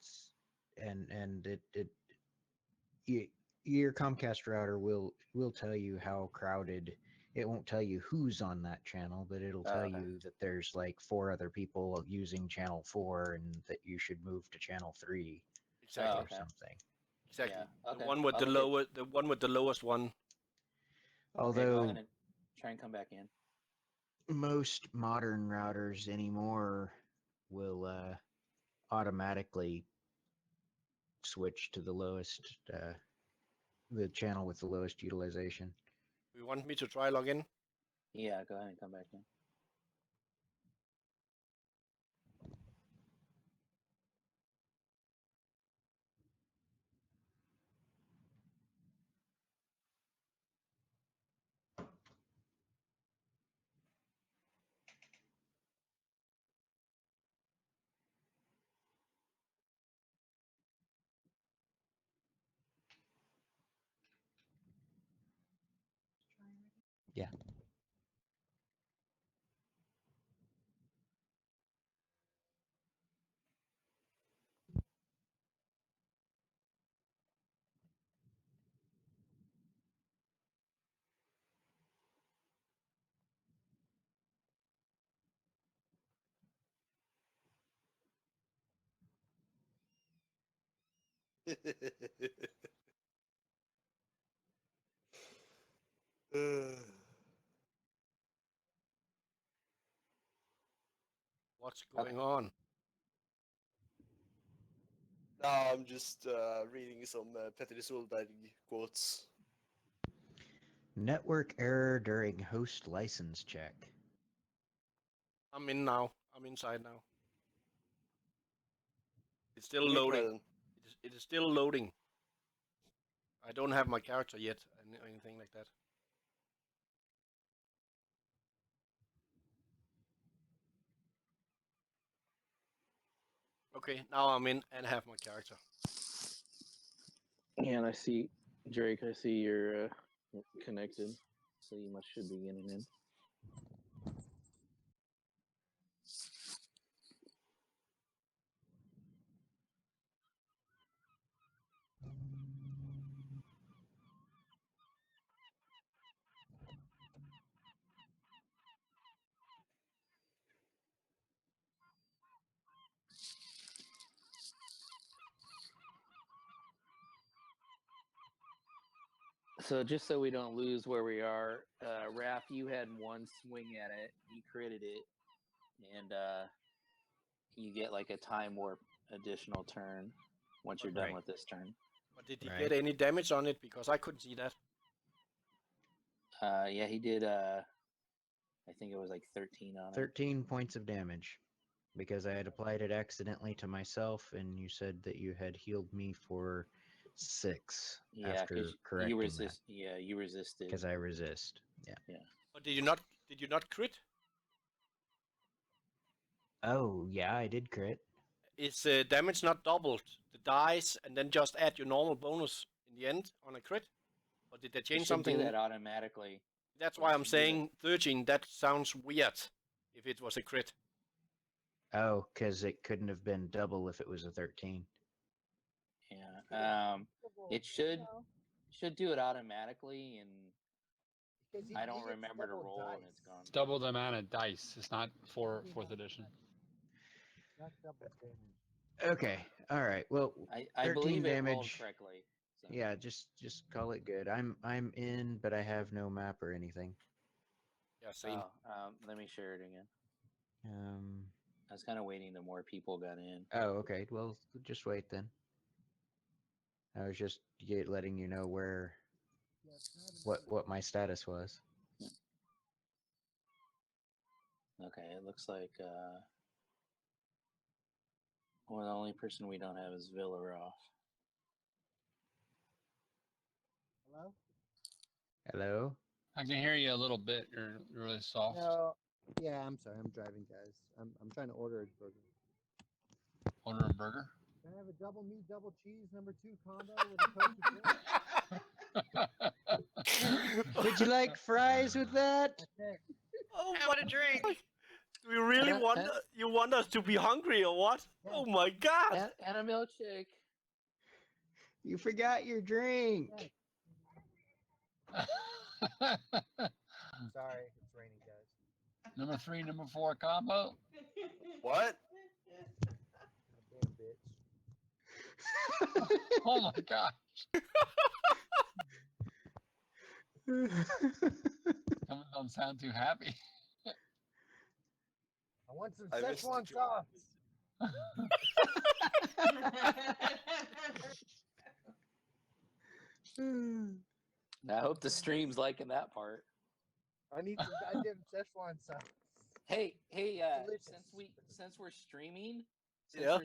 Speaker 3: your Comcast router will tell you how crowded. It won't tell you who's on that channel, but it'll tell
Speaker 1: okay.
Speaker 3: you that there's like 4 other people using channel 4 and that you should move to channel 3
Speaker 4: Exactly.
Speaker 3: or something.
Speaker 4: Exactly.
Speaker 1: Yeah, okay.
Speaker 4: The one with the one with the lowest one.
Speaker 1: Okay, go
Speaker 3: Although
Speaker 1: ahead and try and come back in.
Speaker 3: most modern routers anymore will automatically switch to the lowest the channel with the lowest utilization.
Speaker 4: You want me to try login?
Speaker 1: Yeah, go ahead and come back in.
Speaker 3: Yeah.
Speaker 4: What's going on?
Speaker 7: No, I'm just reading some Petter Solberg quotes.
Speaker 3: Network error during host license check.
Speaker 4: I'm in now. I'm inside now. It's still
Speaker 7: Okay,
Speaker 4: loading.
Speaker 7: Krillin.
Speaker 4: It is still loading. I don't have my character yet, or anything like that. Okay, now I'm in and have my character.
Speaker 1: And I see, Drake, I see you're connected, so you should be getting in. So just so we don't lose where we are, Raph, you had one swing at it, you critted it, and you get like a time warp additional turn once you're done
Speaker 3: Right.
Speaker 1: with this turn.
Speaker 4: But did he
Speaker 3: Right.
Speaker 4: get any damage on it? Because I couldn't see that.
Speaker 1: Yeah, he did. I think it was like 13 on it.
Speaker 3: 13 points of damage. Because I had applied it accidentally to myself, and you said that you had healed me for 6
Speaker 1: Yeah,
Speaker 3: after
Speaker 1: because
Speaker 3: correcting
Speaker 1: you
Speaker 3: that.
Speaker 1: resist. Yeah, you resisted.
Speaker 3: Because I resist. Yeah.
Speaker 4: But did you not crit?
Speaker 3: Oh, yeah, I did crit.
Speaker 4: Is damage not doubled? The dice and then just add your normal bonus in the end on a crit? Or did they
Speaker 1: It
Speaker 4: change
Speaker 1: should
Speaker 4: something?
Speaker 1: do that automatically.
Speaker 4: That's
Speaker 1: It
Speaker 4: why I'm
Speaker 1: should do that.
Speaker 4: saying 13. That sounds weird if it was a crit.
Speaker 3: Oh, because it couldn't have been double if it was a 13.
Speaker 1: Yeah. It should do it automatically, and I don't remember to roll, and it's gone.
Speaker 6: It's double the amount of dice. It's not for 4th edition.
Speaker 8: Not double damage.
Speaker 3: Okay, all right. Well,
Speaker 1: I
Speaker 3: 13
Speaker 1: believe it rolled
Speaker 3: damage.
Speaker 1: correctly. So.
Speaker 3: Yeah, just call it good. I'm in, but I have no map or anything.
Speaker 4: Yeah, same.
Speaker 1: Let me share it again.
Speaker 3: Um.
Speaker 1: I was kind of waiting till more people got in.
Speaker 3: Oh, okay. Well, just wait then. I was just letting you know where what my status was.
Speaker 1: Okay, it looks like well, the only person we don't have is Villaroff.
Speaker 8: Hello?
Speaker 3: Hello.
Speaker 6: I can hear you a little bit. You're really soft.
Speaker 8: No. Yeah, I'm sorry. I'm driving, guys. I'm trying to order a burger.
Speaker 6: Order a burger.
Speaker 8: Can I have a double meat, double cheese, number 2 combo with a Coke?
Speaker 3: Would you like fries with that?
Speaker 8: That's it.
Speaker 4: Oh
Speaker 2: I want a drink.
Speaker 4: Do you really
Speaker 1: And a-
Speaker 4: want
Speaker 1: and-
Speaker 4: you want us to be hungry or what?
Speaker 8: Yeah.
Speaker 4: Oh my god!
Speaker 1: And a milkshake.
Speaker 3: You forgot your drink.
Speaker 8: Sorry, it's raining, guys.
Speaker 6: Number 3, number 4 combo.
Speaker 7: What?
Speaker 8: Damn bitch.
Speaker 6: Oh my god. Someone don't sound too happy.
Speaker 8: I want some
Speaker 7: I missed
Speaker 8: Szechuan
Speaker 7: the
Speaker 8: sauce.
Speaker 1: I hope the stream's liking that part.
Speaker 8: I need some goddamn Szechuan sauce.
Speaker 1: Hey,
Speaker 8: Delicious.
Speaker 1: since we're streaming,
Speaker 4: Yeah.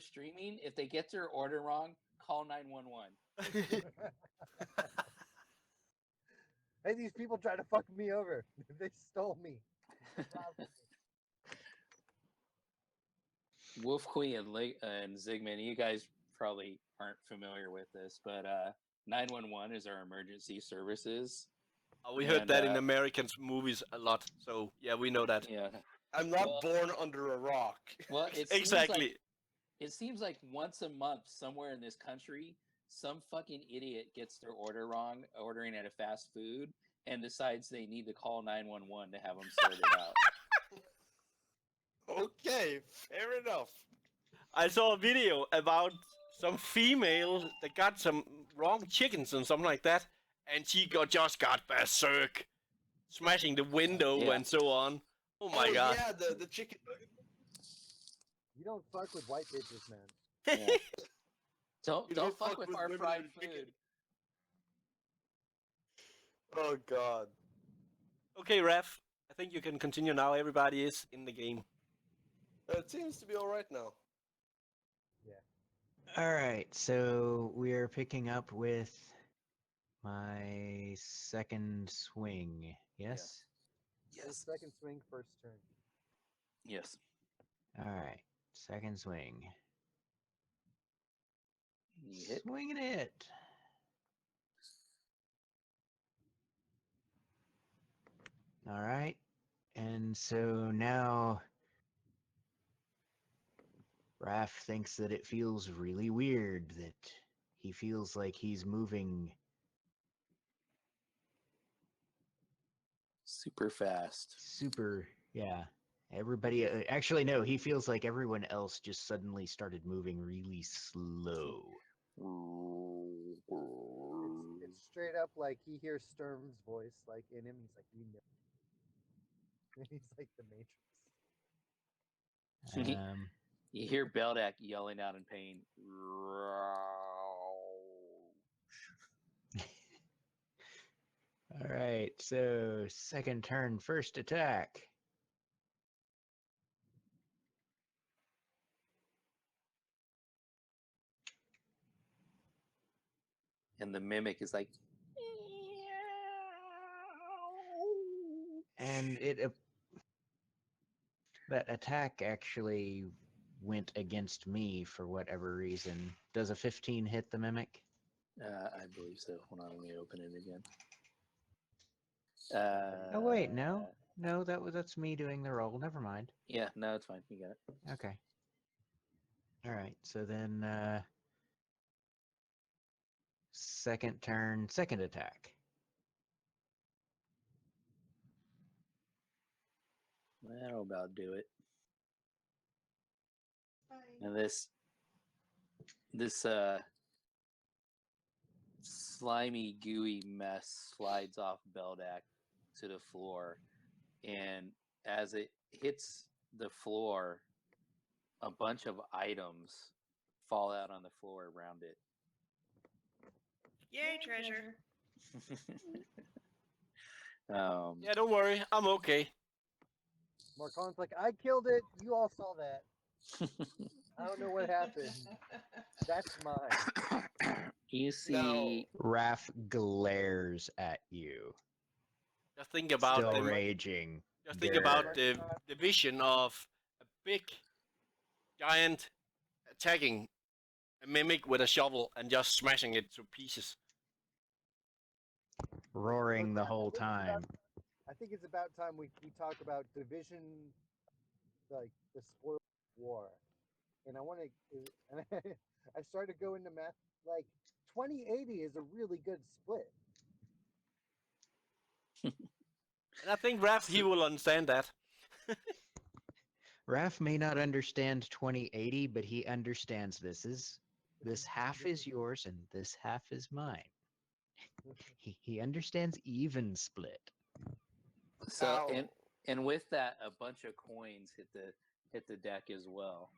Speaker 1: if they get their order wrong, call 911.
Speaker 8: Hey, these people tried to fuck me over. They stole me.
Speaker 1: Wolf Queen and Zigman, you guys probably aren't familiar with this, but 911 is our emergency services.
Speaker 4: We heard
Speaker 1: And,
Speaker 4: that in American movies a lot, so yeah, we know that.
Speaker 1: Yeah.
Speaker 7: I'm not
Speaker 1: Well-
Speaker 7: born under a rock.
Speaker 1: Well,
Speaker 4: Exactly.
Speaker 1: It seems like once a month somewhere in this country, some fucking idiot gets their order wrong, ordering at a fast food, and decides they need to call 911 to have them sorted out.
Speaker 7: Okay, fair enough.
Speaker 4: I saw a video about some female that got some wrong chickens and something like that, and she just got berserk, smashing the window
Speaker 1: Yeah.
Speaker 4: and so on. Oh my
Speaker 7: oh
Speaker 4: god!
Speaker 7: yeah, the chicken.
Speaker 8: You don't fuck with white bitches, man.
Speaker 1: Yeah. Don't
Speaker 7: You
Speaker 1: don't fuck with our
Speaker 7: women
Speaker 1: fried
Speaker 7: and chicken.
Speaker 1: food.
Speaker 7: Oh god.
Speaker 4: Okay, Ref, I think you can continue now. Everybody is in the game.
Speaker 7: It seems to be all right now.
Speaker 3: All right, so we're picking up with my second swing. Yes?
Speaker 8: First, second swing, first turn.
Speaker 1: Yes.
Speaker 3: All right, second swing.
Speaker 1: You hit.
Speaker 3: Swinging it. All right, and so now Raph thinks that it feels really weird, that he feels like he's moving
Speaker 1: Super fast.
Speaker 3: super, yeah. Everybody, actually, no, he feels like everyone else just suddenly started moving really slow.
Speaker 8: It's straight up like he hears Sturm's voice, like in him. He's like, you know. He's like the Matrix.
Speaker 1: You hear Beldak yelling out in pain.
Speaker 3: All right, so second turn, first attack.
Speaker 1: And the mimic is like,
Speaker 3: And that attack actually went against me for whatever reason. Does a 15 hit the mimic?
Speaker 1: I believe so. Hold on, let me open it again.
Speaker 3: Oh wait, no, that's me doing the roll. Never mind.
Speaker 1: Yeah, no, it's fine. You got it.
Speaker 3: Okay. All right, so then second turn, second attack.
Speaker 1: That'll about do it. And this slimy, gooey mess slides off Beldak to the floor, and as it hits the floor, a bunch of items fall out on the floor around it.
Speaker 2: Yay, treasure.
Speaker 4: Yeah, don't worry, I'm okay.
Speaker 8: Marcon's like, I killed it. You all saw that. I don't know what happened. That's mine.
Speaker 1: You see,
Speaker 3: Raph glares at you,
Speaker 4: Just think about
Speaker 3: still
Speaker 4: them.
Speaker 3: raging.
Speaker 4: Just think
Speaker 3: Grr.
Speaker 4: about the vision of a big giant attacking a mimic with a shovel and just smashing it to pieces.
Speaker 3: Roaring the whole time.
Speaker 8: I think it's about time we talk about division, like the spoil war. And I want to, and I started to go into math. Like 2080 is a really good split.
Speaker 4: And I think Raph, he will understand that.
Speaker 3: Raph may not understand 2080, but he understands this half is yours and this half is mine. He understands even split.
Speaker 1: so
Speaker 7: Ow.
Speaker 1: and with that, a bunch of coins hit the deck as well.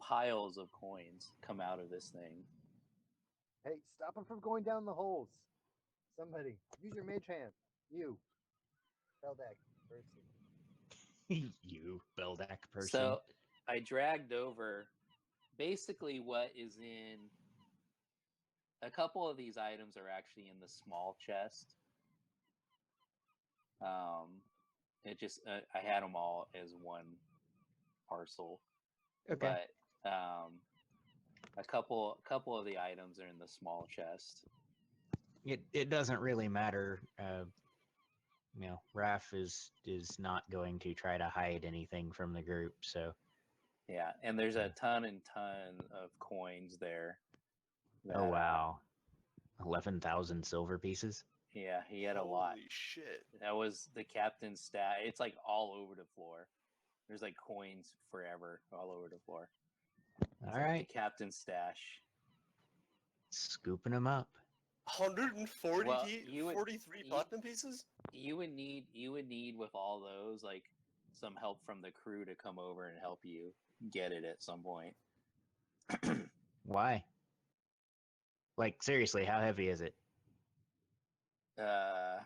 Speaker 1: Piles of coins come out of this thing.
Speaker 8: Hey, stop him from going down the holes. Somebody, use your mage hand. You. Beldak person.
Speaker 3: You, Beldak person.
Speaker 1: So I dragged over basically what is in a couple of these items are actually in the small chest. It just I had them all as one parcel.
Speaker 3: Okay.
Speaker 1: But a couple of the items are in the small chest.
Speaker 3: It doesn't really matter. Raph is not going to try to hide anything from the group, so
Speaker 1: Yeah, and there's a ton of coins there.
Speaker 3: oh wow. 11,000 silver pieces.
Speaker 1: Yeah, he had a lot.
Speaker 7: Holy shit.
Speaker 1: That was the captain's stat. It's like all over the floor. There's like coins forever all over the floor. It's
Speaker 3: All
Speaker 1: like
Speaker 3: right.
Speaker 1: the captain's stash.
Speaker 3: Scooping them up.
Speaker 7: 140
Speaker 1: Well, you would-
Speaker 7: 43
Speaker 1: you-
Speaker 7: platinum pieces?
Speaker 1: You would need with all those like some help from the crew to come over and help you get it at some point.
Speaker 3: Why? Like, seriously, how heavy is it?
Speaker 1: I'd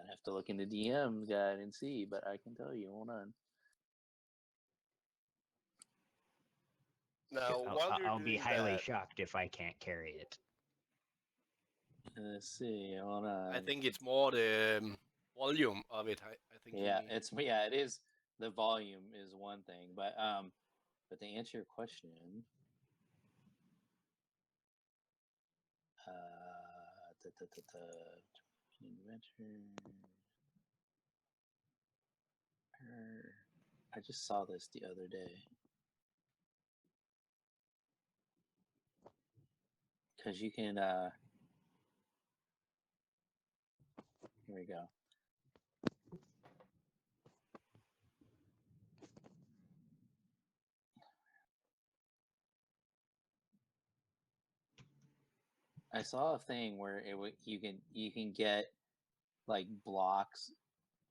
Speaker 1: have to look into DM's guide and see, but I can tell you. Hold on.
Speaker 7: Now,
Speaker 3: I'll,
Speaker 7: while you're
Speaker 3: I'll be
Speaker 7: doing
Speaker 3: highly
Speaker 7: that,
Speaker 3: shocked if I can't carry it.
Speaker 1: Let's see. Hold on.
Speaker 4: I think it's more the volume of it. I think. you
Speaker 1: Yeah,
Speaker 4: mean.
Speaker 1: it is. The volume is one thing, but to answer your question, Adventure. I just saw this the other day. Because you can, here we go. I saw a thing where you can get like blocks,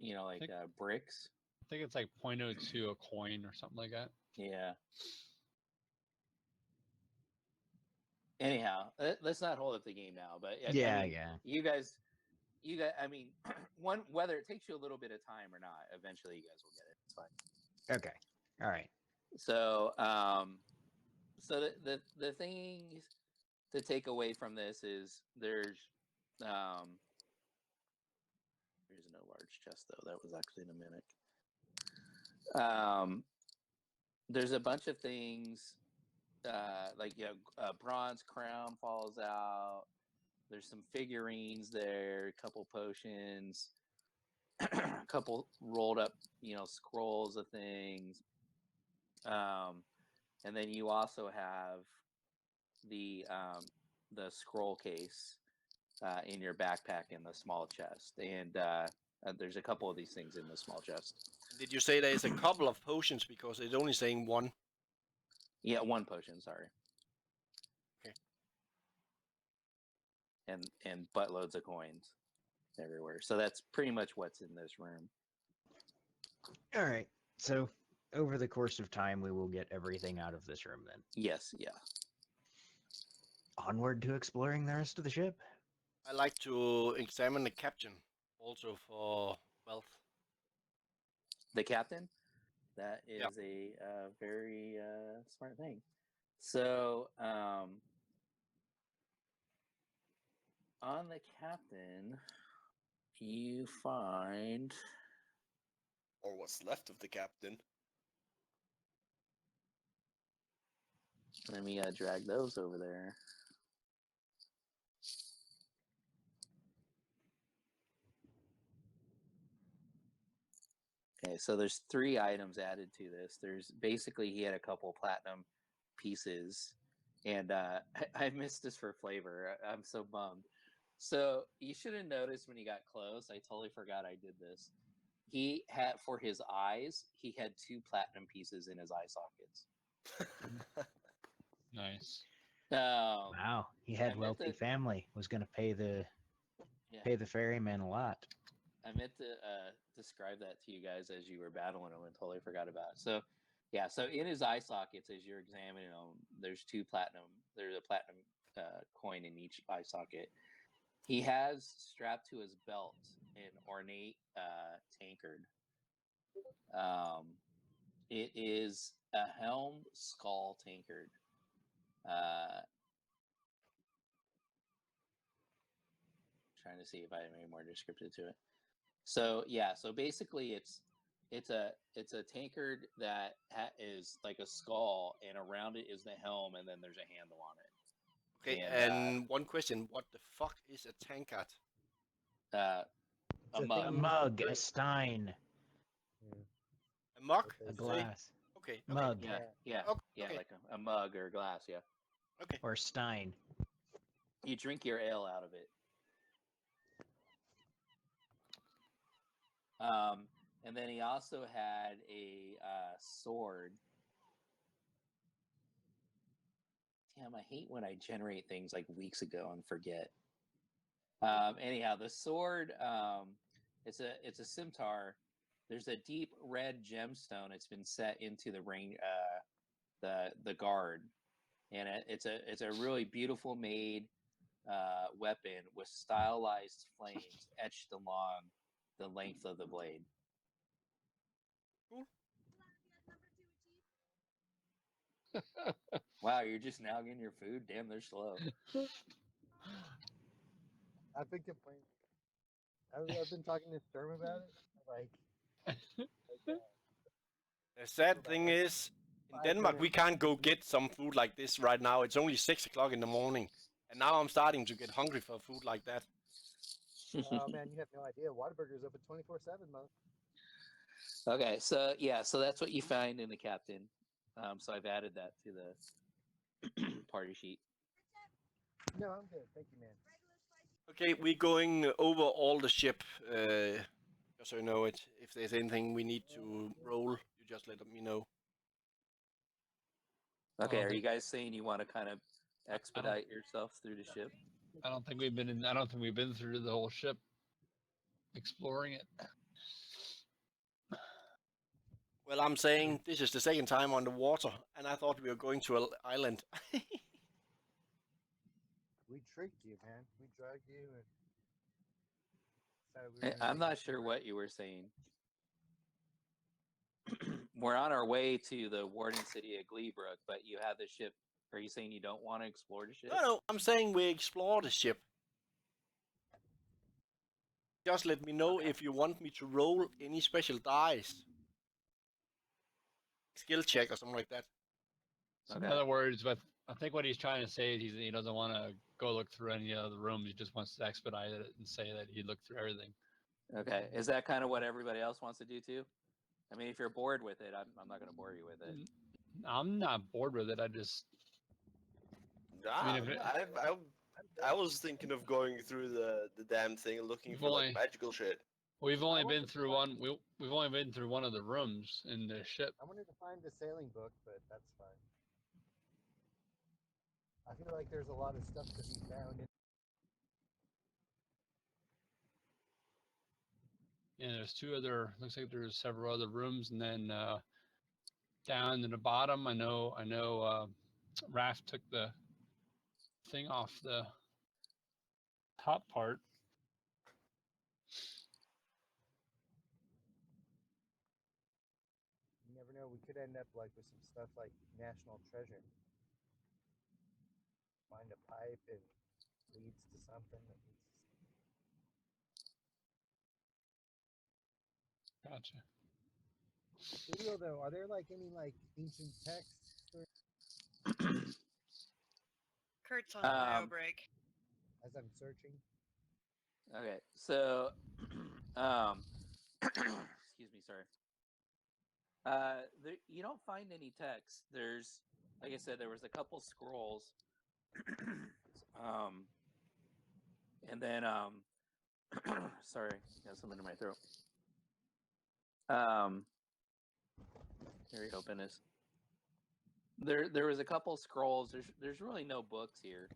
Speaker 1: like
Speaker 6: Think-
Speaker 1: bricks.
Speaker 6: I think it's like 0.02 a coin or something like that.
Speaker 1: Yeah. Anyhow, let's not hold up the game now. But
Speaker 3: Yeah,
Speaker 1: I mean,
Speaker 3: yeah.
Speaker 1: you guys. I mean, whether it takes you a little bit of time or not, eventually you guys will get it. It's fine.
Speaker 3: Okay. All right.
Speaker 1: So, so the things to take away from this is there's no large chest though. That was actually in a mimic. There's a bunch of things like a bronze crown falls out. There's some figurines there, a couple potions, a couple rolled up, scrolls of things. And then you also have the scroll case in your backpack in the small chest, and there's a couple of these things in the small chest.
Speaker 4: Did you say there is a couple of potions because it's only saying one?
Speaker 1: Yeah, one potion. Sorry.
Speaker 4: Okay.
Speaker 1: And buttloads of coins everywhere. So that's pretty much what's in this room.
Speaker 3: All right. So, over the course of time, we will get everything out of this room then.
Speaker 1: Yes. Yeah.
Speaker 3: Onward to exploring the rest of the ship.
Speaker 4: I like to examine the captain also for wealth.
Speaker 1: The captain. That is
Speaker 4: Yep.
Speaker 1: a very smart thing. So, on the captain, you find.
Speaker 7: or what's left of the captain.
Speaker 1: Let me drag those over there. Okay, so there's 3 items added to this. There's basically he had a couple platinum pieces, and I missed this for flavor. I'm so bummed. So you should have noticed when he got close. I totally forgot I did this. He had for his eyes. He had 2 platinum pieces in his eye sockets.
Speaker 6: Nice.
Speaker 3: Wow, he
Speaker 1: I
Speaker 3: had
Speaker 1: meant
Speaker 3: wealthy
Speaker 1: to-
Speaker 3: family. Was going to pay the ferryman a lot.
Speaker 1: I meant to describe that to you guys as you were battling him and totally forgot about it. So, yeah, so in his eye sockets, as you're examining them, there's 2 platinum. There's a platinum coin in each eye socket. He has strapped to his belt an ornate tankard. It is a helm skull tankard. Trying to see if I have any more descriptive to it. So yeah, so basically it's a tankard that is like a skull, and around it is the helm, and then there's a handle on it.
Speaker 4: Okay,
Speaker 1: And,
Speaker 4: and one question: what the fuck is a tankard?
Speaker 1: A
Speaker 8: It's a
Speaker 1: mug.
Speaker 3: A
Speaker 8: thing you
Speaker 3: mug, a
Speaker 8: drink.
Speaker 3: stein,
Speaker 8: Yeah.
Speaker 4: A mug?
Speaker 8: Okay,
Speaker 3: a
Speaker 8: so-
Speaker 3: glass,
Speaker 4: Okay.
Speaker 3: mug,
Speaker 1: Yeah, yeah,
Speaker 4: Okay,
Speaker 1: yeah,
Speaker 4: okay.
Speaker 1: like a mug or a glass. Yeah,
Speaker 4: Okay.
Speaker 3: or stein.
Speaker 1: you drink your ale out of it. And then he also had a sword Damn, I hate when I generate things like weeks ago and forget. Anyhow, the sword, it's a scimitar. There's a deep red gemstone. It's been set into the ring, the guard, and it's a really beautiful made weapon with stylized flames etched along the length of the blade.
Speaker 4: Cool.
Speaker 1: Wow, you're just now getting your food? Damn, they're slow.
Speaker 8: I've been complaining. I've been talking to Sturm about it.
Speaker 4: The sad thing is, in Denmark, we can't go get some food like this right now. It's only 6 o'clock in the morning. And now I'm starting to get hungry for food like that.
Speaker 8: Oh man, you have no idea. Whataburger's open 24/7, Mo.
Speaker 1: Okay, so yeah, so that's what you find in the captain. So I've added that to the party sheet.
Speaker 8: No, I'm good. Thank you, man.
Speaker 4: Okay, we're going over all the ship. Just so you know it. If there's anything we need to roll, you just let me know.
Speaker 1: Okay,
Speaker 6: Oh,
Speaker 1: are
Speaker 6: the-
Speaker 1: you guys saying you want to kind of expedite yourself through the ship?
Speaker 6: I don't think we've been in. I don't think we've been through the whole ship, exploring it.
Speaker 4: Well, I'm saying this is the second time on the water, and I thought we were going to an island.
Speaker 8: We tricked you, man. We drugged you and decided we were gonna
Speaker 1: I'm
Speaker 8: take
Speaker 1: not
Speaker 8: you
Speaker 1: sure
Speaker 8: somewhere.
Speaker 1: what you were saying. We're on our way to the Warden City of Gleebrook, but you have the ship. Are you saying you don't want to explore the ship?
Speaker 4: No, I'm saying we explore the ship. Just let me know if you want me to roll any special dice. Skill check or something like that.
Speaker 6: So
Speaker 1: Okay.
Speaker 6: in other words, but I think what he's trying to say is he doesn't want to go look through any of the rooms. He just wants to expedite it and say that he looked through everything.
Speaker 1: Okay. Is that kind of what everybody else wants to do too? I mean, if you're bored with it, I'm not going to bore you with it.
Speaker 6: I'm not bored with it. I just
Speaker 7: Nah,
Speaker 6: mean, if it-
Speaker 7: I was thinking of going through the damn thing, looking
Speaker 6: You've
Speaker 7: for like
Speaker 6: only-
Speaker 7: magical shit.
Speaker 6: we've only
Speaker 8: want
Speaker 6: been
Speaker 8: to
Speaker 6: through
Speaker 8: find-
Speaker 6: one. We've only been through one of the rooms in the ship.
Speaker 8: I wanted to find the sailing book, but that's fine. I feel like there's a lot of stuff to be found.
Speaker 6: And there's two other. Looks like there's several other rooms, and then down in the bottom, I know. Raph took the thing off the top part.
Speaker 8: You never know. We could end up like with some stuff like national treasure. Find a pipe and leads to something that leads to
Speaker 6: Gotcha.
Speaker 8: Studio though, are there like any like ancient texts or
Speaker 2: Kurt's on bio
Speaker 1: Um,
Speaker 2: break.
Speaker 8: as I'm searching?
Speaker 1: Okay. So, excuse me, sorry. You don't find any text. There's, like I said, there was a couple scrolls. And then, sorry, got something in my throat. Here we open this. There was a couple scrolls. There's really no books here.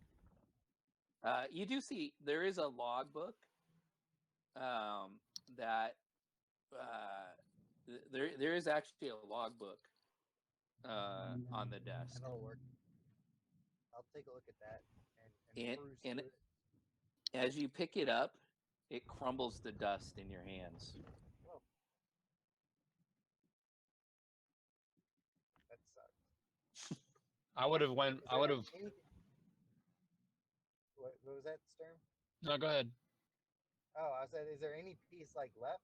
Speaker 1: You do see there is a logbook. That there is actually a logbook on the desk.
Speaker 8: That'll work. I'll take a look at that and
Speaker 1: And-
Speaker 8: peruse
Speaker 1: and-
Speaker 8: through it.
Speaker 1: As you pick it up, it crumbles to dust in your hands.
Speaker 8: That sucks.
Speaker 6: I would have went.
Speaker 8: Is
Speaker 6: I
Speaker 8: there
Speaker 6: would have.
Speaker 8: anything- What was that, Sturm?
Speaker 6: No, go ahead.
Speaker 8: Oh, I said, is there any piece like left?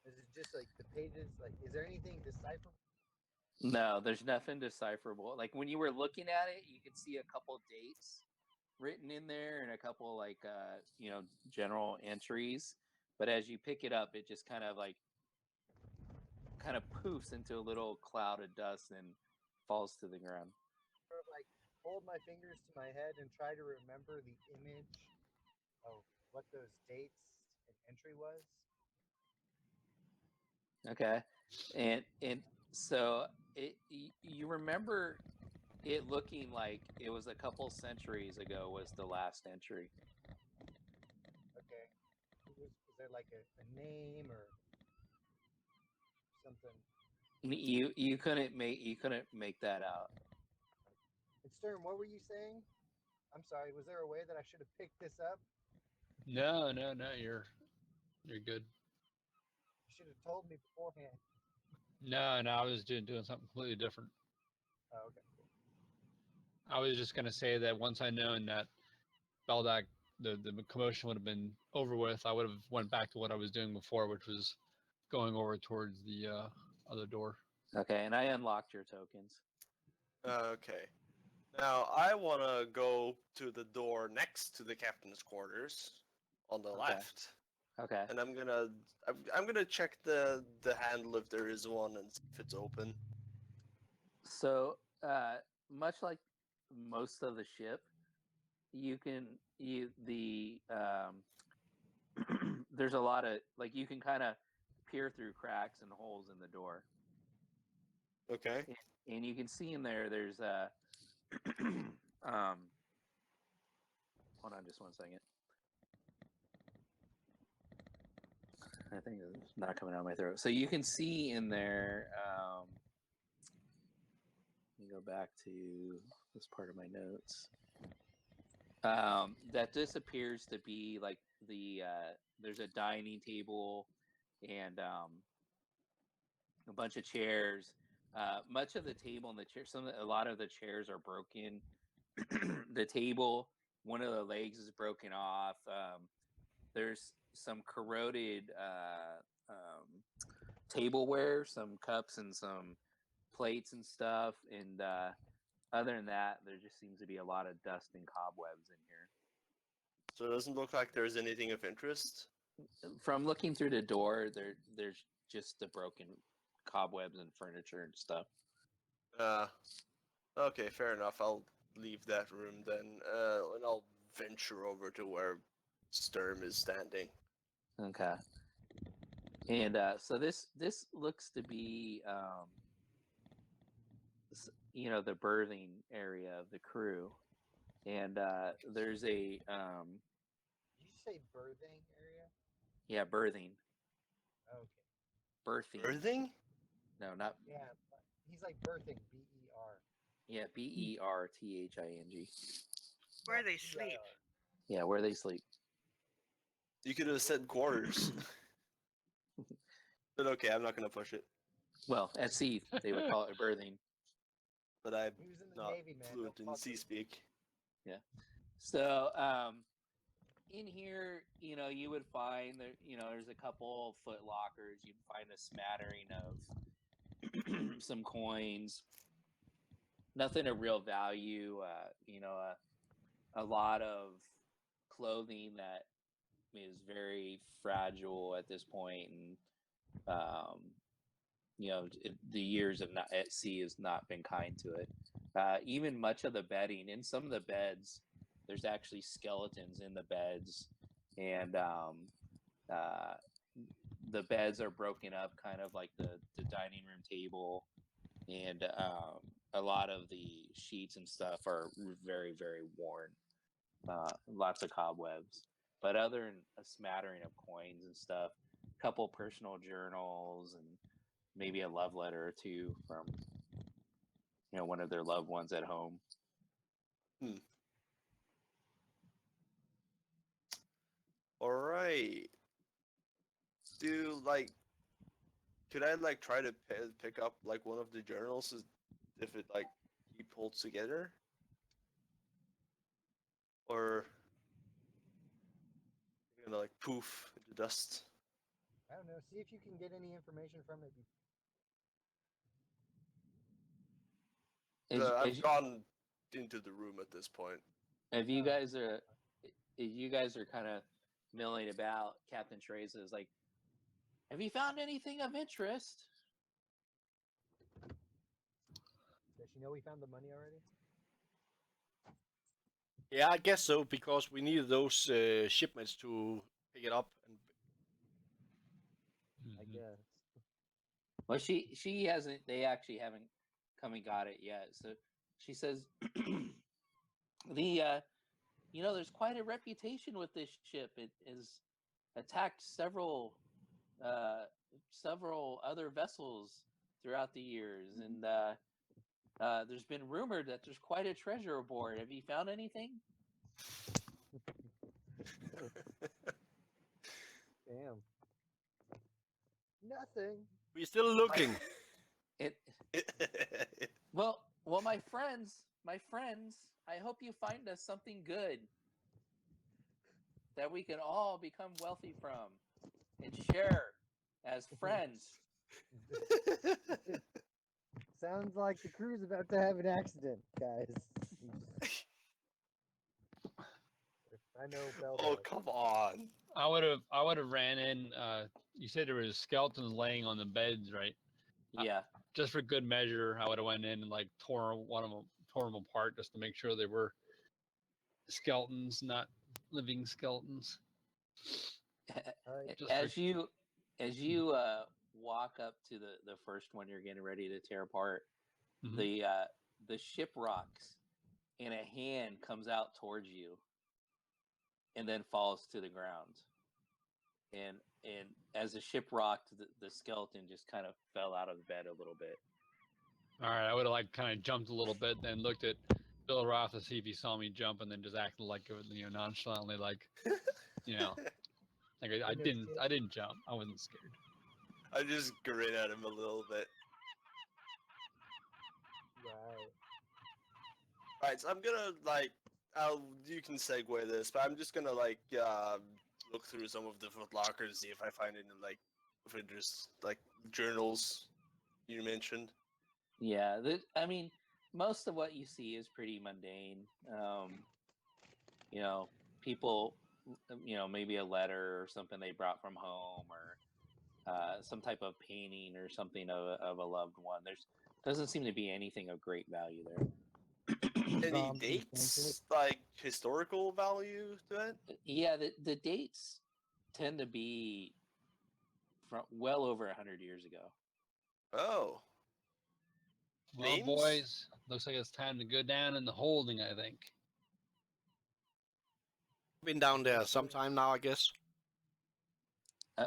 Speaker 8: Is it just like the pages? Like, is there anything decipherable?
Speaker 1: No, there's nothing decipherable. Like when you were looking at it, you could see a couple dates written in there and a couple like general entries. But as you pick it up, it just kind of poofs into a little cloud of dust and falls to the ground.
Speaker 8: Sort of like hold my fingers to my head and try to remember the image of what those dates and entry was.
Speaker 1: Okay, and so you remember it looking like it was a couple centuries ago was the last entry.
Speaker 8: Okay. Was there like a name or something?
Speaker 1: You couldn't make that out.
Speaker 8: And Stern, what were you saying? I'm sorry. Was there a way that I should have picked this up?
Speaker 6: No, you're good.
Speaker 8: You should have told me beforehand.
Speaker 6: No, I was doing something completely different.
Speaker 8: Oh, okay.
Speaker 6: I was just gonna say that once I known that Beldak, the commotion would have been over with, I would have went back to what I was doing before, which was going over towards the other door.
Speaker 1: Okay, and I unlocked your tokens.
Speaker 7: Okay. Now I want to go to the door next to the captain's quarters on the left,
Speaker 1: Okay.
Speaker 7: and I'm gonna check the handle if there is one and see if it's open.
Speaker 1: So, much like most of the ship, there's a lot of like you can kind of peer through cracks and holes in the door,
Speaker 7: Okay.
Speaker 1: and you can see in there. There's hold on just one second. I think it's not coming out of my throat. So you can see in there. Let me go back to this part of my notes. That this appears to be like there's a dining table and a bunch of chairs. Much of the table and the chair, a lot of the chairs are broken. The table, one of the legs is broken off. There's some corroded tableware, some cups and some plates and stuff. And other than that, there just seems to be a lot of dust and cobwebs in here.
Speaker 7: So it doesn't look like there's anything of interest.
Speaker 1: From looking through the door, there's just the broken cobwebs and furniture and stuff.
Speaker 7: Okay, fair enough. I'll leave that room then, and I'll venture over to where Sturm is standing.
Speaker 1: Okay. And so this looks to be the berthing area of the crew, and there's a
Speaker 8: Did you say birthing area?
Speaker 1: yeah, berthing.
Speaker 8: Okay.
Speaker 1: Birthing.
Speaker 7: Birthing?
Speaker 1: No, not
Speaker 8: Yeah, but he's like birthing. B-E-R.
Speaker 1: yeah, BERTHING.
Speaker 2: Where they sleep.
Speaker 1: Yeah, where they sleep.
Speaker 7: You could have said quarters. But okay, I'm not gonna push it.
Speaker 1: Well, at sea they would call it birthing.
Speaker 7: But I'm
Speaker 8: He was in the
Speaker 7: not
Speaker 8: Navy, man.
Speaker 7: fluent
Speaker 8: Don't
Speaker 7: in
Speaker 8: fuck
Speaker 7: sea
Speaker 8: with him.
Speaker 7: speak.
Speaker 1: Yeah. So in here, you would find that there's a couple foot lockers. You'd find a smattering of some coins. Nothing of real value. A lot of clothing that is very fragile at this point, and the years of not at sea has not been kind to it. Even much of the bedding in some of the beds, there's actually skeletons in the beds, and the beds are broken up, kind of like the dining room table, and a lot of the sheets and stuff are very, very worn. Lots of cobwebs, but other than a smattering of coins and stuff, a couple personal journals, and maybe a love letter or two from one of their loved ones at home.
Speaker 7: All right. Could I try to pick up one of the journals if it keep holds together, or you're gonna poof into dust?
Speaker 8: I don't know. See if you can get any information from it.
Speaker 7: I've gone into the room at this point.
Speaker 1: If you guys are kind of milling about, Captain Teresa is like, "Have you found anything of interest?"
Speaker 8: Does she know we found the money already?
Speaker 4: Yeah, I guess so, because we needed those shipments to pick it up. And
Speaker 8: I guess.
Speaker 1: Well, she hasn't. They actually haven't come and got it yet. So she says, the there's quite a reputation with this ship. It has attacked several other vessels throughout the years, and there's been rumored that there's quite a treasure aboard. Have you found anything?
Speaker 8: Damn. Nothing.
Speaker 4: We're still looking.
Speaker 1: It well, my friends, I hope you find us something good that we can all become wealthy from and share as friends.
Speaker 8: Sounds like the crew's about to have an accident, guys. I know Bell.
Speaker 7: Oh, come on.
Speaker 6: I would have ran in. You said there was skeletons laying on the beds, right?
Speaker 1: Yeah.
Speaker 6: Just for good measure, I would have went in and like tore them apart just to make sure they were skeletons, not living skeletons.
Speaker 8: Alright,
Speaker 1: As you walk up to the first one you're getting ready to tear apart,
Speaker 6: Mhm.
Speaker 1: the ship rocks and a hand comes out towards you and then falls to the ground. And as the ship rocked, the skeleton just kind of fell out of the bed a little bit.
Speaker 6: All right, I would have like kind of jumped a little bit, then looked at Bill Roth to see if he saw me jump, and then just acted like it was, nonchalantly, like, like I didn't jump. I wasn't scared.
Speaker 7: I just grin at him a little bit.
Speaker 8: right.
Speaker 7: Right, so I'm gonna you can segue this, but I'm just gonna look through some of the footlockers and see if I find any of interest, like journals you mentioned.
Speaker 1: Yeah, I mean, most of what you see is pretty mundane. People, maybe a letter or something they brought from home, or some type of painting or something of a loved one. There's doesn't seem to be anything of great value there.
Speaker 7: Any dates, like historical value to it?
Speaker 1: Yeah, the dates tend to be from well over 100 years ago.
Speaker 7: Oh.
Speaker 6: Well,
Speaker 7: Names?
Speaker 6: boys, looks like it's time to go down in the holding, I think.
Speaker 4: Been down there sometime now, I guess.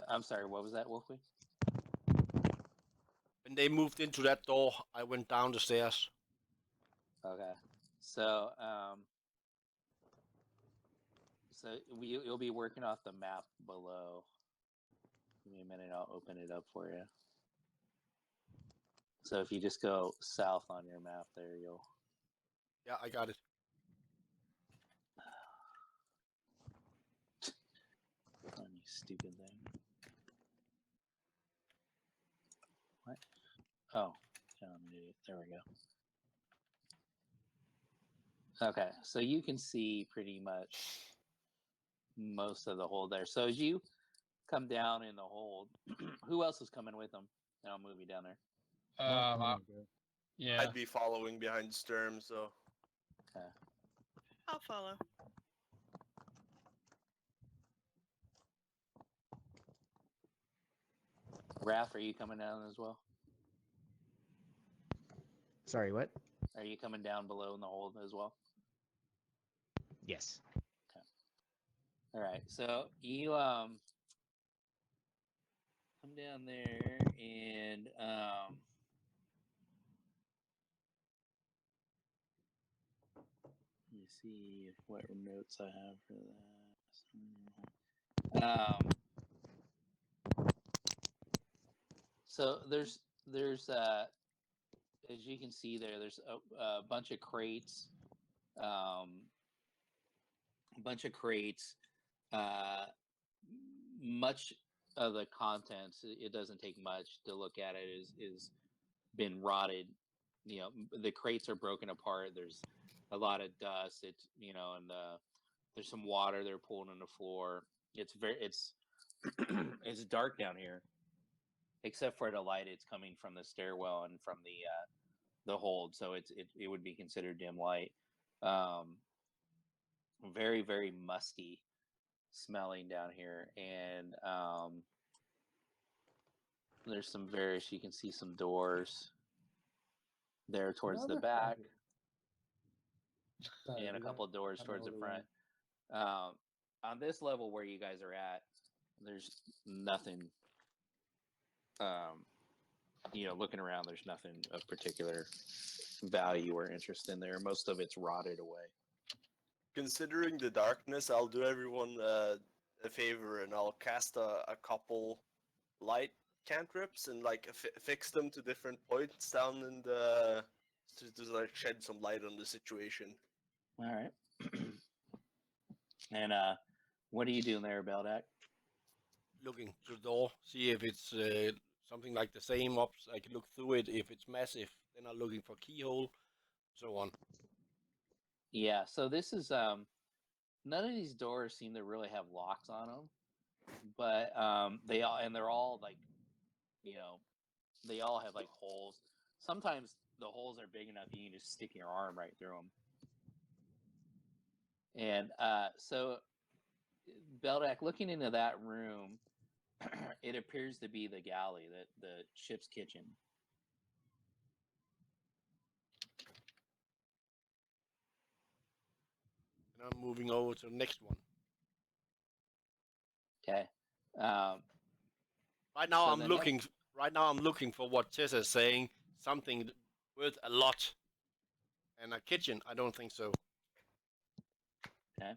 Speaker 1: I'm sorry, what was that, Wolfie?
Speaker 4: When they moved into that door, I went down the stairs.
Speaker 1: Okay, so you'll be working off the map below. Give me a minute, I'll open it up for you. So if you just go south on your map there, you'll...
Speaker 4: Yeah, I got it.
Speaker 1: You stupid thing. What? Oh, there we go. Okay, so you can see pretty much most of the hold there. So as you come down in the hold, who else is coming with them? And I'll move you down there.
Speaker 6: Yeah.
Speaker 7: I'd be following behind Sturm, so.
Speaker 1: Okay.
Speaker 2: I'll follow.
Speaker 1: Raph, are you coming down as well?
Speaker 3: Sorry, what?
Speaker 1: Are you coming down below in the hold as well?
Speaker 3: Yes.
Speaker 1: All right, so you come down there and let me see what notes I have for that. So there's as you can see there's a bunch of crates, much of the contents, it doesn't take much to look at it, is been rotted. The crates are broken apart. There's a lot of dust. It's and there's some water they're pulling on the floor. It's it's dark down here, except for the light it's coming from the stairwell and from the hold, so it would be considered dim light. Very, very musty smelling down here, and there's some various, you can see some doors there towards the back.
Speaker 5: Sorry,
Speaker 1: and a
Speaker 5: we
Speaker 1: couple
Speaker 5: got
Speaker 1: doors
Speaker 5: caught
Speaker 1: towards the
Speaker 5: all
Speaker 1: front. On this level where you guys are at, there's nothing. Looking around, there's nothing of particular value or interest in there. Most of it's rotted away.
Speaker 7: Considering the darkness, I'll do everyone a favor and I'll cast a couple light cantrips and like fix them to different points down in the to like shed some light on the situation.
Speaker 1: All right. And what are you doing there, Beldak?
Speaker 4: Looking to the door, see if it's something like the same up. I can look through it. If it's massive, then I'm looking for keyhole, so on.
Speaker 1: Yeah. So this is none of these doors seem to really have locks on them, but they're all like, they all have like holes. Sometimes the holes are big enough you can just stick your arm right through them. And so Beldak, looking into that room, it appears to be the galley, the ship's kitchen.
Speaker 4: And I'm moving over to the next one.
Speaker 1: Okay.
Speaker 4: Right now,
Speaker 1: So
Speaker 4: I'm
Speaker 1: the
Speaker 4: looking. Right now, I'm looking for what Tessa's saying. Something worth a lot. And a kitchen? I don't think so.
Speaker 1: Okay.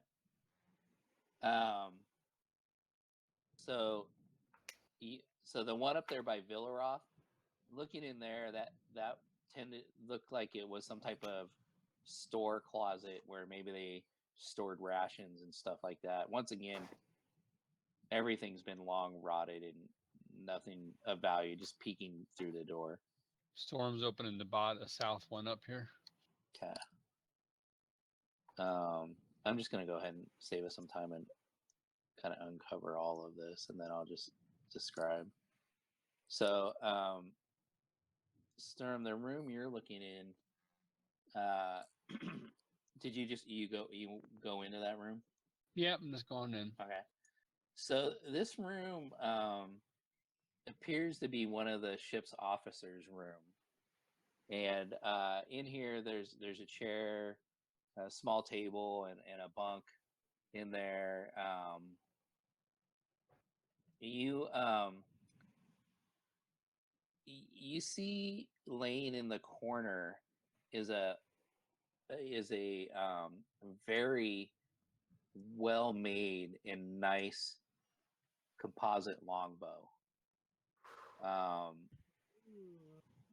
Speaker 1: So the one up there by Villaroth, looking in there, that tended look like it was some type of store closet where maybe they stored rations and stuff like that. Once again, everything's been long rotted and nothing of value, just peeking through the door.
Speaker 6: Storm's opening the south one up here.
Speaker 1: Okay. I'm just gonna go ahead and save us some time and kind of uncover all of this, and then I'll just describe. So, Sturm, the room you're looking in, did you go into that room?
Speaker 6: Yep, I'm just going in.
Speaker 1: Okay. So this room appears to be one of the ship's officers' room, and in here there's a chair, a small table, and a bunk in there. You see laying in the corner is a very well made and nice composite longbow.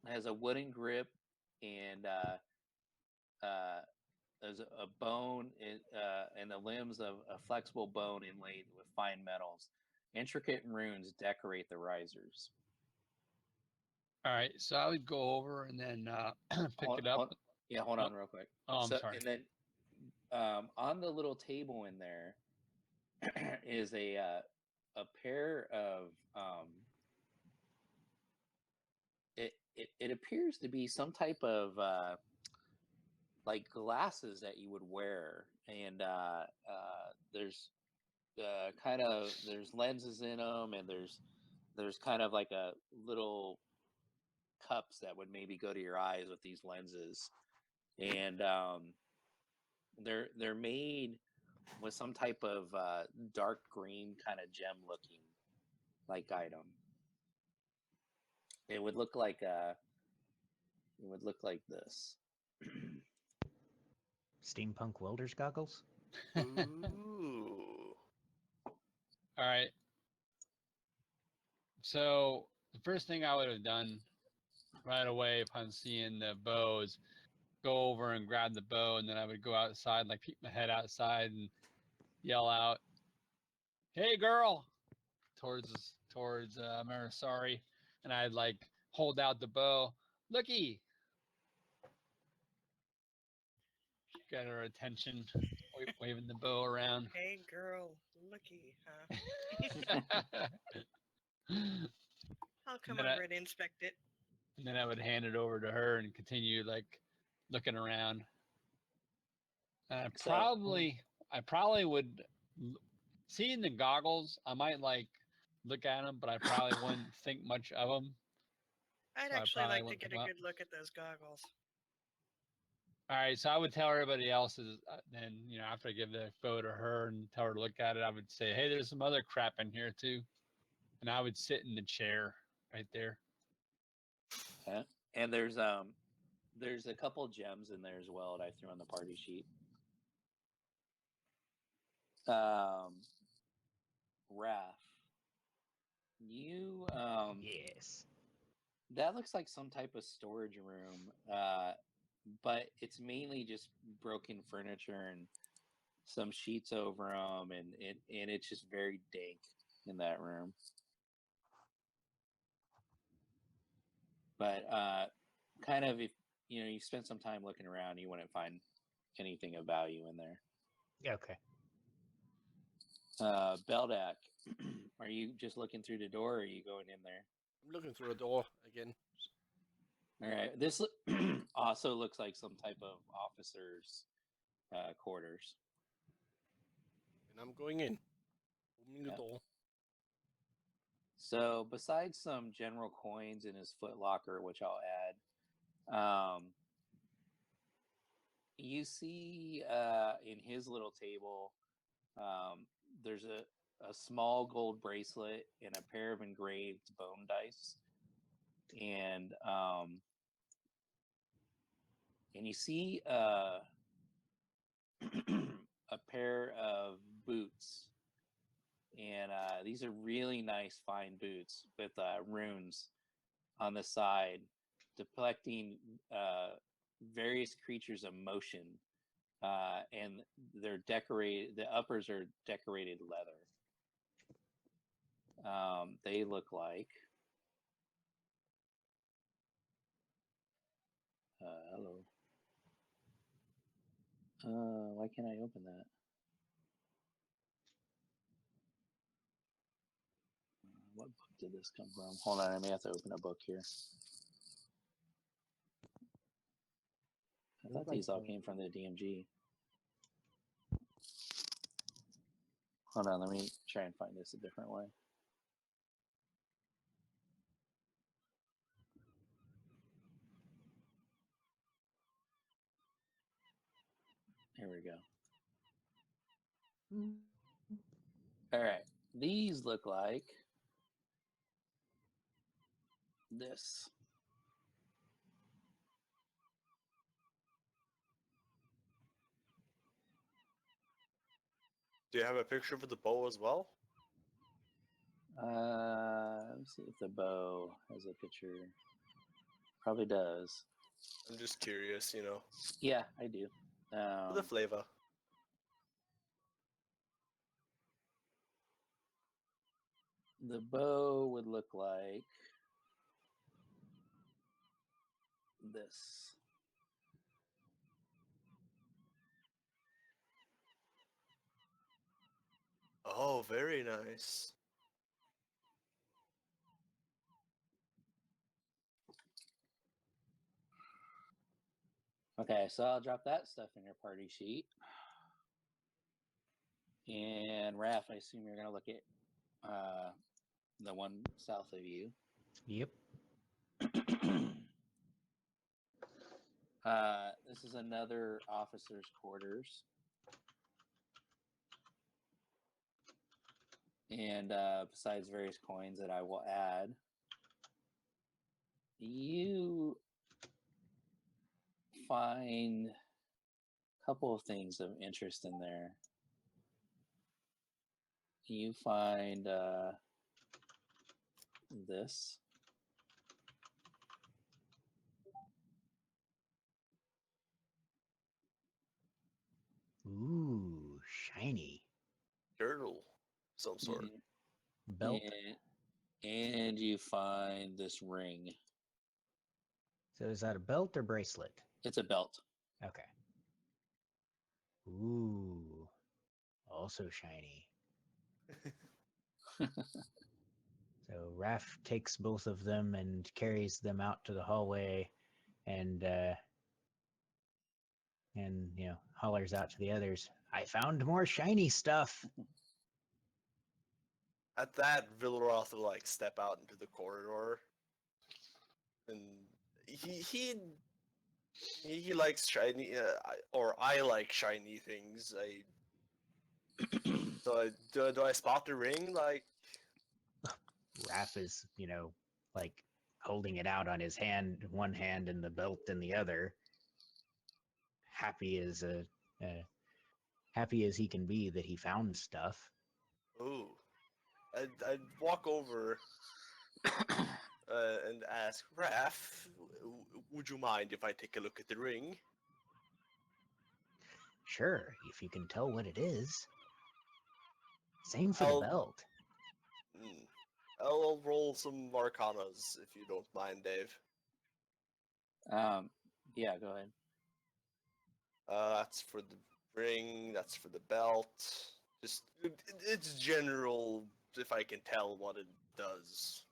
Speaker 1: It has a wooden grip and there's a bone and the limbs of a flexible bone inlaid with fine metals. Intricate runes decorate the risers.
Speaker 6: All right, so I would go over and then pick it up.
Speaker 1: Hold on real quick.
Speaker 6: Oh, I'm sorry.
Speaker 1: And then on the little table in there is a pair of it appears to be some type of like glasses that you would wear, and there's there's lenses in them, and there's kind of like a little cups that would maybe go to your eyes with these lenses, and they're made with some type of dark green kind of gem looking like item. It would look like this.
Speaker 3: Steampunk welder's goggles.
Speaker 7: Ooh.
Speaker 6: All right. So the first thing I would have done right away upon seeing the bow is go over and grab the bow, and then I would go outside, like peek my head outside and yell out, "Hey, girl!" towards Marisari, and I'd like hold out the bow. Looky, got her attention, waving the bow around.
Speaker 2: Hey, girl, looky, huh? I'll come over and inspect it.
Speaker 6: And then I would hand it over to her and continue like looking around. I probably would, seeing the goggles, I might like look at them, but I probably wouldn't think much of them.
Speaker 2: I'd
Speaker 6: So I
Speaker 2: actually
Speaker 6: probably
Speaker 2: like to
Speaker 6: wouldn't
Speaker 2: get
Speaker 6: pick
Speaker 2: a
Speaker 6: 'em up.
Speaker 2: good look at those goggles.
Speaker 6: All right, so I would tell everybody else is then after I give the photo to her and tell her to look at it, I would say, hey, there's some other crap in here too, and I would sit in the chair right there.
Speaker 1: Okay. And there's a couple gems in there as well that I threw on the party sheet. Raph, you
Speaker 3: Yes.
Speaker 1: that looks like some type of storage room, but it's mainly just broken furniture and some sheets over them, and it's just very dank in that room. But kind of if you spend some time looking around, you wouldn't find anything of value in there.
Speaker 3: Okay.
Speaker 1: Beldak, are you just looking through the door, or are you going in there?
Speaker 4: I'm looking through the door again.
Speaker 1: All right. This also looks like some type of officer's quarters.
Speaker 4: And I'm going in. Opening the
Speaker 1: Yep.
Speaker 4: door.
Speaker 1: So besides some general coins in his foot locker, which I'll add, you see in his little table, there's a small gold bracelet and a pair of engraved bone dice, and you see a pair of boots, and these are really nice, fine boots with runes on the side, depicting various creatures of motion, and they're decorated. The uppers are decorated leather. They look like. Hello. Why can't I open that? What book did this come from? Hold on, I may have to open a book here. I thought these all came from the DMG. Hold on, let me try and find this a different way. Here we go. All right, these look like this.
Speaker 7: Do you have a picture for the bow as well?
Speaker 1: Let's see if the bow has a picture. Probably does.
Speaker 7: I'm just curious,
Speaker 1: Yeah, I do.
Speaker 7: for the flavor.
Speaker 1: The bow would look like this.
Speaker 7: Oh, very nice.
Speaker 1: Okay, so I'll drop that stuff in your party sheet. And Raph, I assume you're going to look at the one south of you.
Speaker 3: Yep.
Speaker 1: This is another officer's quarters. And besides various coins that I will add, you find a couple of things of interest in there. You find this.
Speaker 3: Ooh, shiny.
Speaker 7: Girdle, some sort.
Speaker 3: Belt.
Speaker 1: And you find this ring.
Speaker 3: So is that a belt or bracelet?
Speaker 1: It's a belt.
Speaker 3: Okay. Ooh, also shiny. So Raph takes both of them and carries them out to the hallway, and hollers out to the others, "I found more shiny stuff."
Speaker 7: At that, Villeroth will step out into the corridor, and he He likes shiny, or I like shiny things. Do I spot the ring? Like,
Speaker 3: Raph is, like holding it out on his hand, one hand, and the belt in the other. Happy as happy as he can be that he found stuff.
Speaker 7: ooh, I'd walk over and ask Raph, would you mind if I take a look at the ring?
Speaker 3: Sure, if you can tell what it is. Same for the
Speaker 7: I'll
Speaker 3: belt.
Speaker 7: mm, I'll roll some Arcanas if you don't mind, Dave.
Speaker 1: Yeah, go ahead.
Speaker 7: That's for the ring. That's for the belt. Just it's general. If I can tell what it does.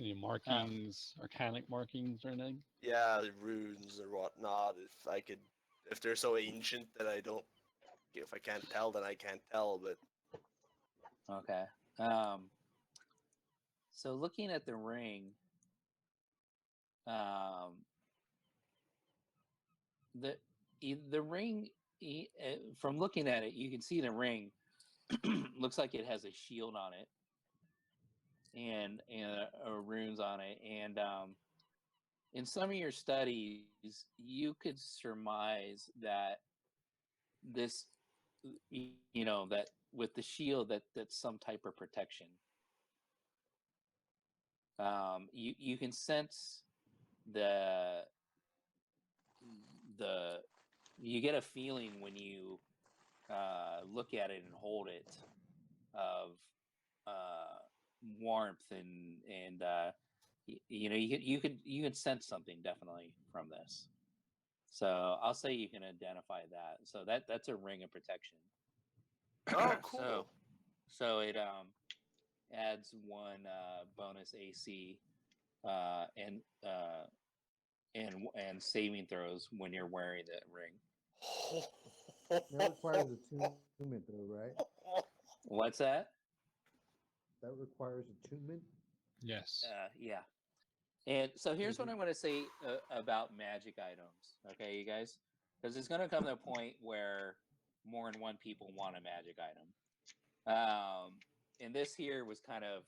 Speaker 6: Any markings, arcanic markings or anything?
Speaker 7: Yeah, the runes or whatnot. If they're so ancient that I don't, if I can't tell, then I can't tell. But
Speaker 1: Okay. So looking at the ring, the the ring, from looking at it, you can see the ring looks like it has a shield on it and runes on it. And in some of your studies, you could surmise that this, that with the shield, that's some type of protection. You can sense the the you get a feeling when you look at it and hold it of warmth and you can sense something definitely from this. So I'll say you can identify that. So that's a ring of protection.
Speaker 7: oh, cool.
Speaker 1: So it adds one bonus AC and saving throws when you're wearing the ring.
Speaker 5: That requires attunement, though, right?
Speaker 1: What's that?
Speaker 5: That requires attunement.
Speaker 6: Yes.
Speaker 1: Yeah. And so here's what I'm going to say about magic items. Okay, you guys, because it's going to come to a point where more than one people want a magic item. And this here was kind of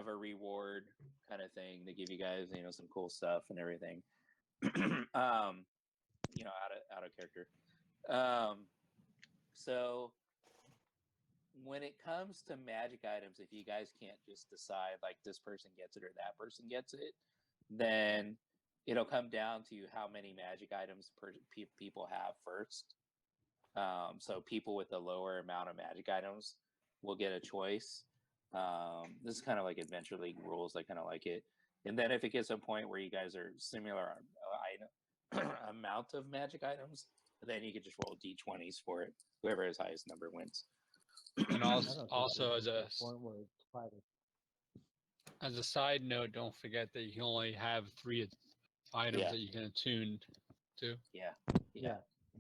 Speaker 1: a reward kind of thing to give you guys, some cool stuff and everything. Out of character. So when it comes to magic items, if you guys can't just decide like this person gets it or that person gets it, then it'll come down to how many magic items people have first. So people with a lower amount of magic items will get a choice. This is kind of like Adventure League rules. I kind of like it. And then if it gets to a point where you guys are similar amount of magic items, then you can just roll d20s for it. Whoever has highest number wins.
Speaker 6: And
Speaker 5: I don't think
Speaker 6: also
Speaker 5: there's
Speaker 6: as
Speaker 5: a point where it's private.
Speaker 6: a side note, don't forget that you can only have 3 items
Speaker 1: Yeah.
Speaker 6: that you can attune to.
Speaker 1: Yeah.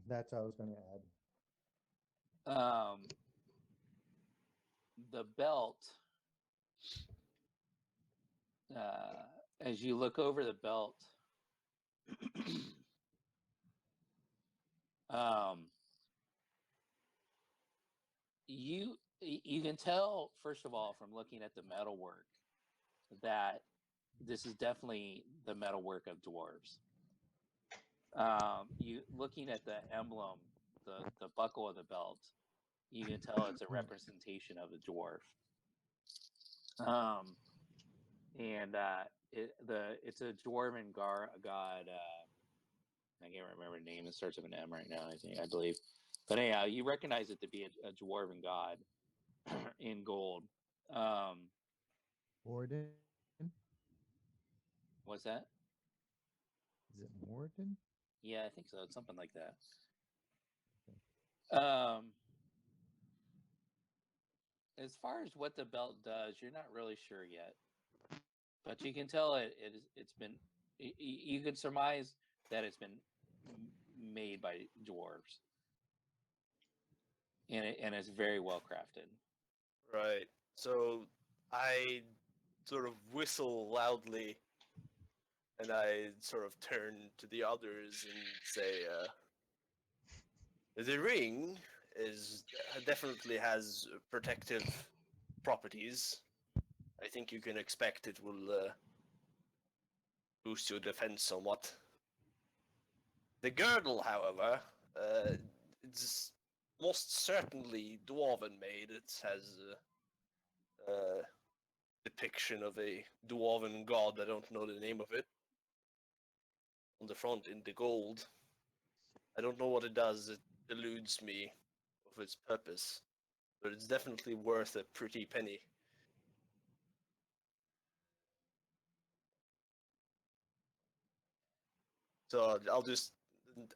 Speaker 5: That's what I was going to add.
Speaker 1: The belt, as you look over the belt, you can tell, first of all, from looking at the metalwork, that this is definitely the metalwork of dwarves. You looking at the emblem, the buckle of the belt, you can tell it's a representation of a dwarf. It's a dwarven god. I can't remember the name. It starts with an M right now. I believe. But anyhow, you recognize it to be a dwarven god in gold.
Speaker 5: Morden?
Speaker 1: What's that?
Speaker 5: Is it Morden?
Speaker 1: Yeah, I think so. It's something like that. As far as what the belt does, you're not really sure yet, but you can tell it's been. You can surmise that it's been made by dwarves, and it's very well crafted.
Speaker 7: Right. So I sort of whistle loudly And I sort of turn to the others and say, the ring definitely has protective properties. I think you can expect it will boost your defense somewhat. The girdle, however, it's most certainly dwarven made. It has a depiction of a dwarven god. I don't know the name of it. On the front in the gold. I don't know what it does. It eludes me of its purpose. But it's definitely worth a pretty penny. So I'll just,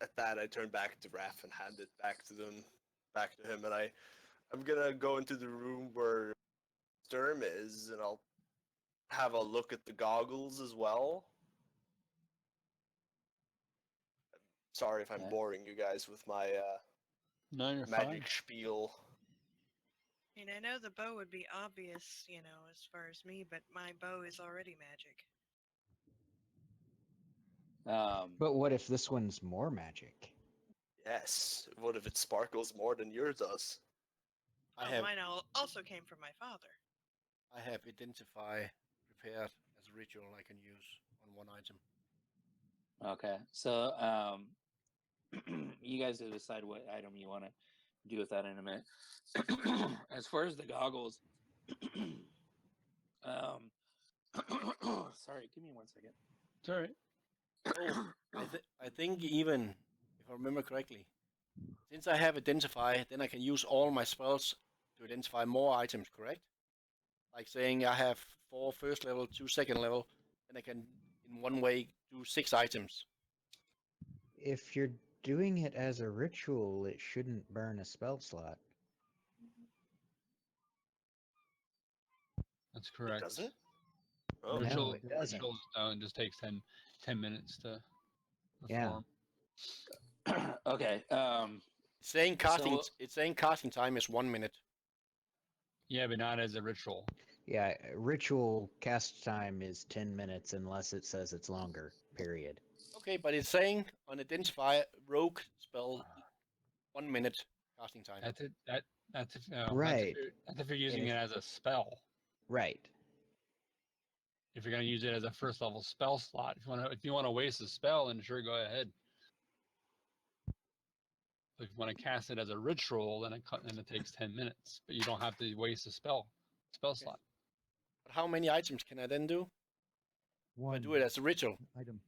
Speaker 7: at that, I turn back to Raph and hand it back to him, and I'm gonna go into the room where Sturm is, and I'll have a look at the goggles as well. Sorry if I'm
Speaker 1: Okay.
Speaker 7: boring you guys with my
Speaker 6: No, you're
Speaker 7: magic
Speaker 6: fine.
Speaker 7: spiel.
Speaker 2: I mean, I know the bow would be obvious, as far as me, but my bow is already magic.
Speaker 3: But what if this one's more magic?
Speaker 7: Yes. What if it sparkles more than yours does?
Speaker 2: Mine also came from my father.
Speaker 4: I have identify prepared as a ritual I can use on one item.
Speaker 1: Okay, so you guys decide what item you want to do with that in a minute. As far as the goggles, sorry, give me 1 second.
Speaker 6: It's all right.
Speaker 4: Oh, I think even, if I remember correctly, since I have identify, then I can use all my spells to identify more items, correct? Like saying I have 4 first level, 2 second level, then I can, in one way, do 6 items.
Speaker 3: If you're doing it as a ritual, it shouldn't burn a spell slot.
Speaker 6: That's
Speaker 7: It
Speaker 6: correct.
Speaker 7: doesn't? Oh.
Speaker 3: No,
Speaker 6: Ritual,
Speaker 3: it doesn't.
Speaker 6: rituals don't. It just takes 10 minutes to
Speaker 3: Yeah.
Speaker 6: perform.
Speaker 1: Okay.
Speaker 4: It's saying casting time is 1 minute.
Speaker 6: Yeah, but not as a ritual.
Speaker 3: Yeah, ritual cast time is 10 minutes unless it says it's longer, period.
Speaker 4: Okay, but it's saying on identify rogue spell 1 minute casting time.
Speaker 6: That's it. That's if,
Speaker 3: Right.
Speaker 6: That's if you're using
Speaker 3: if-
Speaker 6: it as a spell.
Speaker 3: Right.
Speaker 6: If you're going to use it as a first level spell slot, if you want to waste a spell, then sure, go ahead. If you want to cast it as a ritual, then it takes 10 minutes, but you don't have to waste a spell slot.
Speaker 4: But how many items can I then do?
Speaker 5: One
Speaker 4: If I do it as a ritual.
Speaker 5: item.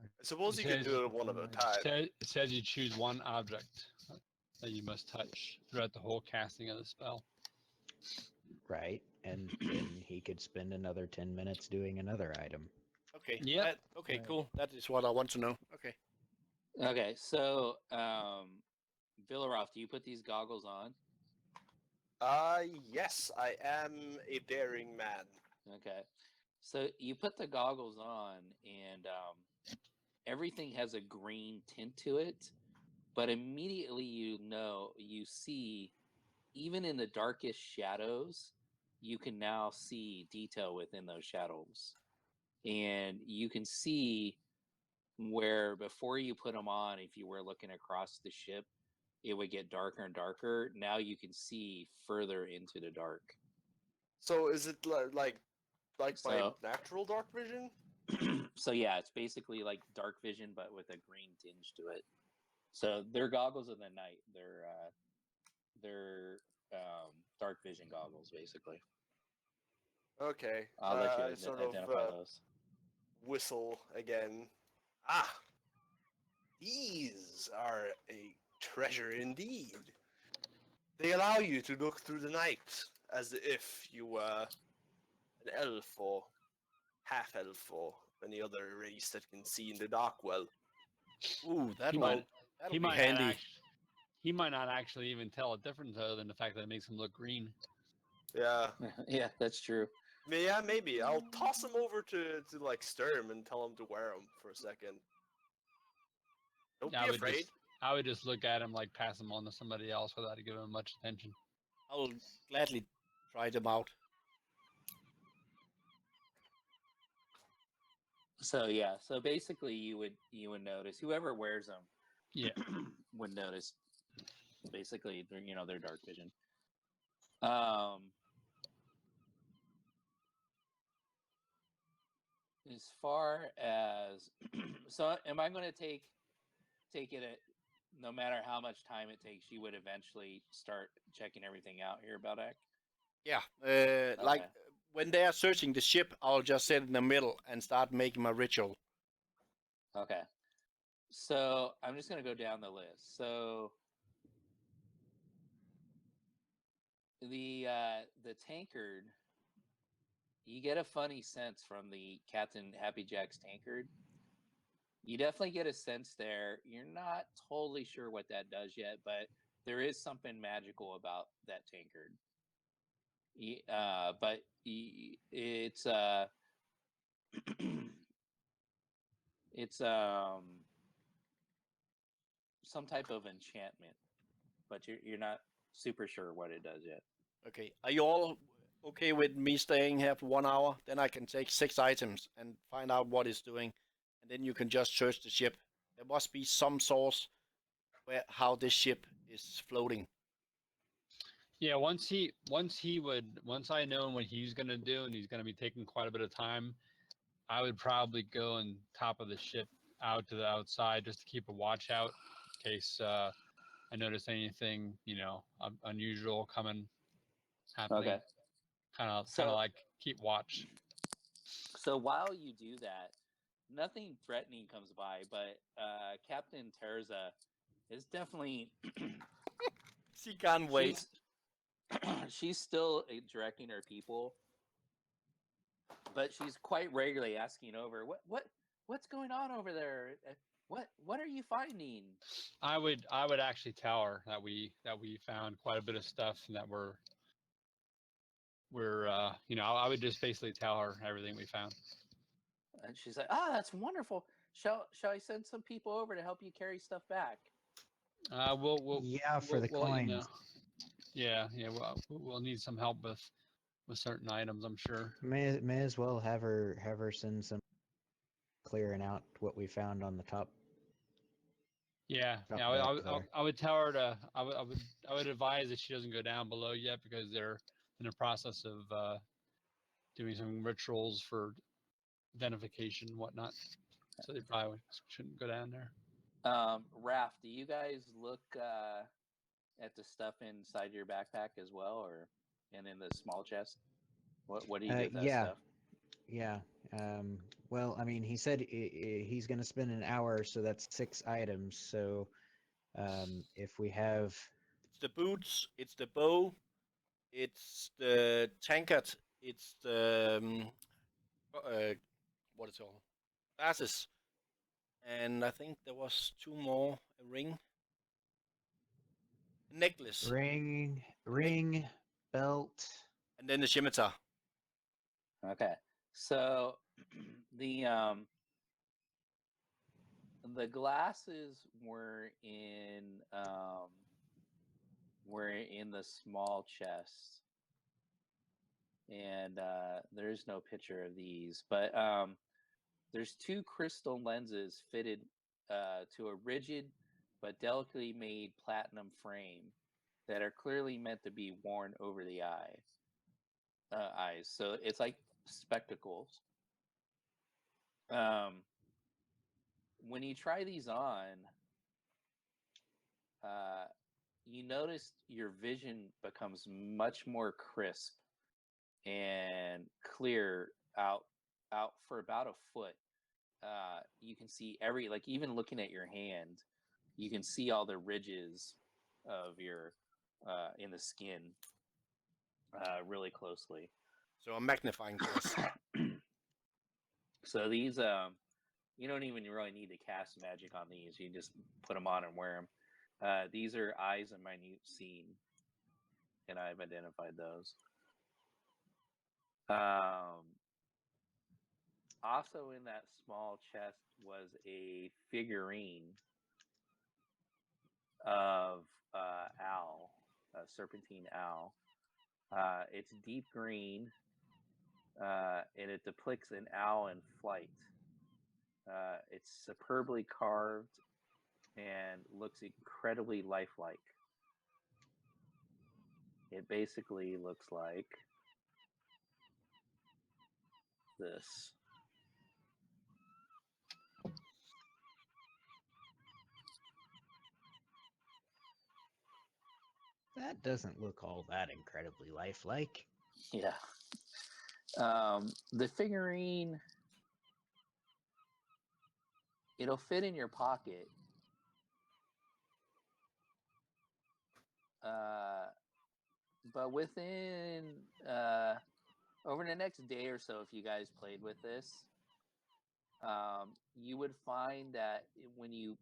Speaker 7: I suppose you can do it one at a time.
Speaker 6: It says you choose one object that you must touch throughout the whole casting of the spell.
Speaker 3: Right. And then he could spend another 10 minutes doing another item.
Speaker 4: Okay.
Speaker 6: Yep.
Speaker 4: Okay,
Speaker 5: Right.
Speaker 4: cool. That is what I want to know. Okay.
Speaker 1: Okay, so Villaroth, do you put these goggles on?
Speaker 7: Yes, I am a daring man.
Speaker 1: Okay, so you put the goggles on, and everything has a green tint to it, but immediately you see, even in the darkest shadows, you can now see detail within those shadows, and you can see where before you put them on, if you were looking across the ship, it would get darker and darker. Now you can see further into the dark.
Speaker 7: So is it like my
Speaker 1: So-
Speaker 7: natural dark vision?
Speaker 1: So yeah, it's basically like dark vision, but with a green tinge to it. So they're goggles of the night. They're dark vision goggles, basically.
Speaker 7: Okay.
Speaker 1: I'll let you
Speaker 7: I sort
Speaker 1: identify
Speaker 7: of
Speaker 1: those.
Speaker 7: whistle again. Ah, these are a treasure indeed. They allow you to look through the night as if you were an elf or half elf or any other race that can see in the dark well.
Speaker 4: Ooh,
Speaker 6: He
Speaker 4: that'll
Speaker 6: he
Speaker 4: be
Speaker 6: might
Speaker 4: handy.
Speaker 6: Not he might not actually even tell a difference other than the fact that it makes him look green.
Speaker 7: Yeah.
Speaker 1: Yeah, that's true.
Speaker 7: Yeah, maybe. I'll toss them over to like Sturm and tell him to wear them for a second. Don't
Speaker 6: I
Speaker 7: be
Speaker 6: would
Speaker 7: afraid.
Speaker 6: I would just look at him like pass him on to somebody else without giving him much attention.
Speaker 4: I'll gladly try them out.
Speaker 1: So yeah, so basically you would notice whoever wears them
Speaker 6: Yeah.
Speaker 1: would notice basically their dark vision. As far as so am I going to take it at no matter how much time it takes, you would eventually start checking everything out here, Beldak?
Speaker 4: Yeah, like when they are searching the ship, I'll just sit in the middle and start making my ritual.
Speaker 1: Okay. So I'm just going to go down the list. So the tankard, you get a funny sense from the Captain Happy Jack's tankard. You definitely get a sense there. You're not totally sure what that does yet, but there is something magical about that tankard. But it's it's some type of enchantment, but you're not super sure what it does yet.
Speaker 4: Okay, are you all okay with me staying here for 1 hour? Then I can take 6 items and find out what it's doing, and then you can just search the ship. There must be some source how this ship is floating.
Speaker 6: Yeah, once I know what he's gonna do, and he's gonna be taking quite a bit of time, I would probably go on top of the ship out to the outside just to keep a watch out in case I notice anything, unusual happening.
Speaker 1: Okay.
Speaker 6: Kind of
Speaker 1: So-
Speaker 6: like keep watch.
Speaker 1: So while you do that, nothing threatening comes by, but Captain Terza is definitely
Speaker 4: She can't wait.
Speaker 1: she's still directing her people, but she's quite regularly asking over what's going on over there. What are you finding?
Speaker 6: I would actually tell her that we found quite a bit of stuff and that we're I would just basically tell her everything we found.
Speaker 1: And she's like, "Ah, that's wonderful. Shall I send some people over to help you carry stuff back?"
Speaker 6: We'll
Speaker 3: Yeah, for the
Speaker 6: we'll let you know.
Speaker 3: coins.
Speaker 6: Yeah, we'll need some help with certain items, I'm sure.
Speaker 3: May as well have her send some clearing out what we found on the top.
Speaker 6: Yeah,
Speaker 3: Top
Speaker 6: yeah.
Speaker 3: deck there.
Speaker 6: I would tell her to. I would advise that she doesn't go down below yet because they're in the process of doing some rituals for identification and whatnot. So they probably shouldn't go down there.
Speaker 1: Raph, do you guys look at the stuff inside your backpack as well, or and in the small chest? What do you do with that
Speaker 3: Yeah.
Speaker 1: stuff?
Speaker 3: Yeah. Well, I mean, he said he's going to spend an hour, so that's 6 items. So, if we have,
Speaker 4: It's the boots, it's the bow, it's the tankard, it's the what is it called? Glasses, and I think there was 2 more. A ring, a necklace,
Speaker 3: ring, belt.
Speaker 4: and then the scimitar.
Speaker 1: Okay, so the glasses were in the small chest, and there's no picture of these, but there's 2 crystal lenses fitted to a rigid but delicately made platinum frame that are clearly meant to be worn over the eyes. So it's like spectacles. When you try these on, you notice your vision becomes much more crisp and clear out for about a foot. You can see even looking at your hand, you can see all the ridges of your in the skin really closely.
Speaker 4: So a magnifying glass.
Speaker 1: So these you don't even really need to cast magic on these. You just put them on and wear them. These are eyes of minute seeing, and I've identified those. Also in that small chest was a figurine of owl, a serpentine owl. It's deep green, and it depicts an owl in flight. It's superbly carved and looks incredibly lifelike. It basically looks like this.
Speaker 3: That doesn't look all that incredibly lifelike.
Speaker 1: Yeah. The figurine, it'll fit in your pocket. But within over the next day or so, if you guys played with this, you would find that when you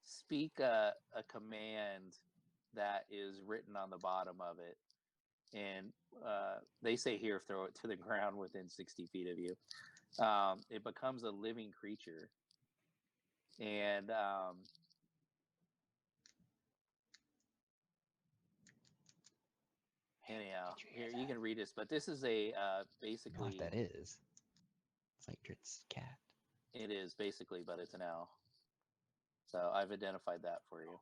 Speaker 1: speak a command that is written on the bottom of it, and they say here, throw it to the ground within 60 feet of you, it becomes a living creature. And anyhow, here you can read this, but this is a
Speaker 3: I know
Speaker 1: basically
Speaker 3: what that is. It's like Drit's cat.
Speaker 1: it is basically, but it's an owl. So I've identified that for you.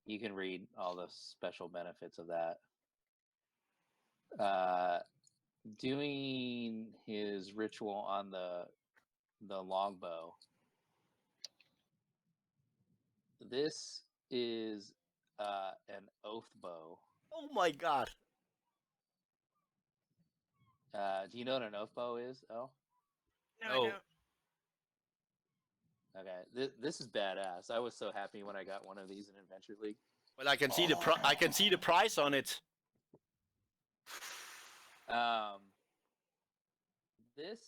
Speaker 1: You can read all the special benefits of that. Doing his ritual on the longbow. This is an oath bow.
Speaker 4: Oh my god.
Speaker 1: Do you know what an oath bow is? Oh,
Speaker 2: No,
Speaker 4: No.
Speaker 2: I don't.
Speaker 1: okay. This is badass. I was so happy when I got one of these in Adventure League.
Speaker 4: Well, I can see I can see the price on it.
Speaker 1: This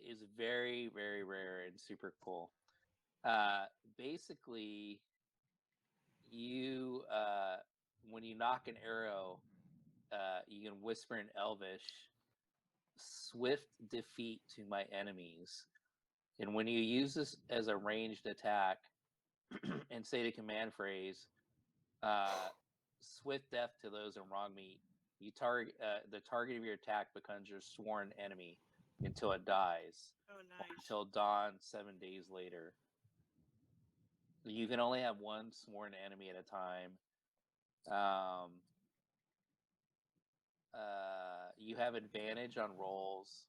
Speaker 1: is very, very rare and super cool. Basically, you when you knock an arrow, you can whisper in Elvish, "Swift defeat to my enemies." And when you use this as a ranged attack and say the command phrase, "Swift death to those in wrong meat," you target the target of your attack becomes your sworn enemy until it dies.
Speaker 2: Oh, nice.
Speaker 1: Until dawn 7 days later. You can only have one sworn enemy at a time. You have advantage on rolls.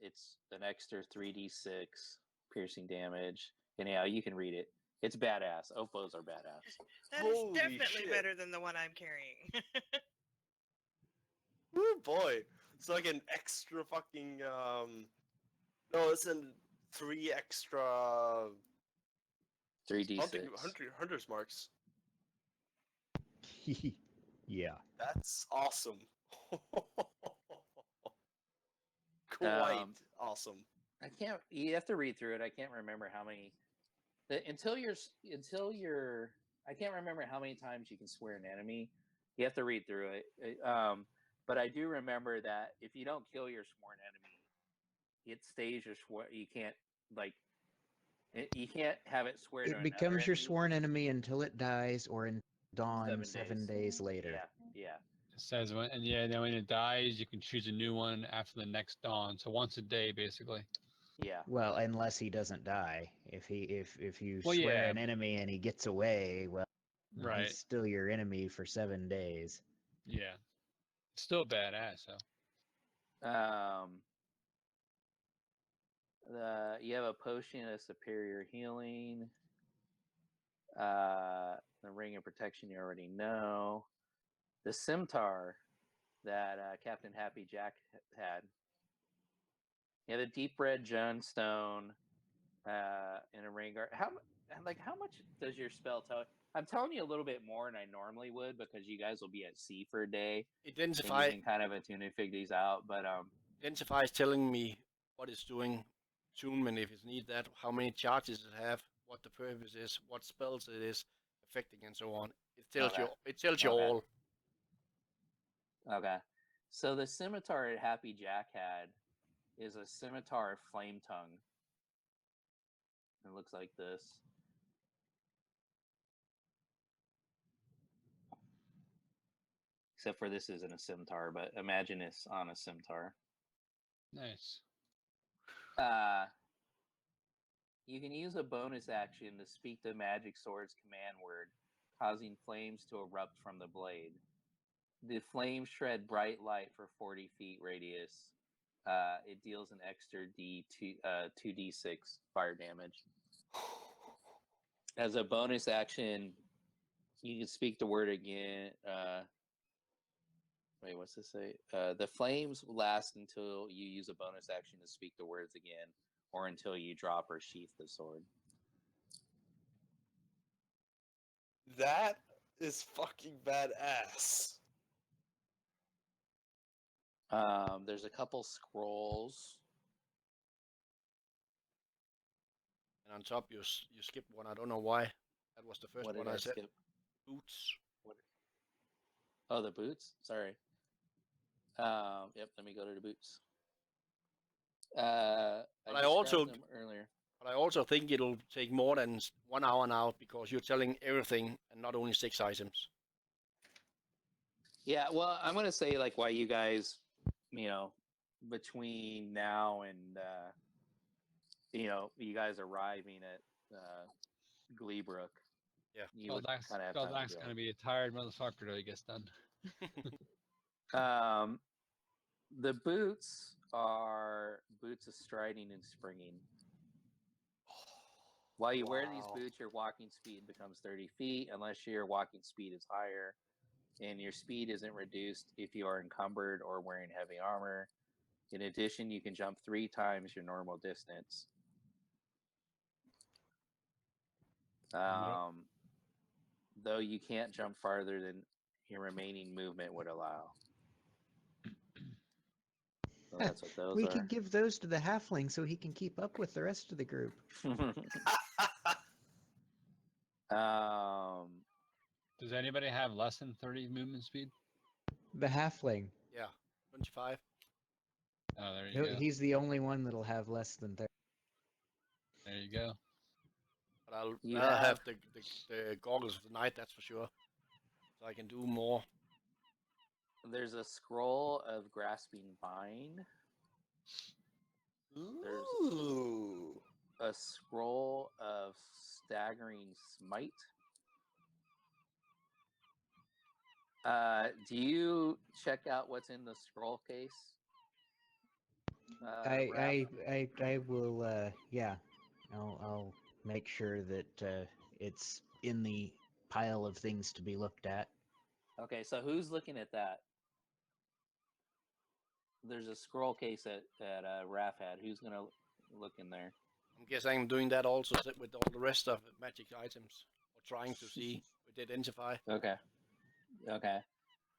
Speaker 1: It's an extra 3d6 piercing damage. Anyhow, you can read it. It's badass. Ophos are badass.
Speaker 2: That is
Speaker 7: Holy
Speaker 2: definitely
Speaker 7: shit.
Speaker 2: better than the one I'm carrying.
Speaker 7: Oh boy. It's like an extra fucking no, it's an 3 extra
Speaker 1: 3d6.
Speaker 7: hunter's marks.
Speaker 3: Yeah.
Speaker 7: That's awesome. Quite awesome.
Speaker 1: I can't. You have to read through it. I can't remember how many. Until you're. I can't remember how many times you can swear an enemy. You have to read through it. But I do remember that if you don't kill your sworn enemy, it stays your sworn. You can't you can't have it swear to
Speaker 3: It
Speaker 1: another
Speaker 3: becomes your
Speaker 1: enemy.
Speaker 3: sworn enemy until it dies or in dawn 7 days later.
Speaker 1: Yeah.
Speaker 6: It says when, and yeah, then when it dies, you can choose a new one after the next dawn. So once a day, basically.
Speaker 1: Yeah.
Speaker 3: Well, unless he doesn't die. If you
Speaker 6: Well,
Speaker 3: swear
Speaker 6: yeah.
Speaker 3: an enemy and he gets away, well,
Speaker 6: Right.
Speaker 3: he's still your enemy for 7 days.
Speaker 6: Yeah. Still badass, though.
Speaker 1: You have a potion of superior healing. The ring of protection you already know. The scimitar that Captain Happy Jack had. You have a deep red gemstone and a ring guard. How much does your spell tell? I'm telling you a little bit more than I normally would because you guys will be at sea for a day.
Speaker 4: Identify.
Speaker 1: And you can kind of attune and figure these out, but
Speaker 4: Identify is telling me what it's doing, attunement if it's need that, how many charges it have, what the purpose is, what spells it is affecting, and so on. It tells you. It tells you
Speaker 1: Okay.
Speaker 4: all.
Speaker 1: Okay. So the scimitar that Happy Jack had is a scimitar of flame tongue. It looks like this. Except for this isn't a scimitar, but imagine it's on a scimitar.
Speaker 6: Nice.
Speaker 1: You can use a bonus action to speak the magic sword's command word, causing flames to erupt from the blade. The flames shred bright light for 40 feet radius. It deals an extra 2d6 fire damage. As a bonus action, you can speak the word again. Wait, what's this say? The flames last until you use a bonus action to speak the words again, or until you drop or sheath the sword.
Speaker 7: That is fucking badass.
Speaker 1: There's a couple scrolls.
Speaker 4: And on top, you skipped one. I don't know why. That was the first
Speaker 1: What
Speaker 4: one
Speaker 1: did
Speaker 4: I
Speaker 1: I
Speaker 4: said.
Speaker 1: skip?
Speaker 4: Boots.
Speaker 1: Oh, the boots? Sorry. Yep, let me go to the boots.
Speaker 4: But I
Speaker 1: just
Speaker 4: also-
Speaker 1: grabbed them earlier.
Speaker 4: But I also think it'll take more than 1 hour now because you're telling everything and not only 6 items.
Speaker 1: Yeah, well, I'm gonna say like why you guys, between now and you guys arriving at Gleebrook.
Speaker 4: Yeah.
Speaker 1: You would kind of have time
Speaker 6: Goldak's
Speaker 1: to
Speaker 6: gonna be a tired motherfucker till he gets done.
Speaker 1: The boots are boots of striding and springing. While you wear these
Speaker 7: Wow.
Speaker 1: boots, your walking speed becomes 30 feet, unless your walking speed is higher, and your speed isn't reduced if you are encumbered or wearing heavy armor. In addition, you can jump 3 times your normal distance. Though you can't jump farther than your remaining movement would allow. So that's what those
Speaker 3: We
Speaker 1: are.
Speaker 3: could give those to the halfling so he can keep up with the rest of the group.
Speaker 6: Does anybody have less than 30 movement speed?
Speaker 3: The halfling.
Speaker 4: Yeah, 25.
Speaker 6: Oh, there you go.
Speaker 3: He's the only one that'll have less than 30.
Speaker 6: There you go.
Speaker 4: But I'll
Speaker 1: You
Speaker 4: rather
Speaker 1: have-
Speaker 4: have the goggles of the night, that's for sure. So I can do more.
Speaker 1: There's a scroll of grasping vine.
Speaker 7: Ooh.
Speaker 1: A scroll of staggering smite. Do you check out what's in the scroll case? Raph?
Speaker 3: I will. Yeah, I'll make sure that it's in the pile of things to be looked at.
Speaker 1: Okay, so who's looking at that? There's a scroll case that Raph had. Who's gonna look in there?
Speaker 4: I'm guessing I'm doing that also with all the rest of the magic items. Or trying to see, to identify.
Speaker 1: Okay.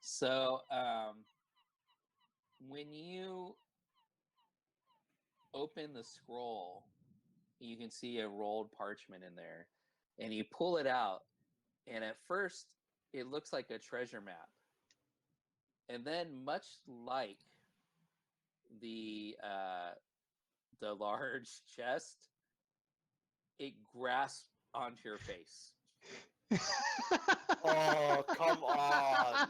Speaker 1: So, when you open the scroll, you can see a rolled parchment in there, and you pull it out, and at first it looks like a treasure map, and then much like the large chest, it grasps onto your face.
Speaker 7: Oh, come on.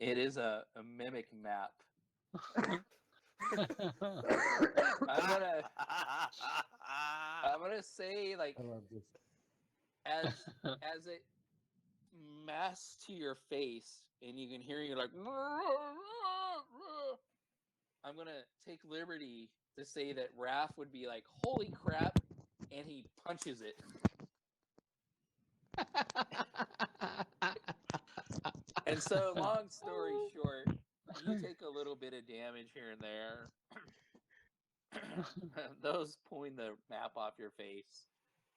Speaker 1: It is a mimic map. I'm gonna say like
Speaker 5: I love this.
Speaker 1: as it masks to your face, and you can hear you like. I'm gonna take liberty to say that Raph would be like, "Holy crap!" and he punches it. And so, long story short, you take a little bit of damage here and there. Those pulling the map off your face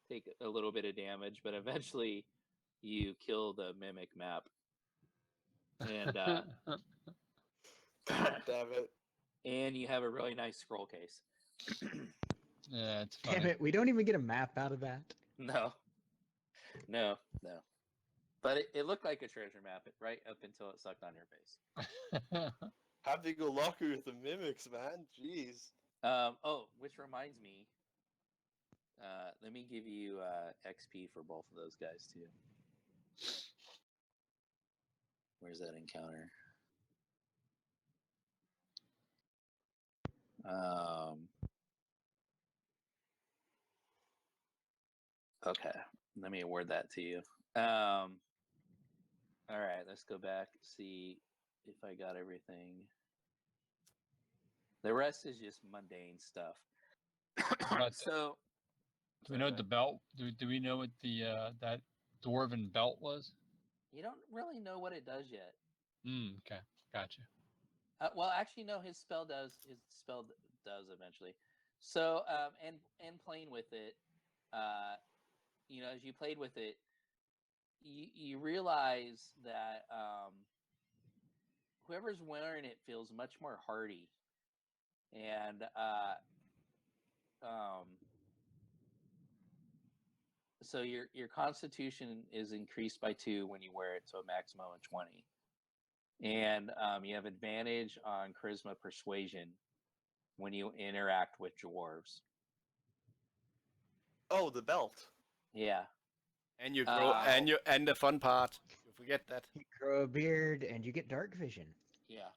Speaker 1: take a little bit of damage, but eventually you kill the mimic map. And
Speaker 7: Damn it.
Speaker 1: and you have a really nice scroll case.
Speaker 6: Yeah, it's funny.
Speaker 3: Damn it! We don't even get a map out of that.
Speaker 1: No. But it looked like a treasure map, right up until it sucked on your face.
Speaker 7: Happy go lucky with the mimics, man. Jeez.
Speaker 1: Which reminds me, let me give you XP for both of those guys too. Where's that encounter? Okay, let me award that to you. All right, let's go back, see if I got everything. The rest is just mundane stuff.
Speaker 6: About
Speaker 1: So,
Speaker 6: do we know what the belt? Do we know what the that dwarven belt was?
Speaker 1: you don't really know what it does yet.
Speaker 6: Okay, gotcha.
Speaker 1: Well, actually, no. His spell does. His spell does eventually. So, and playing with it, as you played with it, you realize that whoever's wearing it feels much more hardy, and so your Constitution is increased by 2 when you wear it to a maximum of 20, and you have advantage on Charisma Persuasion when you interact with dwarves.
Speaker 7: Oh, the belt.
Speaker 1: Yeah.
Speaker 4: And you grow, and the fun part, you forget that.
Speaker 3: You grow a beard and you get dark vision.
Speaker 1: Yeah.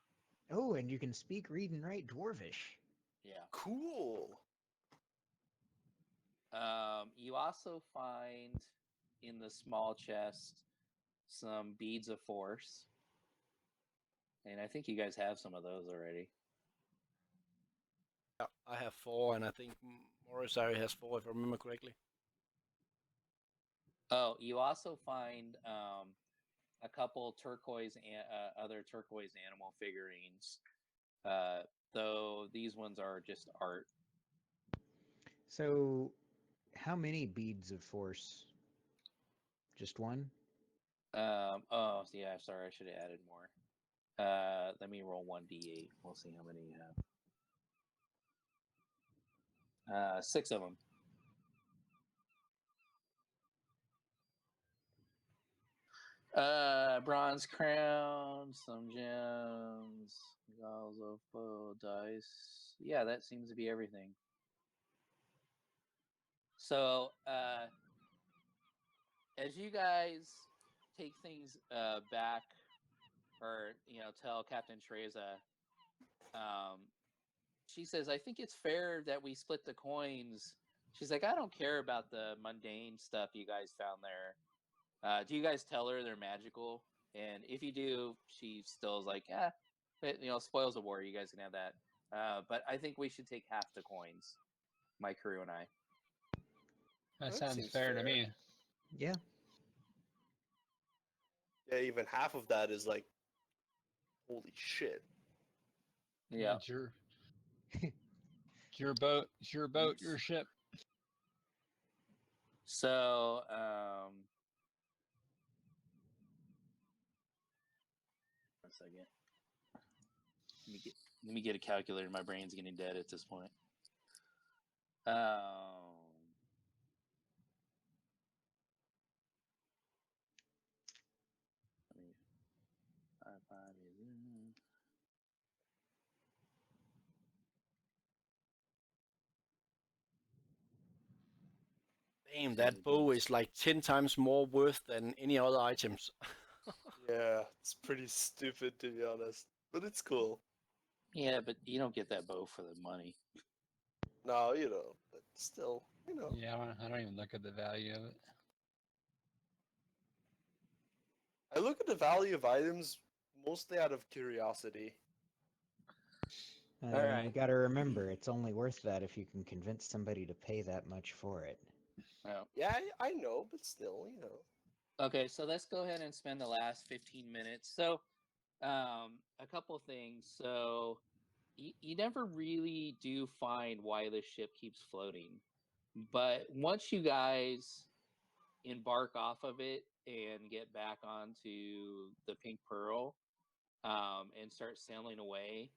Speaker 3: Oh, and you can speak, read, and write Dwarvish.
Speaker 1: Yeah.
Speaker 7: Cool.
Speaker 1: You also find in the small chest some beads of force, and I think you guys have some of those already.
Speaker 4: Yeah, I have 4, and I think Morisari has 4, if I remember correctly.
Speaker 1: Oh, you also find a couple turquoise other turquoise animal figurines, though these ones are just art.
Speaker 3: So, how many beads of force? Just one?
Speaker 1: Oh, yeah, sorry, I should have added more. Let me roll 1d8. We'll see how many you have. 6 of them. Bronze crown, some gems, galls of bow, dice. Yeah, that seems to be everything. So, as you guys take things back, or tell Captain Treza, she says, "I think it's fair that we split the coins." She's like, "I don't care about the mundane stuff you guys found there. Do you guys tell her they're magical? And if you do, she still is like, but, spoils of war. You guys can have that. But I think we should take half the coins, my crew and I."
Speaker 6: That
Speaker 7: That
Speaker 6: sounds
Speaker 7: seems
Speaker 6: fair to
Speaker 7: fair.
Speaker 6: me.
Speaker 3: Yeah.
Speaker 7: Yeah, even half of that is like, holy shit.
Speaker 1: Yeah.
Speaker 6: It's your boat. It's your boat. Your ship.
Speaker 1: So, one second. Let me get a calculator. My brain's getting dead at this point. 5 is in.
Speaker 4: Damn, that bow is like 10 times more worth than any other items.
Speaker 7: Yeah, it's pretty stupid to be honest, but it's cool.
Speaker 1: Yeah, but you don't get that bow for the money.
Speaker 7: No, but still,
Speaker 6: Yeah, I don't even look at the value of it.
Speaker 7: I look at the value of items mostly out of curiosity.
Speaker 1: All right.
Speaker 3: You got to remember, it's only worth that if you can convince somebody to pay that much for it.
Speaker 1: Oh.
Speaker 7: Yeah, I know, but still,
Speaker 1: Okay, so let's go ahead and spend the last 15 minutes. So, a couple things. So, you never really do find why the ship keeps floating, but once you guys embark off of it and get back onto the Pink Pearl, and start sailing away,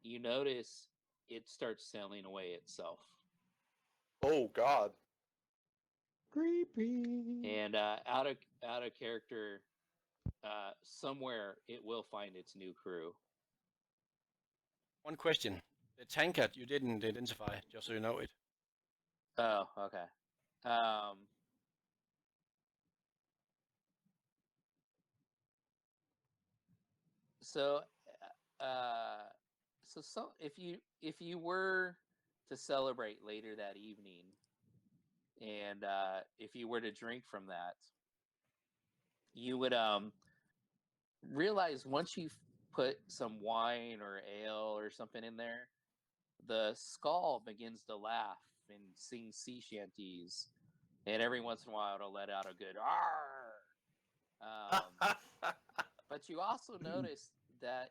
Speaker 1: you notice it starts sailing away itself.
Speaker 7: Oh God.
Speaker 3: Creepy.
Speaker 1: And out of character, somewhere it will find its new crew.
Speaker 4: One question. The tankard you didn't identify, just so you know it.
Speaker 1: Oh, okay. So, if you were to celebrate later that evening, and if you were to drink from that, you would realize once you put some wine or ale or something in there, the skull begins to laugh and sing sea shanties, and every once in a while it'll let out a good "arr." But you also notice that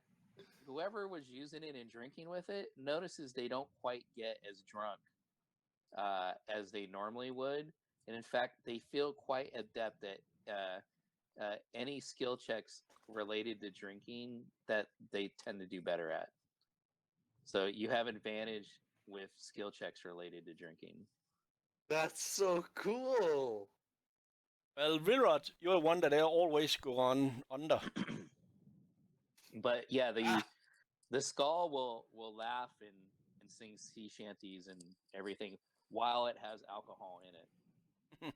Speaker 1: whoever was using it and drinking with it notices they don't quite get as drunk as they normally would, and in fact, they feel quite adept at any skill checks related to drinking that they tend to do better at. So you have advantage with skill checks related to drinking.
Speaker 7: That's so cool.
Speaker 4: Well, Virat, you're one that I always go on under.
Speaker 1: But yeah, the skull will laugh and sing sea shanties and everything while it has alcohol in it.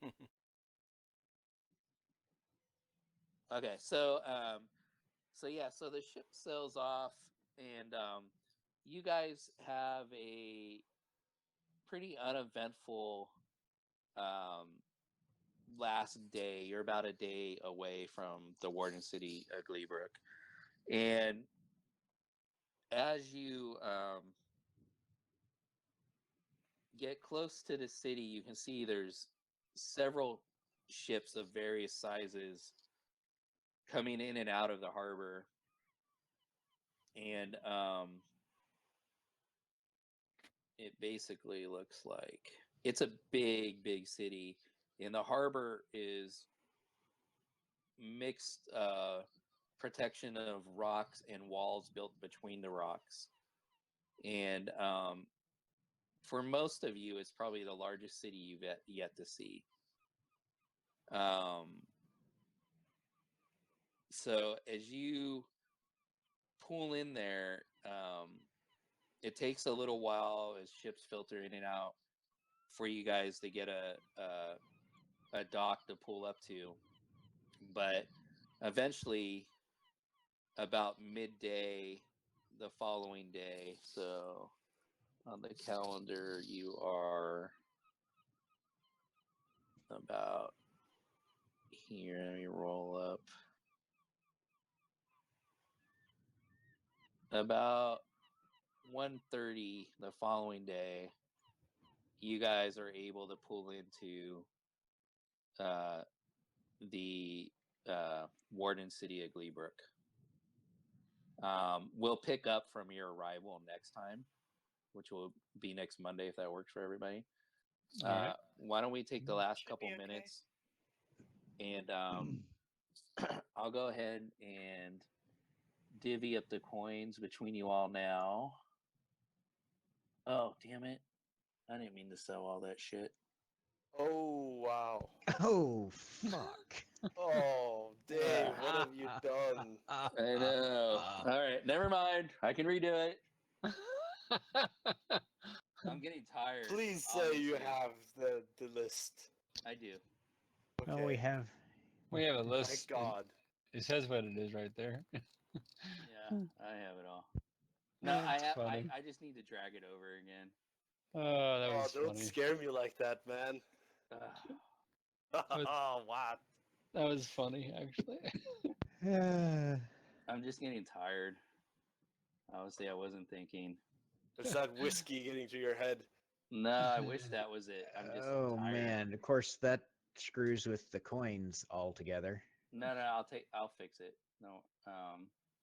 Speaker 1: Okay, so so the ship sails off, and you guys have a pretty uneventful last day. You're about a day away from the Warden City of Gleebrook, and as you get close to the city, you can see there's several ships of various sizes coming in and out of the harbor, and it basically looks like it's a big city, and the harbor is mixed protection of rocks and walls built between the rocks, and for most of you, it's probably the largest city you've yet to see. So as you pull in there, it takes a little while as ships filter in and out for you guys to get a dock to pull up to. But eventually, about midday the following day, so on the calendar, you are about here. Let me roll up. About 1:30 the following day, you guys are able to pull into the Warden City of Gleebrook. We'll pick up from your arrival next time, which will be next Monday if that works for everybody.
Speaker 6: All right.
Speaker 1: Why don't we take the last
Speaker 2: Should
Speaker 1: couple
Speaker 2: be okay.
Speaker 1: minutes, and I'll go ahead and divvy up the coins between you all now. Oh, damn it. I didn't mean to sell all that shit.
Speaker 7: Oh, wow.
Speaker 3: Oh, fuck.
Speaker 7: Oh, Dave, what have you done?
Speaker 1: I know. All right, never mind. I can redo it. I'm getting tired.
Speaker 7: Please say you
Speaker 1: obviously.
Speaker 7: have the list.
Speaker 1: I do.
Speaker 3: Oh, we have.
Speaker 6: We have a
Speaker 7: Thank
Speaker 6: list.
Speaker 7: God.
Speaker 6: It says what it is right there.
Speaker 1: Yeah, I have it all. No,
Speaker 6: That's funny.
Speaker 1: I just need to drag it over again.
Speaker 6: Oh, that
Speaker 7: Oh,
Speaker 6: was
Speaker 7: don't
Speaker 6: funny.
Speaker 7: scare me like that, man. Oh, what?
Speaker 6: That was funny, actually.
Speaker 1: I'm just getting tired. Honestly, I wasn't thinking.
Speaker 7: Is that whiskey getting to your head?
Speaker 1: No, I wish that was it. I'm just
Speaker 3: Oh
Speaker 1: tired.
Speaker 3: man, of course that screws with the coins altogether.
Speaker 1: No, I'll fix it. No,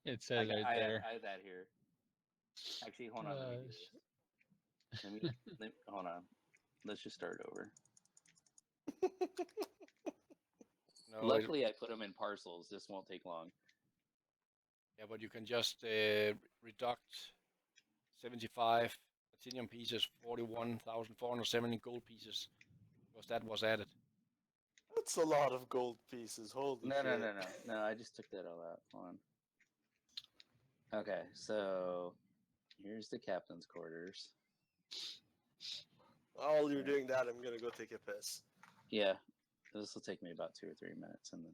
Speaker 6: It says right
Speaker 1: I
Speaker 6: there.
Speaker 1: have that here. Actually, hold on. Let me do this. Hold on. Let's just start over.
Speaker 4: No,
Speaker 1: Luckily, I put them in parcels. This won't take long.
Speaker 4: yeah, but you can just reduct 75 platinum pieces, 41,470 gold pieces, because that was added.
Speaker 7: That's a lot of gold pieces. Holy shit.
Speaker 1: No. I just took that all out. Hold on. Okay, so here's the captain's quarters.
Speaker 7: While you're doing that, I'm gonna go take a piss.
Speaker 1: Yeah, this will take me about 2 or 3 minutes, and then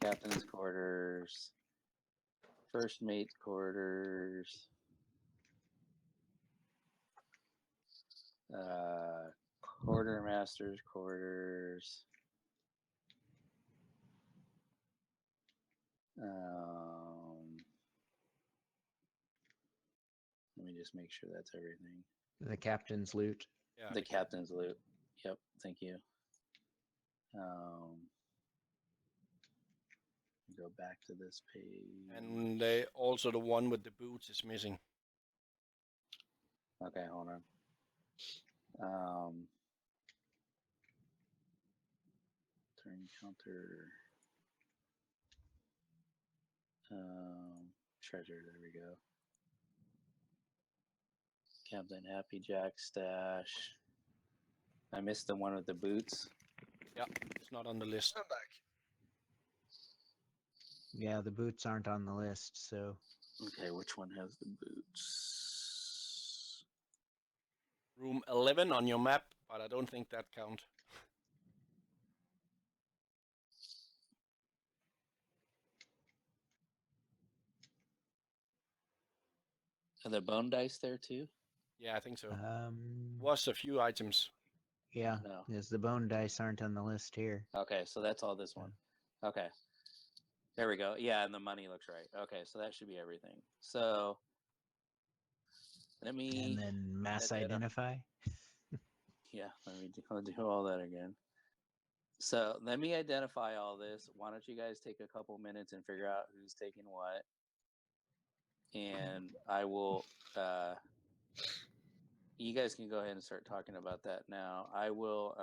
Speaker 1: captain's quarters, First mate's quarters. Quartermaster's quarters. Let me just make sure that's everything.
Speaker 3: The captain's loot.
Speaker 4: Yeah,
Speaker 1: The captain's loot. Yep, thank you. Go back to this page.
Speaker 4: and they also the one with the boots is missing.
Speaker 1: Okay, hold on. Turn counter. Treasure. There we go. Captain Happy Jack stash. I missed the one with the boots.
Speaker 4: Yeah, it's not on the list.
Speaker 7: I'm back.
Speaker 3: Yeah, the boots aren't on the list, so
Speaker 1: Okay, which one has the boots?
Speaker 4: Room 11 on your map, but I don't think that counts.
Speaker 1: Are there bone dice there too?
Speaker 4: Yeah, I think so.
Speaker 3: um
Speaker 4: Was a few items.
Speaker 3: yeah,
Speaker 1: No.
Speaker 3: because the bone dice aren't on the list here.
Speaker 1: Okay, so that's all this one. Okay. There we go. Yeah, and the money looks right. Okay, so that should be everything. So let me
Speaker 3: And then mass identify.
Speaker 1: I'll do all that again. So let me identify all this. Why don't you guys take a couple minutes and figure out who's taking what? And I will you guys can go ahead and start talking about that now. I will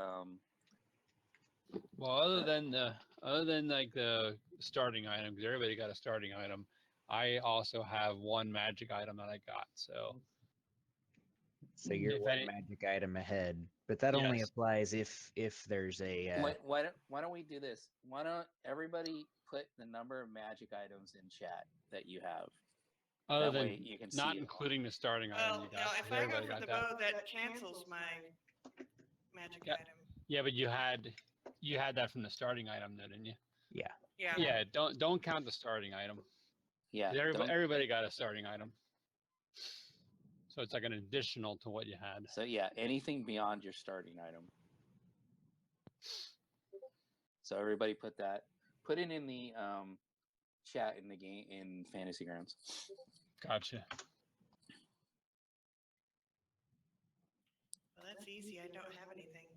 Speaker 6: Well, other than like the starting item, because everybody got a starting item, I also have one magic item that I got. So
Speaker 3: So you're
Speaker 6: if
Speaker 3: one
Speaker 6: any,
Speaker 3: magic item ahead, but that only
Speaker 6: yes,
Speaker 3: applies if there's a.
Speaker 1: why don't we do this? Why don't everybody put the number of magic items in chat that you have?
Speaker 6: other
Speaker 1: That
Speaker 6: than
Speaker 1: way you can
Speaker 6: not
Speaker 1: see it.
Speaker 6: including the starting item
Speaker 2: Well,
Speaker 6: you
Speaker 2: now
Speaker 6: got.
Speaker 2: if
Speaker 6: 'cause
Speaker 2: I go
Speaker 6: everybody
Speaker 2: for
Speaker 6: got
Speaker 2: the
Speaker 6: that.
Speaker 2: bow, that cancels my magic
Speaker 6: Yeah.
Speaker 2: item.
Speaker 6: Yeah, but you had that from the starting item, though, didn't you?
Speaker 3: Yeah.
Speaker 2: Yeah.
Speaker 6: Yeah. Don't count the starting item.
Speaker 1: Yeah.
Speaker 6: 'Cause
Speaker 1: don't-
Speaker 6: everybody got a starting item. So it's like an additional to what you had.
Speaker 1: So yeah, anything beyond your starting item. So everybody put it in the chat in the game in Fantasy Grounds.
Speaker 6: Gotcha.
Speaker 2: Well, that's easy. I don't have anything.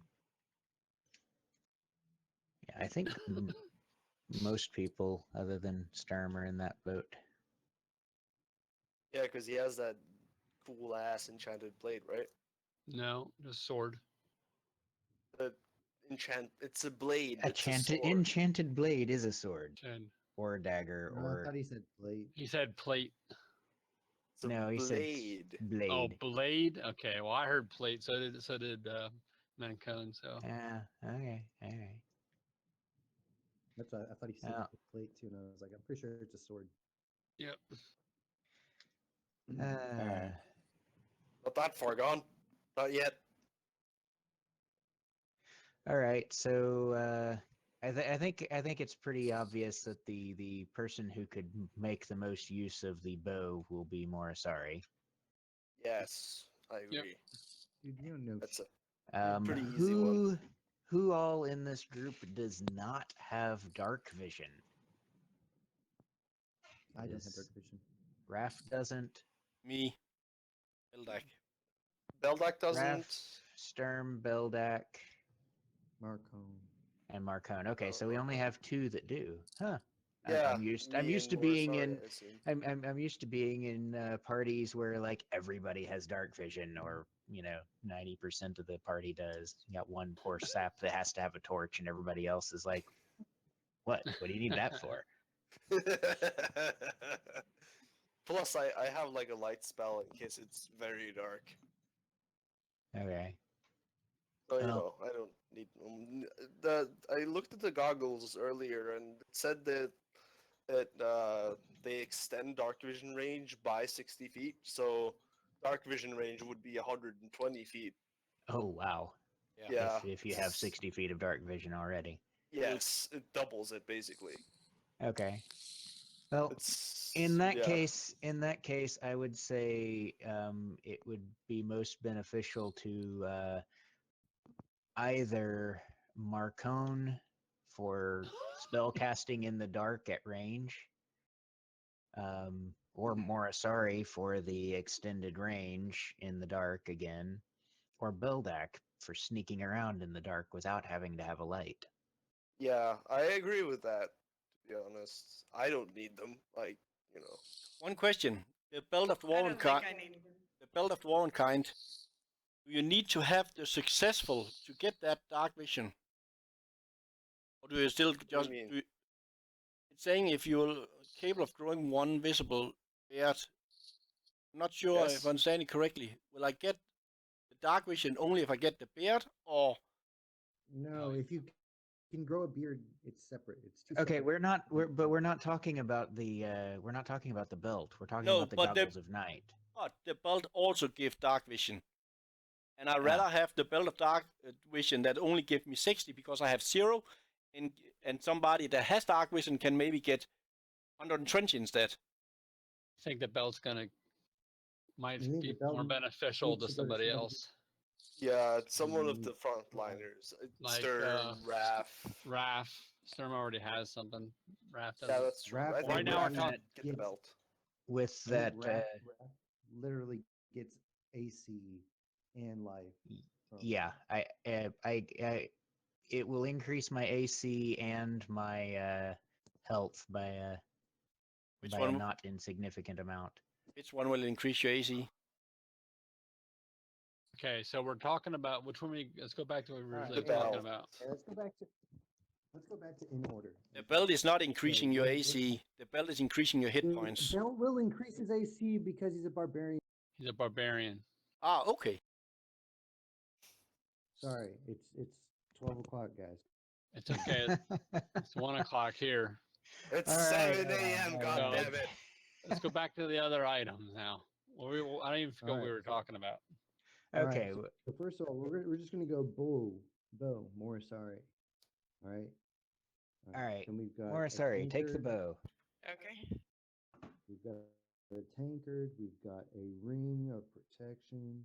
Speaker 3: Yeah, I think most people, other than Sturm, are in that boat.
Speaker 7: Yeah, because he has that cool ass enchanted blade, right?
Speaker 6: No, just sword.
Speaker 7: The it's a blade. It's a sword.
Speaker 3: Enchanted blade is a sword
Speaker 6: And
Speaker 3: or a dagger
Speaker 5: No, I
Speaker 3: or
Speaker 5: thought he said plate.
Speaker 6: he said plate.
Speaker 7: It's a
Speaker 3: no, he said
Speaker 7: blade.
Speaker 3: blade.
Speaker 6: Oh, blade. Okay. Well, I heard plate. So did Mancone. So
Speaker 3: Yeah. Okay. All right.
Speaker 5: That's why I thought he said
Speaker 3: Oh.
Speaker 5: plate too, and I was like, I'm pretty sure it's a sword.
Speaker 6: yep.
Speaker 1: Alright.
Speaker 7: Not that far gone. Not yet.
Speaker 3: All right. So I think it's pretty obvious that the person who could make the most use of the bow will be Morisari.
Speaker 7: Yes, I
Speaker 6: Yep.
Speaker 7: agree.
Speaker 5: Dude, you don't know
Speaker 7: That's
Speaker 5: shit.
Speaker 7: a pretty easy one.
Speaker 3: Who all in this group does not have dark vision?
Speaker 5: I don't have
Speaker 3: Is-
Speaker 5: dark vision.
Speaker 3: Raph doesn't.
Speaker 4: Me. Eldak.
Speaker 7: Beldak
Speaker 3: Raph,
Speaker 7: doesn't.
Speaker 3: Sturm, Beldak,
Speaker 5: Marcone.
Speaker 3: and Marcone. Okay, so we only have two that do. Huh.
Speaker 7: Yeah,
Speaker 3: I'm used
Speaker 7: me
Speaker 3: to
Speaker 7: and
Speaker 3: being
Speaker 7: Morisari,
Speaker 3: in
Speaker 7: I assume.
Speaker 3: I'm used to being in parties where like everybody has dark vision, or 90% of the party does. You got one poor sap that has to have a torch, and everybody else is like, "What? What do you need that for?"
Speaker 7: Plus, I have like a light spell in case it's very dark.
Speaker 3: Okay.
Speaker 7: So
Speaker 3: Well-
Speaker 7: I don't need I looked at the goggles earlier and it said that they extend dark vision range by 60 feet. So dark vision range would be 120 feet.
Speaker 3: Oh wow.
Speaker 7: Yeah.
Speaker 3: If you have 60 feet of dark vision already.
Speaker 7: Yes, it doubles it basically.
Speaker 3: Okay. Well,
Speaker 7: It's
Speaker 3: in that
Speaker 7: yeah.
Speaker 3: case, I would say it would be most beneficial to either Marcone for spell casting in the dark at range, or Morisari for the extended range in the dark again, or Beldak for sneaking around in the dark without having to have a light.
Speaker 7: Yeah, I agree with that. To be honest, I don't need them. Like, you know.
Speaker 4: One question: the belt of
Speaker 2: I don't think
Speaker 4: Dwarvenkind.
Speaker 2: I need.
Speaker 4: The belt of Dwarvenkind. Do you need to have the successful to get that dark vision, or do you still
Speaker 7: What do you
Speaker 4: just?
Speaker 7: mean?
Speaker 4: It's saying if you're capable of drawing one visible beard. I'm not sure if
Speaker 7: Yes.
Speaker 4: I understand it correctly. Will I get the dark vision only if I get the beard, or
Speaker 5: No, if you can grow a beard, it's separate. It's two
Speaker 3: Okay,
Speaker 5: separate.
Speaker 3: we're not talking about the belt. We're talking
Speaker 4: no?
Speaker 3: about the
Speaker 4: But
Speaker 3: goggles of night.
Speaker 4: the belt also gives dark vision, and I'd
Speaker 3: Ah.
Speaker 4: rather have the belt of dark vision that only gives me 60 because I have 0, and somebody that has dark vision can maybe get 120 instead.
Speaker 6: I think the belt's might
Speaker 5: I think
Speaker 6: be
Speaker 5: the belt
Speaker 6: more beneficial
Speaker 5: needs
Speaker 6: to
Speaker 5: to go to
Speaker 6: somebody
Speaker 5: somebody-
Speaker 6: else.
Speaker 7: Yeah, it's someone of
Speaker 5: Mm,
Speaker 7: the frontliners.
Speaker 6: Like,
Speaker 7: Stern, Raph.
Speaker 6: Raph, Sturm already has something. Raph
Speaker 7: Yeah,
Speaker 6: doesn't.
Speaker 7: that's true.
Speaker 5: Raph-
Speaker 7: I think
Speaker 6: Right now we're
Speaker 7: Raph
Speaker 6: talking-
Speaker 7: should get the belt.
Speaker 3: With
Speaker 5: I think
Speaker 3: that,
Speaker 5: Raph literally gets AC and life. from-
Speaker 3: yeah, it will increase my AC and my health by a
Speaker 4: Which
Speaker 3: by a
Speaker 4: one?
Speaker 3: not insignificant amount.
Speaker 4: Which one will increase your AC?
Speaker 6: Okay, so we're talking about which one let's go back to what we were
Speaker 5: Alright,
Speaker 6: originally
Speaker 7: the
Speaker 6: talking
Speaker 7: belt.
Speaker 6: about.
Speaker 5: Okay, let's go back to in order.
Speaker 4: The belt is not increasing
Speaker 5: Okay,
Speaker 4: your
Speaker 5: the-
Speaker 4: AC. The belt is increasing your hit
Speaker 5: The
Speaker 4: points.
Speaker 5: belt will increase his AC because he's a barbarian.
Speaker 6: He's a barbarian.
Speaker 4: Ah, okay.
Speaker 5: Sorry, it's 12 o'clock, guys.
Speaker 6: It's okay. It's 1 o'clock here.
Speaker 7: It's
Speaker 3: All right,
Speaker 7: 7 a.m. God
Speaker 6: So-
Speaker 7: damn it.
Speaker 6: Let's go back to the other items now. I don't even forget what we
Speaker 5: Alright.
Speaker 6: were talking about.
Speaker 3: Okay,
Speaker 5: Alright, so first of all, we're just gonna go bow, Morisari. All right.
Speaker 3: Alright,
Speaker 5: And we've got a
Speaker 3: Morisari, take the
Speaker 5: tankard,
Speaker 3: bow.
Speaker 2: Okay.
Speaker 5: We've got a tankard. We've got a ring of protection.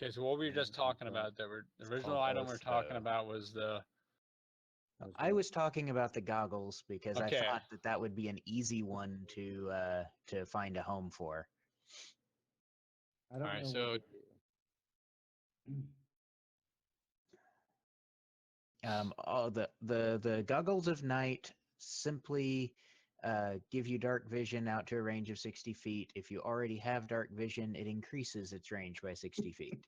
Speaker 6: Okay, so what were you just talking about? The original
Speaker 3: called
Speaker 6: item we're
Speaker 3: Oath
Speaker 6: talking
Speaker 3: Bow.
Speaker 6: about was the
Speaker 3: I was talking about the goggles because
Speaker 6: Okay.
Speaker 3: I thought that would be an easy one to find a home for.
Speaker 5: I don't
Speaker 6: Alright,
Speaker 5: know
Speaker 6: so-
Speaker 5: what to do.
Speaker 3: The goggles of night simply give you dark vision out to a range of 60 feet. If you already have dark vision, it increases its range by 60 feet.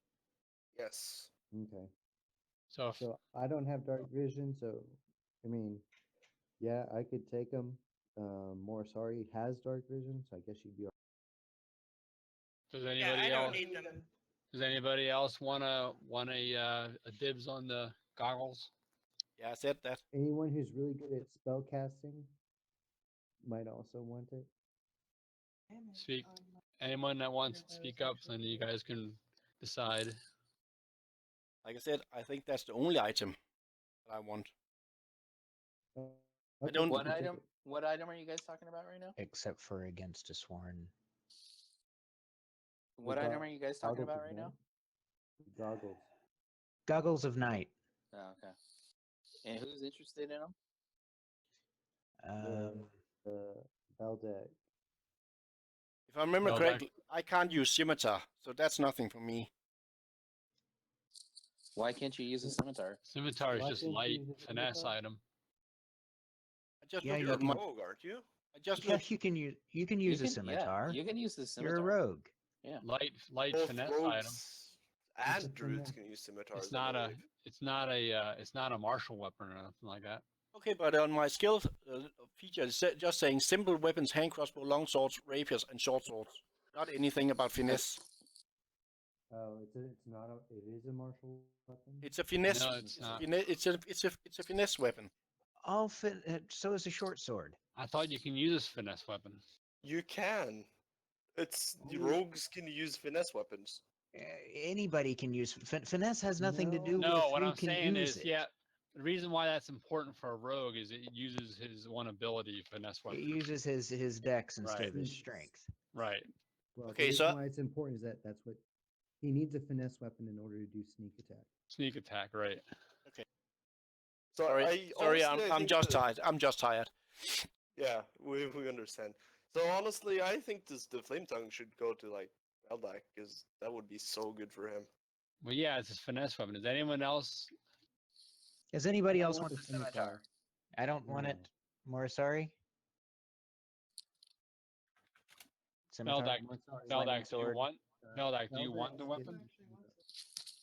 Speaker 7: Yes.
Speaker 5: Okay.
Speaker 6: so if,
Speaker 5: So I don't have dark vision, so I mean, yeah, I could take him. Morisari has dark vision, so I guess you'd be.
Speaker 6: does
Speaker 2: Yeah,
Speaker 6: anybody
Speaker 2: I don't
Speaker 6: else
Speaker 2: need them.
Speaker 6: does anybody else want a dibs on the goggles?
Speaker 4: Yeah, I said that.
Speaker 5: Anyone who's really good at spell casting might also want it.
Speaker 6: Speak. Anyone that wants to speak up, then you guys can decide.
Speaker 4: Like I said, I think that's the only item that I want.
Speaker 5: Okay,
Speaker 4: don't-
Speaker 5: you
Speaker 1: What
Speaker 5: can take
Speaker 1: item?
Speaker 5: it.
Speaker 1: What item are you guys talking about right now?
Speaker 3: Except for against a sworn.
Speaker 1: What
Speaker 5: got
Speaker 1: item are you guys talking
Speaker 5: Goggles
Speaker 1: about
Speaker 5: of
Speaker 1: right now?
Speaker 5: night. Goggles.
Speaker 3: Goggles of night.
Speaker 1: Oh, okay. And who's interested in them?
Speaker 5: The Beldeck.
Speaker 4: If I remember
Speaker 6: Well,
Speaker 4: correctly, I can't use scimitar, so that's nothing for me.
Speaker 1: Why can't you use a scimitar?
Speaker 6: Scimitar is
Speaker 5: Why
Speaker 6: just
Speaker 5: can't you
Speaker 6: light
Speaker 5: use a
Speaker 6: finesse
Speaker 5: scimitar?
Speaker 6: item.
Speaker 4: I just
Speaker 3: Yeah,
Speaker 4: looked
Speaker 7: You're
Speaker 4: at
Speaker 7: a
Speaker 4: my.
Speaker 7: rogue, aren't you?
Speaker 4: I just
Speaker 3: Yeah,
Speaker 4: looked.
Speaker 3: you can use
Speaker 1: You
Speaker 3: a
Speaker 1: can-
Speaker 3: scimitar.
Speaker 1: Yeah, you can use the
Speaker 3: You're a
Speaker 1: scimitar.
Speaker 3: rogue.
Speaker 6: Light
Speaker 7: Both
Speaker 6: finesse
Speaker 7: rogues
Speaker 6: item.
Speaker 7: and
Speaker 5: a
Speaker 7: druids
Speaker 5: finesse.
Speaker 7: can use scimitars.
Speaker 6: It's
Speaker 7: I
Speaker 6: not a
Speaker 7: believe.
Speaker 6: it's not a martial weapon or nothing like that.
Speaker 4: Okay, but on my skills feature, it's just saying simple weapons: hand crossbow, long swords, rapiers, and short swords. Not anything about finesse.
Speaker 5: Oh, it's not a. It is a martial weapon.
Speaker 4: It's a finesse.
Speaker 6: No, it's not.
Speaker 4: It's a finesse weapon.
Speaker 3: All fit. So is a short sword.
Speaker 6: I thought you can use a finesse weapon.
Speaker 7: You can. It's the
Speaker 3: Oh.
Speaker 7: rogues can use finesse weapons.
Speaker 3: Anybody can use finesse. Has nothing to do
Speaker 6: No,
Speaker 3: with
Speaker 6: what
Speaker 3: who
Speaker 6: I'm
Speaker 3: can
Speaker 6: saying
Speaker 3: use
Speaker 6: is,
Speaker 3: it.
Speaker 6: yeah, The reason why that's important for a rogue is it uses his one ability, finesse
Speaker 3: It
Speaker 6: weapon.
Speaker 3: uses his dex instead
Speaker 6: Right.
Speaker 3: of his strength.
Speaker 6: Right.
Speaker 5: Well,
Speaker 4: Okay,
Speaker 5: the reason
Speaker 4: so-
Speaker 5: why it's important is that that's what he needs, a finesse weapon in order to do sneak attack.
Speaker 6: Sneak attack. Right.
Speaker 7: So
Speaker 4: Sorry,
Speaker 7: honestly, I
Speaker 4: I'm
Speaker 7: think
Speaker 4: just
Speaker 7: that-
Speaker 4: tired. I'm just tired.
Speaker 7: Yeah, we understand. So honestly, I think the flame tongue should go to like Eldak because that would be so good for him.
Speaker 6: Well, yeah, it's his finesse weapon. Does anyone else?
Speaker 3: Does anybody
Speaker 5: I
Speaker 3: else
Speaker 5: want
Speaker 3: want
Speaker 5: the
Speaker 3: the scimitar? I don't want it. Morisari? Scimitar?
Speaker 6: Veldak,
Speaker 5: Flaming
Speaker 6: Veldak, do you
Speaker 3: sword.
Speaker 6: want? Veldak, do you
Speaker 5: Eldak
Speaker 6: want the
Speaker 5: is
Speaker 6: weapon?
Speaker 5: getting-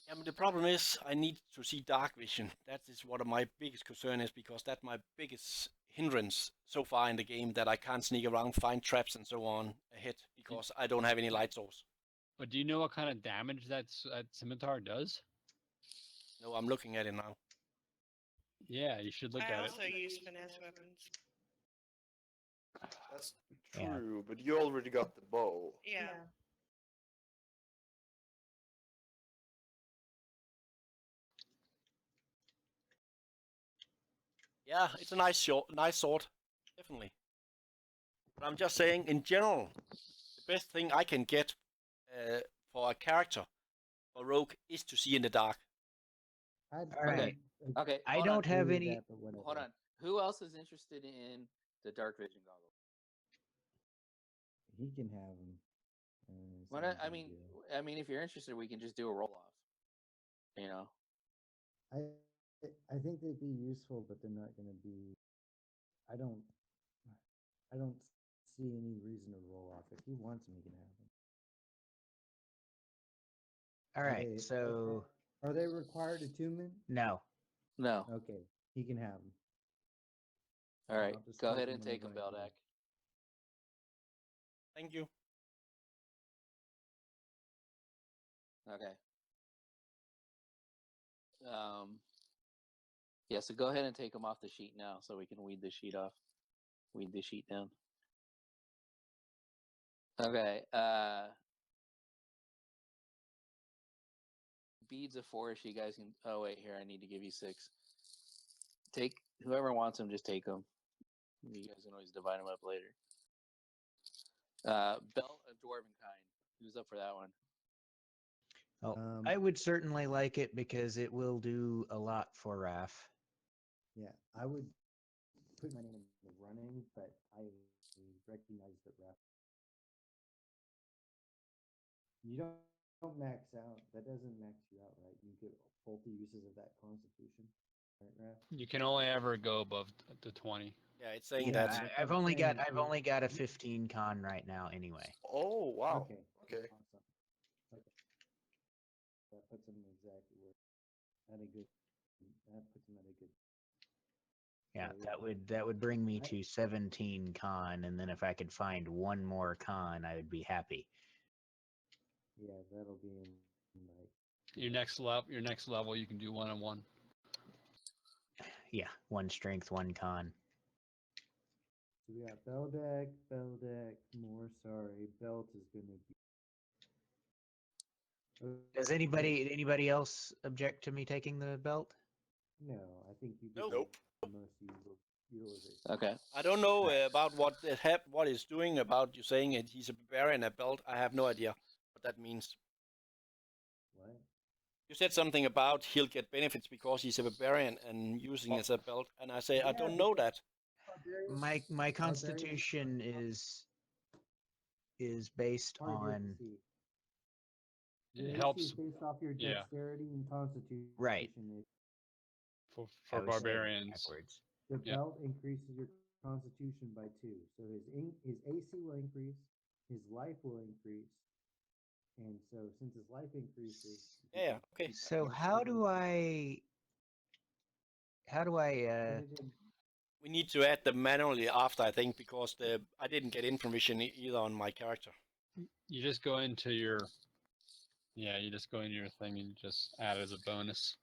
Speaker 4: Yeah, but the problem is I need to see dark vision. That is what my biggest concern is because that's my biggest hindrance so far in the game that I can't sneak around, find traps and so on ahead because I don't have any light source.
Speaker 6: But do you know what kind of damage that scimitar does?
Speaker 4: No, I'm looking at it now.
Speaker 6: Yeah, you should look
Speaker 2: I
Speaker 6: at it.
Speaker 2: also use finesse weapons.
Speaker 7: That's
Speaker 3: Yeah.
Speaker 7: true, but you already got the bow.
Speaker 2: Yeah.
Speaker 4: Yeah, it's a nice sword, definitely. But I'm just saying, in general, the best thing I can get for a character or rogue is to see in the dark.
Speaker 3: Alright.
Speaker 1: Okay.
Speaker 3: I
Speaker 1: hold
Speaker 3: don't
Speaker 1: on.
Speaker 3: have
Speaker 5: agree with
Speaker 3: any.
Speaker 5: that, but whatever.
Speaker 1: Hold on. Who else is interested in the dark vision goggles?
Speaker 5: He can have them.
Speaker 1: Why not? I mean, if you're interested, we can just do a roll off. You know.
Speaker 5: I think they'd be useful, but they're not going to be. I don't see any reason to roll off. If he wants them, he can have them.
Speaker 3: All
Speaker 5: Are
Speaker 3: right,
Speaker 5: they-
Speaker 3: so
Speaker 5: Are they required attunement?
Speaker 3: no.
Speaker 1: No.
Speaker 5: Okay, he can have them.
Speaker 1: All right.
Speaker 5: I'll just
Speaker 1: Go
Speaker 5: take
Speaker 1: ahead
Speaker 5: them
Speaker 1: and
Speaker 5: when
Speaker 1: take
Speaker 5: they're
Speaker 1: them,
Speaker 5: right
Speaker 1: Beldak.
Speaker 5: here.
Speaker 4: Thank you.
Speaker 1: Okay. Yeah, so go ahead and take them off the sheet now so we can weed the sheet off. Weed the sheet down. Okay. Beads of forest, you guys can. Oh, wait, here, I need to give you 6. Take whoever wants them, just take them. You guys can always divide them up later. Belt of Dwarven Kind. Who's up for that one?
Speaker 3: Oh,
Speaker 5: Um,
Speaker 3: I would certainly like it because it will do a lot for Raph.
Speaker 5: Yeah, I would put my name in the running, but I recognize that Raph. You don't max out. That doesn't max you out, right? You get both the uses of that Constitution, right, Raph?
Speaker 6: You can only ever go above the 20.
Speaker 4: Yeah, it's saying
Speaker 5: Yeah,
Speaker 4: that.
Speaker 3: I've only got a 15 con right now anyway.
Speaker 7: Oh wow.
Speaker 5: Okay.
Speaker 7: Okay.
Speaker 5: Awesome. Okay. That puts him exactly where at a good. That puts him at a good.
Speaker 3: Yeah,
Speaker 5: So,
Speaker 3: that would bring me
Speaker 5: I-
Speaker 3: to 17 con, and then if I could find one more con, I would be happy.
Speaker 5: Yeah, that'll be in like.
Speaker 6: Your next level, you can do 1-on-1.
Speaker 3: Yeah, one strength, one con.
Speaker 5: So we got Beldak, more sorry. Belt is gonna be.
Speaker 3: Does anybody else object to me taking the belt?
Speaker 5: No, I think you get
Speaker 7: Nope.
Speaker 5: the most utilization.
Speaker 1: Okay.
Speaker 4: I don't know about what it's doing about you saying it. He's a barbarian at belt. I have no idea what that means.
Speaker 5: What?
Speaker 4: You said something about he'll get benefits because he's a barbarian and using it as a belt, and I say I don't know that.
Speaker 3: My constitution is based
Speaker 5: Part of your
Speaker 3: on
Speaker 5: AC.
Speaker 6: It
Speaker 5: Your AC
Speaker 6: helps
Speaker 5: is based off your
Speaker 6: yeah.
Speaker 5: dexterity and constitution.
Speaker 3: Right.
Speaker 6: for
Speaker 3: I was saying it
Speaker 6: barbarians.
Speaker 3: backwards.
Speaker 5: The
Speaker 6: Yeah.
Speaker 5: belt increases your constitution by 2. So his AC will increase, his life will increase, and so since his life increases. he
Speaker 4: Yeah,
Speaker 5: can
Speaker 4: okay.
Speaker 5: keep
Speaker 3: So
Speaker 5: most
Speaker 3: how
Speaker 5: of
Speaker 3: do
Speaker 5: his-
Speaker 3: I
Speaker 5: Put it in-
Speaker 4: We need to add them manually after, I think, because I didn't get information either on my character.
Speaker 6: You just go into your you just go into your thing and you just add it as a bonus.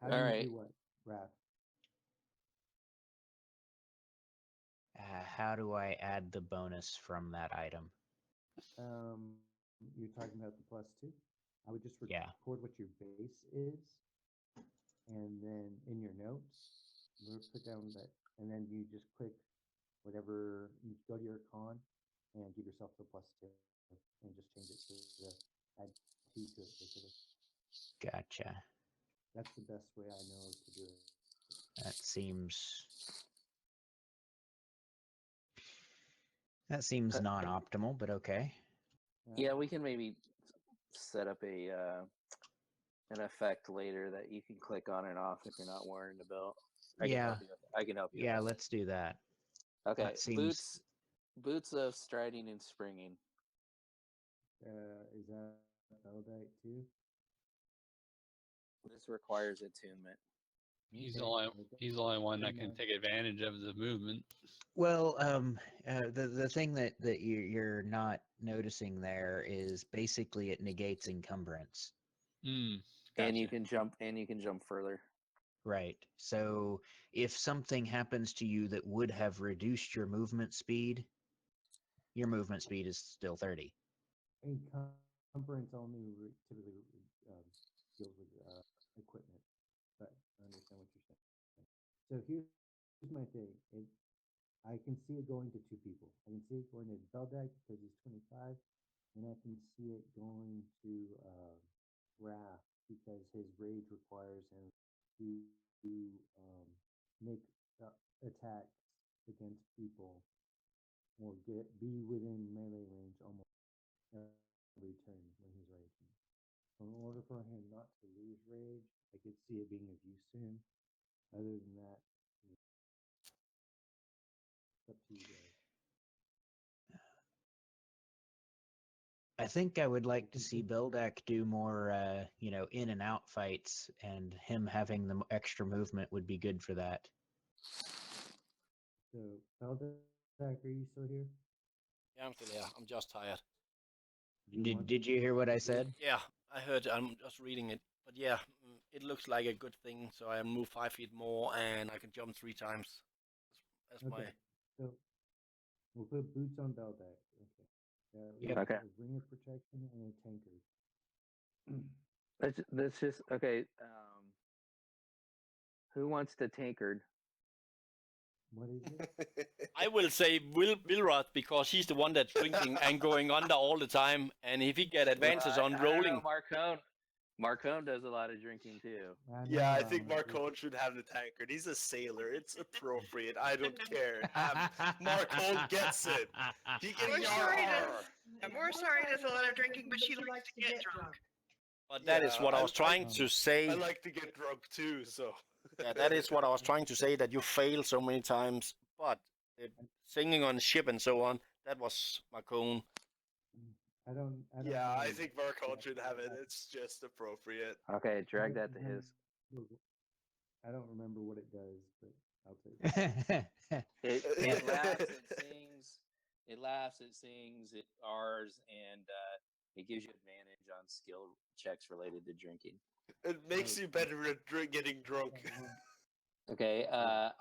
Speaker 5: How do you
Speaker 1: Alright.
Speaker 5: do what, Raph?
Speaker 3: how do I add the bonus from that item?
Speaker 5: You're talking about the +2. I would just
Speaker 3: Yeah.
Speaker 5: record what your base is, and then in your notes, put down that, and then you just click whatever. You go to your con and give yourself the +2, and just change it to the add 2 to it, basically.
Speaker 3: Gotcha.
Speaker 5: That's the best way I know to do it.
Speaker 3: That seems non-optimal, but okay.
Speaker 1: Yeah, we can maybe set up a an effect later that you can click on and off if you're not wearing the belt. I can help you. I can help you.
Speaker 3: Yeah,
Speaker 1: with that.
Speaker 3: let's do that.
Speaker 1: Okay,
Speaker 3: That seems...
Speaker 1: boots of striding and springing.
Speaker 5: Is that Beldite too?
Speaker 1: This requires attunement.
Speaker 6: He's the
Speaker 5: Okay,
Speaker 6: only one that can take advantage of the movement.
Speaker 3: Well, the thing that you're not noticing there is basically it negates encumbrance.
Speaker 6: Hmm.
Speaker 1: And you
Speaker 6: Gotcha.
Speaker 1: can jump further.
Speaker 3: Right. So if something happens to you that would have reduced your movement speed is still 30.
Speaker 5: Encumbrance only typically deals with equipment, but I understand what you're saying. So here's my thing. I can see it going to 2 people. I can see it going to Beldak because he's 25, and I can see it going to Raph because his rage requires him to make attacks against people or be within melee range almost every turn when he's raging. So in order for him not to lose rage, I could see it being of use to him. Other than that, it's up to you guys.
Speaker 3: I think I would like to see Beldak do more, in and out fights, and him having the extra movement would be good for that.
Speaker 5: So, Beldak, are you still here?
Speaker 4: Yeah, I'm still here. I'm just tired.
Speaker 3: Did you hear what I said?
Speaker 4: Yeah, I heard. I'm just reading it. But yeah, it looks like a good thing. So I move 5 feet more, and I can jump 3 times. That's my.
Speaker 5: Okay. So we'll put boots on Beldak. Okay.
Speaker 3: Yep.
Speaker 1: Okay.
Speaker 5: A ring of protection and a tankard.
Speaker 1: Let's just okay. Who wants the tankard?
Speaker 5: What is it?
Speaker 4: I will say Wilroth because he's the one that's drinking and going under all the time, and if he get advances on rolling,
Speaker 1: Marcone does a lot of drinking too.
Speaker 7: Yeah, I think Marcone should have the tankard. He's a sailor. It's appropriate. I don't care. Marcone gets it. He can
Speaker 2: Morsari does a lot of drinking, but she likes to get drunk.
Speaker 4: but that is what I was trying to say.
Speaker 7: I like to get drunk too, so.
Speaker 4: Yeah, that is what I was trying to say, that you fail so many times. But singing on ship and so on, that was Marcone.
Speaker 5: I don't
Speaker 7: Yeah,
Speaker 5: know.
Speaker 7: I think Marcone should have it. It's just appropriate.
Speaker 1: Okay, drag that to his.
Speaker 5: I don't remember what it does, but I'll take it.
Speaker 1: It laughs, it sings, it sings, it R's, and it gives you advantage on skill checks related to drinking.
Speaker 7: It makes you better at getting drunk.
Speaker 1: Okay,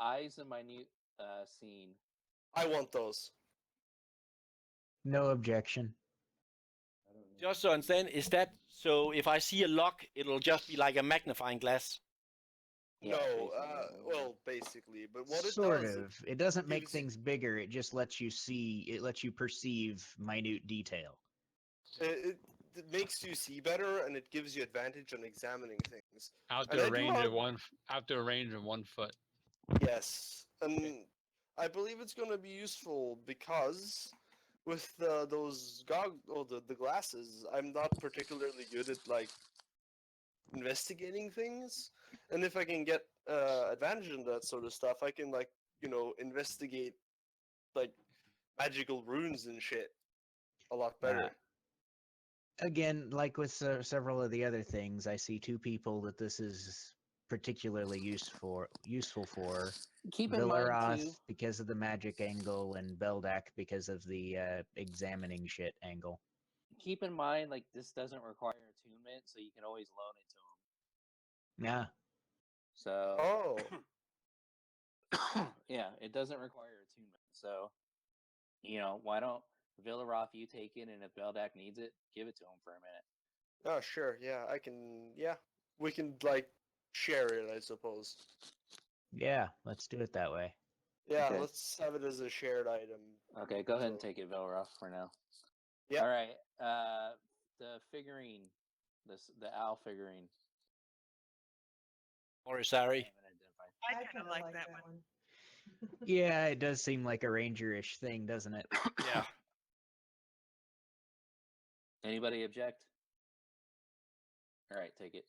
Speaker 1: eyes and minute scene.
Speaker 7: I want those.
Speaker 3: No objection.
Speaker 4: Just so understand, is that so? If I see a lock, it'll just be like a magnifying glass.
Speaker 1: Yeah,
Speaker 7: No,
Speaker 1: basically.
Speaker 7: well, basically, but what it
Speaker 3: Sort
Speaker 7: does,
Speaker 3: of. It doesn't make
Speaker 7: gives you-
Speaker 3: things bigger. It just lets you see. It lets you perceive minute detail.
Speaker 7: it makes you see better, and it gives you advantage on examining things.
Speaker 6: Out
Speaker 7: And
Speaker 6: to
Speaker 7: I
Speaker 6: a
Speaker 7: do
Speaker 6: range
Speaker 7: have-
Speaker 6: of one foot.
Speaker 7: Yes, and I believe it's going to be useful because with those the glasses, I'm not particularly good at like investigating things, and if I can get advantage in that sort of stuff, I can like investigate like magical runes and shit a lot better.
Speaker 3: Again, like with several of the other things, I see 2 people that this is particularly useful for.
Speaker 1: Keep in mind too.
Speaker 3: Villaroth because of the magic angle, and Beldak because of the examining shit angle.
Speaker 1: Keep in mind, like this doesn't require attunement, so you can always loan it to him.
Speaker 3: Yeah.
Speaker 1: So.
Speaker 7: Oh,
Speaker 1: Yeah, it doesn't require attunement. So, why don't Villaroth you take it, and if Beldak needs it, give it to him for a minute.
Speaker 7: oh sure, yeah, I can. Yeah, we can like share it, I suppose.
Speaker 3: Yeah, let's do it that way.
Speaker 7: Yeah,
Speaker 1: Okay.
Speaker 7: let's have it as a shared item.
Speaker 1: Okay, go ahead and
Speaker 7: So-
Speaker 1: take it, Velroth, for now.
Speaker 7: Yeah.
Speaker 1: All right. The figurine, the owl figurine.
Speaker 4: Morisari.
Speaker 2: I kind of like that one.
Speaker 3: Yeah, it does seem like a ranger-ish thing, doesn't it?
Speaker 4: Yeah.
Speaker 1: Anybody object? All right, take it.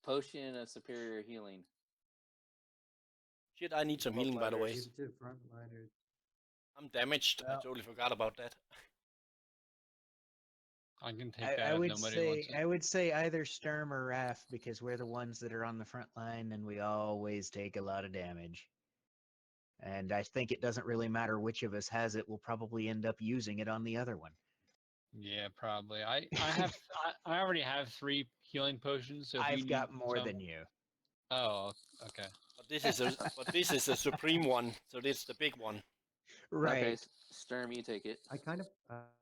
Speaker 1: Potion of superior healing.
Speaker 4: Shit, I need some healing, by the way.
Speaker 5: Give it to frontliners.
Speaker 4: I'm damaged. I
Speaker 3: Well-
Speaker 4: totally forgot about that.
Speaker 6: I can take
Speaker 3: I,
Speaker 6: that
Speaker 3: I
Speaker 6: if
Speaker 3: would
Speaker 6: nobody
Speaker 3: say
Speaker 6: wants it.
Speaker 3: I would say either Sturm or Raph because we're the ones that are on the front line and we always take a lot of damage. And I think it doesn't really matter which of us has it. We'll probably end up using it on the other one.
Speaker 6: Yeah, probably. I have I already have 3 healing potions. So if you
Speaker 3: I've got
Speaker 6: need
Speaker 3: more
Speaker 6: some-
Speaker 3: than you.
Speaker 6: Oh, okay.
Speaker 4: But this is a supreme one, so this is the big one.
Speaker 3: Right.
Speaker 1: Okay, Sturm, you take it.
Speaker 5: I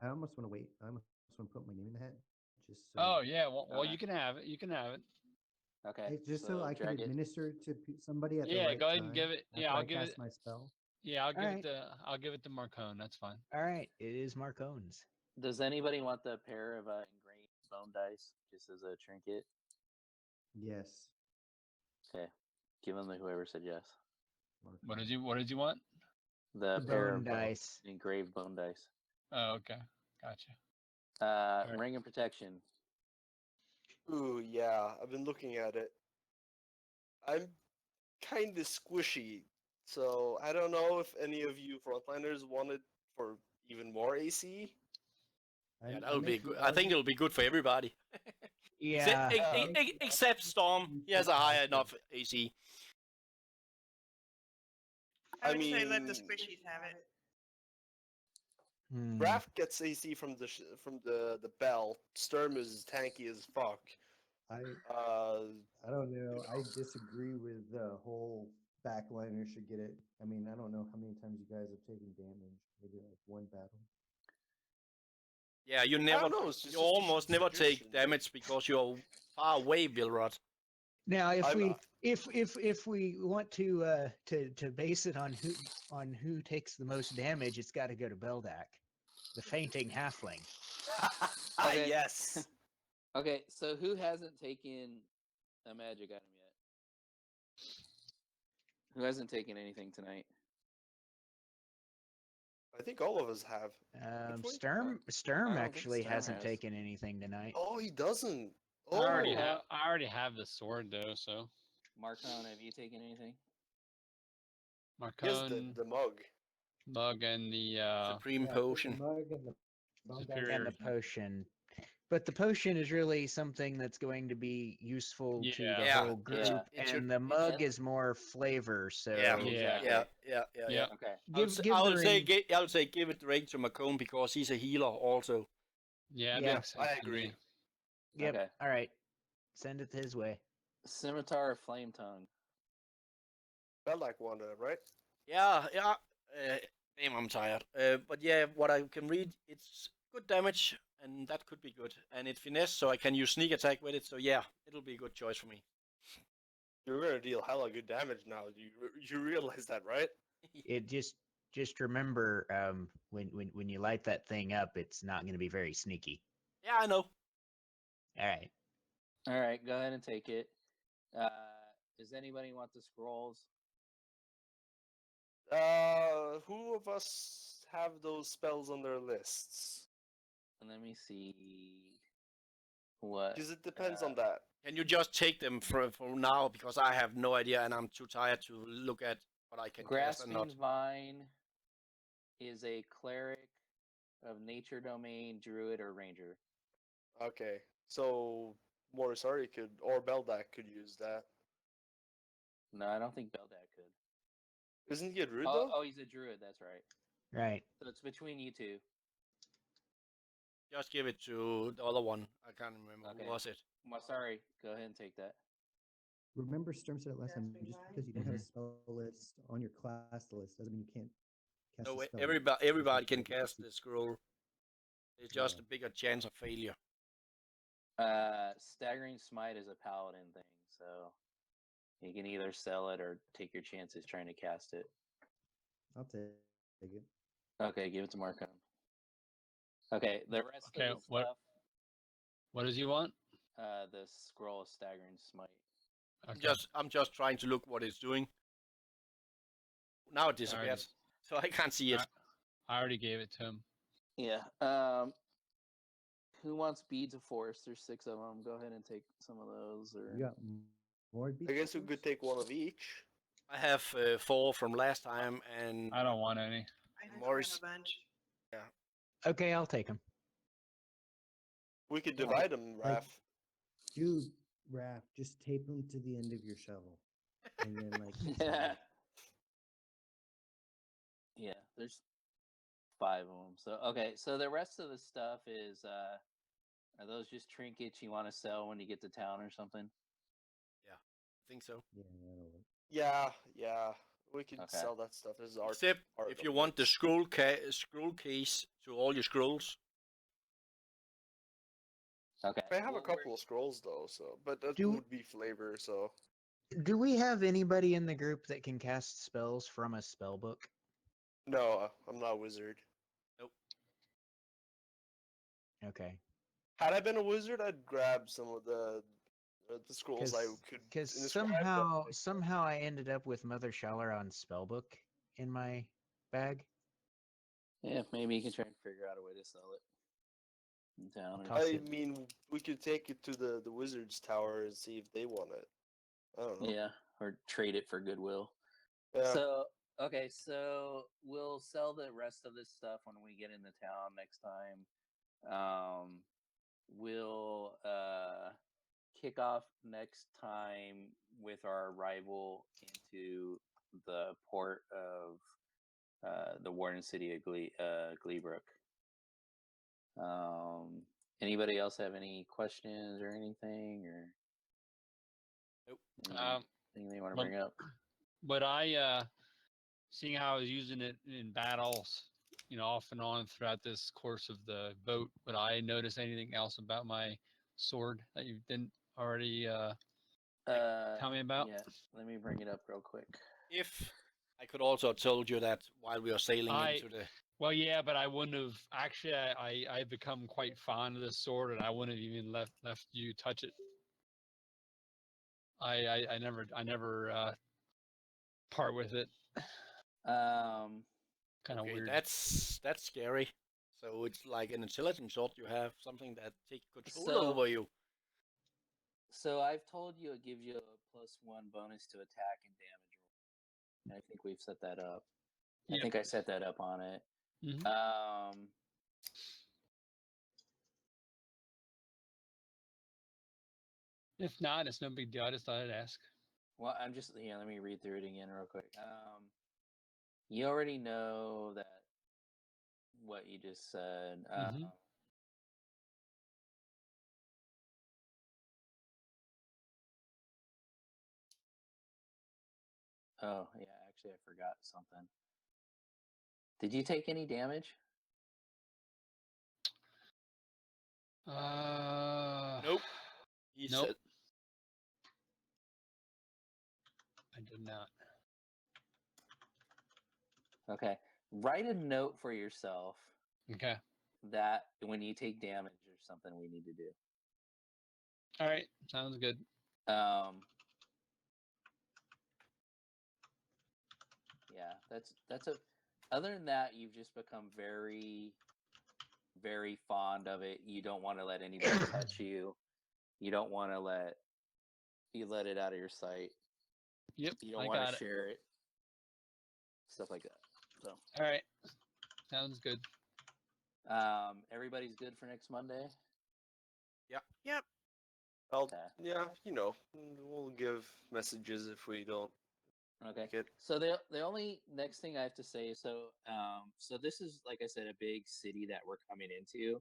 Speaker 5: almost want to wait. I almost want to put my name in the hat. Just so,
Speaker 6: Oh yeah. Well,
Speaker 1: Okay.
Speaker 6: you can have it. You can have it.
Speaker 1: Okay.
Speaker 5: just so I can
Speaker 1: drag it.
Speaker 5: administer it to somebody at the
Speaker 6: Yeah,
Speaker 5: right
Speaker 6: go ahead and
Speaker 5: time
Speaker 6: give it. Yeah,
Speaker 5: after
Speaker 6: I'll
Speaker 5: I
Speaker 6: give
Speaker 5: cast
Speaker 6: it.
Speaker 5: my spell.
Speaker 6: Yeah, I'll give
Speaker 3: Alright.
Speaker 6: it to. I'll give it to Marcone. That's fine.
Speaker 3: All right. It is Marcone's.
Speaker 1: Does anybody want the pair of ingrained bone dice just as a trinket?
Speaker 5: Yes.
Speaker 1: Okay. Give them to whoever said yes.
Speaker 6: What did you want?
Speaker 1: The
Speaker 3: The
Speaker 1: pair
Speaker 3: bone
Speaker 1: of
Speaker 3: dice.
Speaker 1: engraved bone dice.
Speaker 6: Oh, okay. Gotcha. Alright.
Speaker 1: Ring of protection.
Speaker 7: Ooh, yeah, I've been looking at it. I'm kind of squishy, so I don't know if any of you frontliners wanted for even more AC.
Speaker 4: Yeah,
Speaker 5: I
Speaker 4: that'll be
Speaker 5: mentioned
Speaker 4: good. I think it'll be good for everybody.
Speaker 3: Yeah.
Speaker 4: Except Storm. He has a high enough AC.
Speaker 2: I
Speaker 7: I
Speaker 2: would say let the
Speaker 7: mean-
Speaker 2: squishies have it.
Speaker 3: Hmm.
Speaker 7: Raph gets AC from the bell. Sturm is tanky as fuck.
Speaker 5: I
Speaker 7: Uh,
Speaker 5: I don't know. I disagree with the whole backliner should get it. I mean, I don't know how many times you guys have taken damage. Maybe like one battle.
Speaker 4: Yeah, you
Speaker 7: I
Speaker 4: never.
Speaker 7: don't know. It's just
Speaker 4: You
Speaker 7: a
Speaker 4: almost never
Speaker 7: suggestion.
Speaker 4: take damage because you're far away, Vilrod.
Speaker 3: Now, if
Speaker 7: I'm-
Speaker 3: we if we want to base it on who takes the most damage, it's got to go to Beldak, the fainting halfling.
Speaker 1: Okay.
Speaker 7: Yes.
Speaker 1: Okay, so who hasn't taken a magic item yet? Who hasn't taken anything tonight?
Speaker 7: I think all of us have. Hopefully.
Speaker 3: Sturm
Speaker 1: I don't think
Speaker 3: actually
Speaker 1: Sturm
Speaker 3: hasn't
Speaker 1: has.
Speaker 3: taken anything tonight.
Speaker 7: Oh, he doesn't.
Speaker 6: I
Speaker 7: Oh,
Speaker 6: already have the sword though. So
Speaker 1: Marcon, have you taken anything?
Speaker 7: he has
Speaker 6: Marcone,
Speaker 7: the mug.
Speaker 6: Mug, and the
Speaker 4: Supreme
Speaker 5: Yeah, put the
Speaker 4: potion.
Speaker 5: mug and the bone dice
Speaker 6: Superior-
Speaker 3: And the potion. But the potion is really something that's going to be useful to the
Speaker 4: Yeah,
Speaker 3: whole
Speaker 1: yeah.
Speaker 3: group,
Speaker 4: It should-
Speaker 3: and the
Speaker 4: it
Speaker 3: mug
Speaker 1: should-
Speaker 3: is more flavor. So
Speaker 4: Yeah,
Speaker 1: Exactly.
Speaker 4: yeah.
Speaker 1: Okay.
Speaker 4: I would
Speaker 3: the
Speaker 4: say
Speaker 3: ring-
Speaker 4: I would say give it the ring to Macomb because he's a healer also.
Speaker 6: yeah. It
Speaker 3: Yeah,
Speaker 6: makes
Speaker 7: I
Speaker 6: sense to
Speaker 7: agree.
Speaker 6: me.
Speaker 3: Yep.
Speaker 1: Okay.
Speaker 3: All right. Send it his way.
Speaker 1: Scimitar of Flame Tongue.
Speaker 7: Felt like one, right?
Speaker 4: Yeah. Damn, I'm tired. But yeah, what I can read, it's good damage, and that could be good. And it's finesse, so I can use sneak attack with it. So yeah, it'll be a good choice for me.
Speaker 7: You're gonna deal hella good damage now. You realize that, right?
Speaker 3: It just remember when you light that thing up, it's not going to be very sneaky.
Speaker 4: Yeah, I know.
Speaker 3: All right.
Speaker 1: All right, go ahead and take it. Does anybody want the scrolls?
Speaker 7: Who of us have those spells on their lists?
Speaker 1: Let me see. What?
Speaker 7: Because it depends on that.
Speaker 4: Can you just take them for now because I have no idea and I'm too tired to look at what I can cast and
Speaker 1: Grasping
Speaker 4: not.
Speaker 1: Vine is a cleric of nature domain, druid, or ranger.
Speaker 7: Okay, so Morisari could or Beldak could use that.
Speaker 1: No, I don't think Beldak could.
Speaker 7: Isn't he a druid
Speaker 1: Oh,
Speaker 7: though?
Speaker 1: oh, he's a druid. That's right.
Speaker 3: Right.
Speaker 1: So it's between you two.
Speaker 4: Just give it to the other one. I can't remember.
Speaker 1: Okay.
Speaker 4: Who was it?
Speaker 1: Sorry. Go ahead and take that.
Speaker 5: Remember, Sturm said it last time. Just because you don't have a
Speaker 3: Mhm.
Speaker 5: spell list on your class list doesn't mean you can't cast
Speaker 4: No,
Speaker 5: a spell.
Speaker 4: everybody can
Speaker 5: Just like
Speaker 4: cast the scroll. It's just
Speaker 5: Yeah.
Speaker 4: a bigger chance of failure.
Speaker 1: Staggering Smite is a paladin thing, so you can either sell it or take your chances trying to cast it.
Speaker 5: I'll take it.
Speaker 1: Okay, give it to Marco. Okay, the rest
Speaker 6: Okay,
Speaker 1: of the stuff,
Speaker 6: what does he want?
Speaker 1: the scroll of Staggering Smite.
Speaker 6: Okay.
Speaker 4: I'm just trying to look what it's doing. Now it disappeared, so I can't see it.
Speaker 6: I already gave it to him.
Speaker 1: Yeah. Who wants Beads of Force? There's 6 of them. Go ahead and take some of those. Or
Speaker 5: You got more beats?
Speaker 7: I guess we could take one of each.
Speaker 4: I have 4 from last time, and
Speaker 6: I don't want any.
Speaker 2: I still
Speaker 4: Morris-
Speaker 2: have a bunch.
Speaker 3: Okay, I'll take them.
Speaker 7: We could divide them,
Speaker 5: like-
Speaker 7: Raph.
Speaker 5: Dude, Raph, just tape them to the end of your shovel. And then, like,
Speaker 1: yeah. Yeah, there's 5 of them. So okay, so the rest of the stuff is are those just trinkets you want to sell when you get to town or something?
Speaker 4: I think so.
Speaker 5: yeah, that'll work.
Speaker 7: Yeah. We could
Speaker 1: Okay.
Speaker 7: sell that stuff. This is art.
Speaker 4: Except
Speaker 7: art
Speaker 4: if you want the
Speaker 7: notebooks.
Speaker 4: scroll case to all your scrolls.
Speaker 1: Okay.
Speaker 7: I have a
Speaker 1: well,
Speaker 7: couple of scrolls though, so but that
Speaker 3: Do-
Speaker 7: would be flavor. So
Speaker 3: Do we have anybody in the group that can cast spells from a spell book?
Speaker 7: no, I'm not a wizard.
Speaker 3: Okay.
Speaker 7: Had I been a wizard, I'd grab some of the scrolls I could.
Speaker 3: Because
Speaker 7: inscribe, but-
Speaker 3: somehow I ended up with Mother Shalaron's spellbook in my bag.
Speaker 1: Yeah, maybe you can try and figure out a way to sell it in town. Or
Speaker 3: Toss
Speaker 7: I
Speaker 3: it.
Speaker 7: mean, we could take it to the wizard's tower and see if they want it. I don't know.
Speaker 1: yeah, or trade it for goodwill.
Speaker 7: Yeah.
Speaker 1: So okay, so we'll sell the rest of this stuff when we get into town next time. We'll kick off next time with our arrival into the port of the Warden City of Gleebrook. Anybody else have any questions or anything, or
Speaker 4: Nope.
Speaker 1: anything they want to
Speaker 6: well-
Speaker 1: bring up?
Speaker 6: But I, seeing how I was using it in battles, off and on throughout this course of the boat, would I notice anything else about my sword that you didn't already tell me about?
Speaker 1: Yeah, let me bring it up real quick.
Speaker 4: If I could also have told you that while we are sailing into the.
Speaker 6: Well, yeah, but I wouldn't have. Actually, I've become quite fond of this sword, and I wouldn't have even left you touch it. I never part with it. Kind of
Speaker 4: Okay,
Speaker 6: weird.
Speaker 4: that's scary. So it's like an intelligence sword. You have something that takes control
Speaker 1: So-
Speaker 4: over you.
Speaker 1: So I've told you it gives you a +1 bonus to attack and damage roll. And I think we've set that up. I
Speaker 6: Yep.
Speaker 1: think I set that up on it.
Speaker 6: Mhm. If not, it's no big deal. I just thought I'd ask.
Speaker 1: Well, I'm just let me read through it again real quick. You already know that what you just said.
Speaker 6: Mhm.
Speaker 1: Oh yeah, actually I forgot something. Did you take any damage?
Speaker 4: Nope. He
Speaker 6: Nope.
Speaker 4: said,
Speaker 6: I did not.
Speaker 1: Okay. Write a note for yourself
Speaker 6: Okay.
Speaker 1: that when you take damage or something we need to do.
Speaker 6: All right. Sounds good.
Speaker 1: Yeah, that's a. Other than that, you've just become very, very fond of it. You don't want to let anybody touch you. You don't want to let it out of your sight.
Speaker 6: Yep.
Speaker 1: You don't
Speaker 6: I
Speaker 1: want
Speaker 6: got
Speaker 1: to
Speaker 6: it.
Speaker 1: share it. Stuff like that. So,
Speaker 6: All right. Sounds good.
Speaker 1: everybody's good for next Monday.
Speaker 2: Yep.
Speaker 1: Okay.
Speaker 7: Yeah, we'll give messages if we don't
Speaker 1: Okay.
Speaker 7: get.
Speaker 1: So the only next thing I have to say, so this is, like I said, a big city that we're coming into,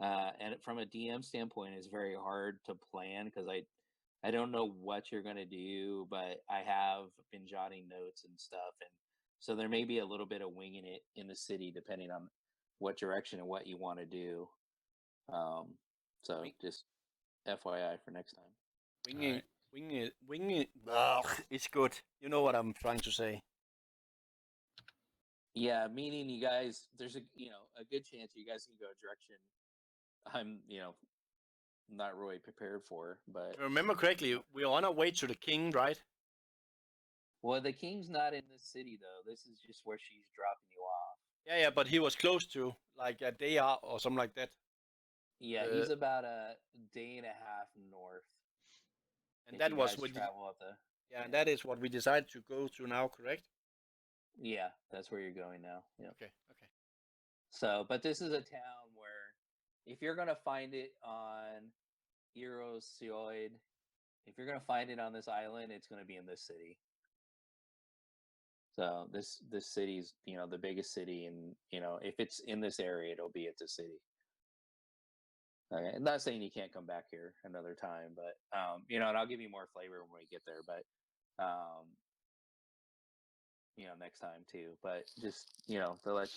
Speaker 1: and from a DM standpoint, it's very hard to plan because I don't know what you're gonna do, but I have been jotting notes and stuff, and so there may be a little bit of winging it in the city depending on what direction and what you want to do. So
Speaker 4: Wait.
Speaker 1: just FYI for next time.
Speaker 4: Wing it. Ugh, it's good. You know what I'm trying to say.
Speaker 1: Yeah, meaning you guys, there's a good chance you guys can go a direction I'm not really prepared for, but
Speaker 4: If I remember correctly, we're on our way to the king, right?
Speaker 1: well, the king's not in this city though. This is just where she's dropping you off.
Speaker 4: Yeah, but he was close to, like a day out or something like that.
Speaker 1: Yeah, he's about a day and a half north.
Speaker 4: And
Speaker 1: if
Speaker 4: that
Speaker 1: you
Speaker 4: was
Speaker 1: guys
Speaker 4: what
Speaker 1: travel up the.
Speaker 4: Yeah, and that is what we decided to go to now, correct?
Speaker 1: Yeah, that's where you're going now. Yeah.
Speaker 4: Okay.
Speaker 1: So, but this is a town where, if you're gonna find it on Erosioid, if you're gonna find it on this island, it's gonna be in this city. So this city's the biggest city, and if it's in this area, it'll be at the city. Okay. I'm not saying you can't come back here another time, but and I'll give you more flavor when we get there, but next time too. But just to let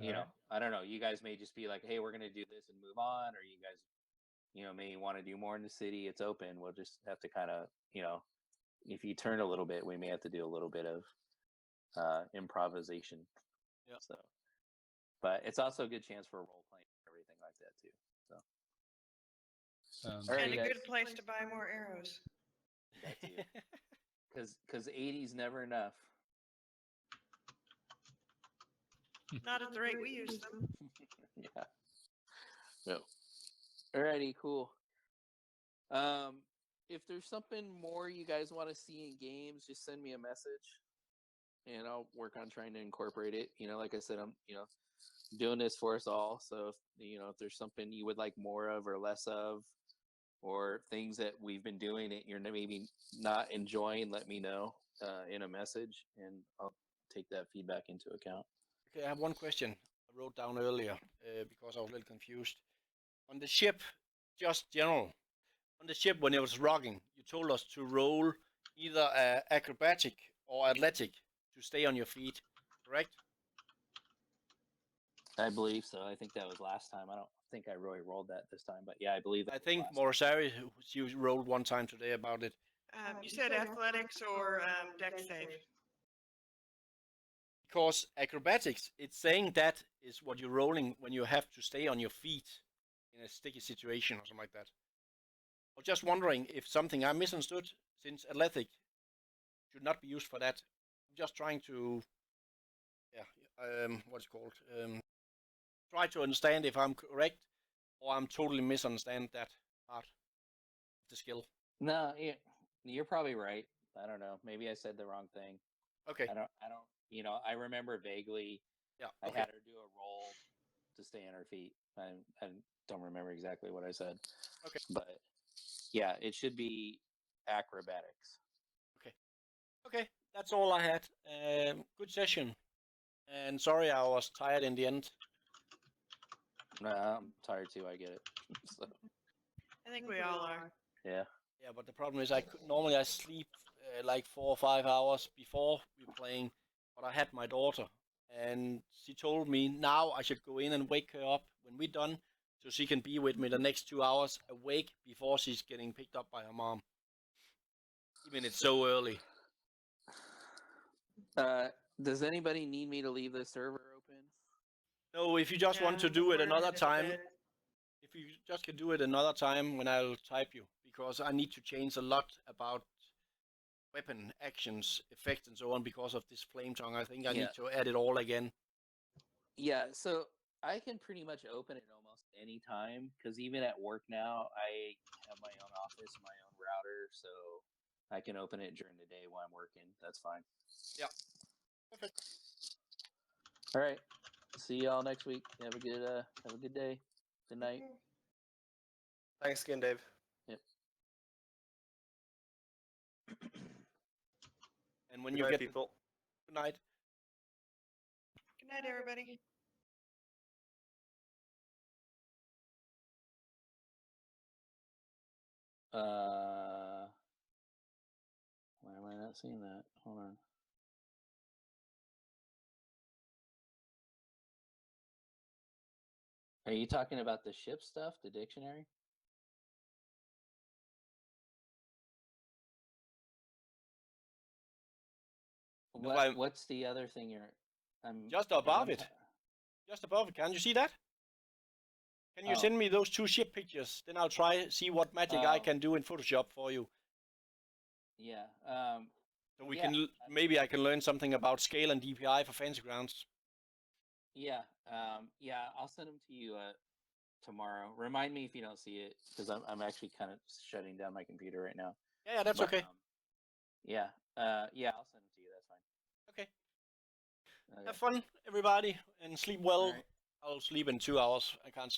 Speaker 1: you know,
Speaker 6: Alright.
Speaker 1: I don't know. You guys may just be like, hey, we're gonna do this and move on, or you guys, may want to do more in the city. It's open. We'll just have to kind of, if you turn a little bit, we may have to do a little bit of improvisation.
Speaker 4: Yeah.
Speaker 1: So, but it's also a good chance for role playing and everything like that too. So.
Speaker 6: Sounds
Speaker 1: All right,
Speaker 2: And a
Speaker 1: guys.
Speaker 2: good place to buy more arrows.
Speaker 1: That too. Because 80's never enough.
Speaker 2: Not at the rate we use them.
Speaker 1: Yeah. No. Alrighty, cool. If there's something more you guys want to see in games, just send me a message, and I'll work on trying to incorporate it. Like I said, I'm doing this for us all. So if there's something you would like more of or less of, or things that we've been doing that you're maybe not enjoying, let me know in a message, and I'll take that feedback into account.
Speaker 4: Okay, I have one question I wrote down earlier because I was a little confused. On the ship, just general, on the ship when it was rocking, you told us to roll either acrobatic or athletic to stay on your feet, correct?
Speaker 1: I believe so. I think that was last time. I don't think I really rolled that this time, but yeah, I believe that.
Speaker 4: I think Morisari, you rolled one time today about it.
Speaker 2: You said athletics or deck save.
Speaker 4: Because acrobatics, it's saying that is what you're rolling when you have to stay on your feet in a sticky situation or something like that. I was just wondering if something I misunderstood, since athletic should not be used for that. I'm just trying to, what's it called? Try to understand if I'm correct or I'm totally misunderstand that part of the skill.
Speaker 1: No, you're probably right. I don't know. Maybe I said the wrong thing.
Speaker 4: Okay.
Speaker 1: I don't. I remember vaguely.
Speaker 4: Yeah.
Speaker 1: I
Speaker 4: Okay.
Speaker 1: had her do a roll to stay on her feet. I don't remember exactly what I said.
Speaker 4: Okay.
Speaker 1: But yeah, it should be acrobatics.
Speaker 4: Okay. That's all I had. Good session. And sorry I was tired in the end.
Speaker 1: I'm tired too. I get it. So,
Speaker 2: I think we all are.
Speaker 1: yeah.
Speaker 4: Yeah, but the problem is normally I sleep like 4 or 5 hours before we're playing, but I had my daughter, and she told me now I should go in and wake her up when we're done, so she can be with me the next 2 hours awake before she's getting picked up by her mom. Even it's so early.
Speaker 1: Does anybody need me to leave the server open?
Speaker 4: No, if you just want to do it another time, if you just can do it another time when I'll type you, because I need to change a lot about weapon actions, effects, and so on because of this flame tongue. I think I need to add it all again.
Speaker 1: Yeah, so I can pretty much open it almost any time, because even at work now, I have my own office, my own router, so I can open it during the day while I'm working. That's fine.
Speaker 4: Yeah. Perfect.
Speaker 1: All right. See y'all next week. Have a good day. Good night.
Speaker 7: Thanks again, Dave.
Speaker 1: Yep.
Speaker 4: And when
Speaker 7: Good
Speaker 4: you
Speaker 7: night,
Speaker 4: get
Speaker 7: people.
Speaker 4: Good night.
Speaker 2: Good night, everybody.
Speaker 1: Why am I not seeing that? Hold on. Are you talking about the ship stuff, the dictionary? What's the other thing you're?
Speaker 4: Just above it. Just above it. Can you see that? Can you send me those 2 ship pictures? Then I'll see what magic I can do in Photoshop for you.
Speaker 1: Yeah.
Speaker 4: So we can maybe I can learn something about scale and DPI for Fantasy Grounds.
Speaker 1: Yeah. Yeah. I'll send them to you tomorrow. Remind me if you don't see it, because I'm actually kind of shutting down my computer right now.
Speaker 4: Yeah, that's okay.
Speaker 1: Yeah. Yeah. I'll send them to you. That's fine.
Speaker 4: Okay.
Speaker 1: Okay.
Speaker 4: Have fun, everybody, and sleep well.
Speaker 1: All right.
Speaker 4: I'll sleep in 2 hours. I can't.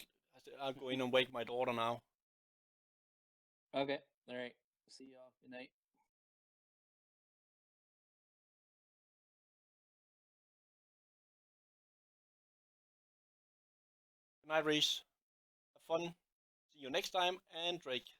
Speaker 4: I'll go in and wake my daughter now.
Speaker 1: Okay. All right. See y'all. Good night.
Speaker 4: Good night, Reese. Have fun. See you next time, and Drake.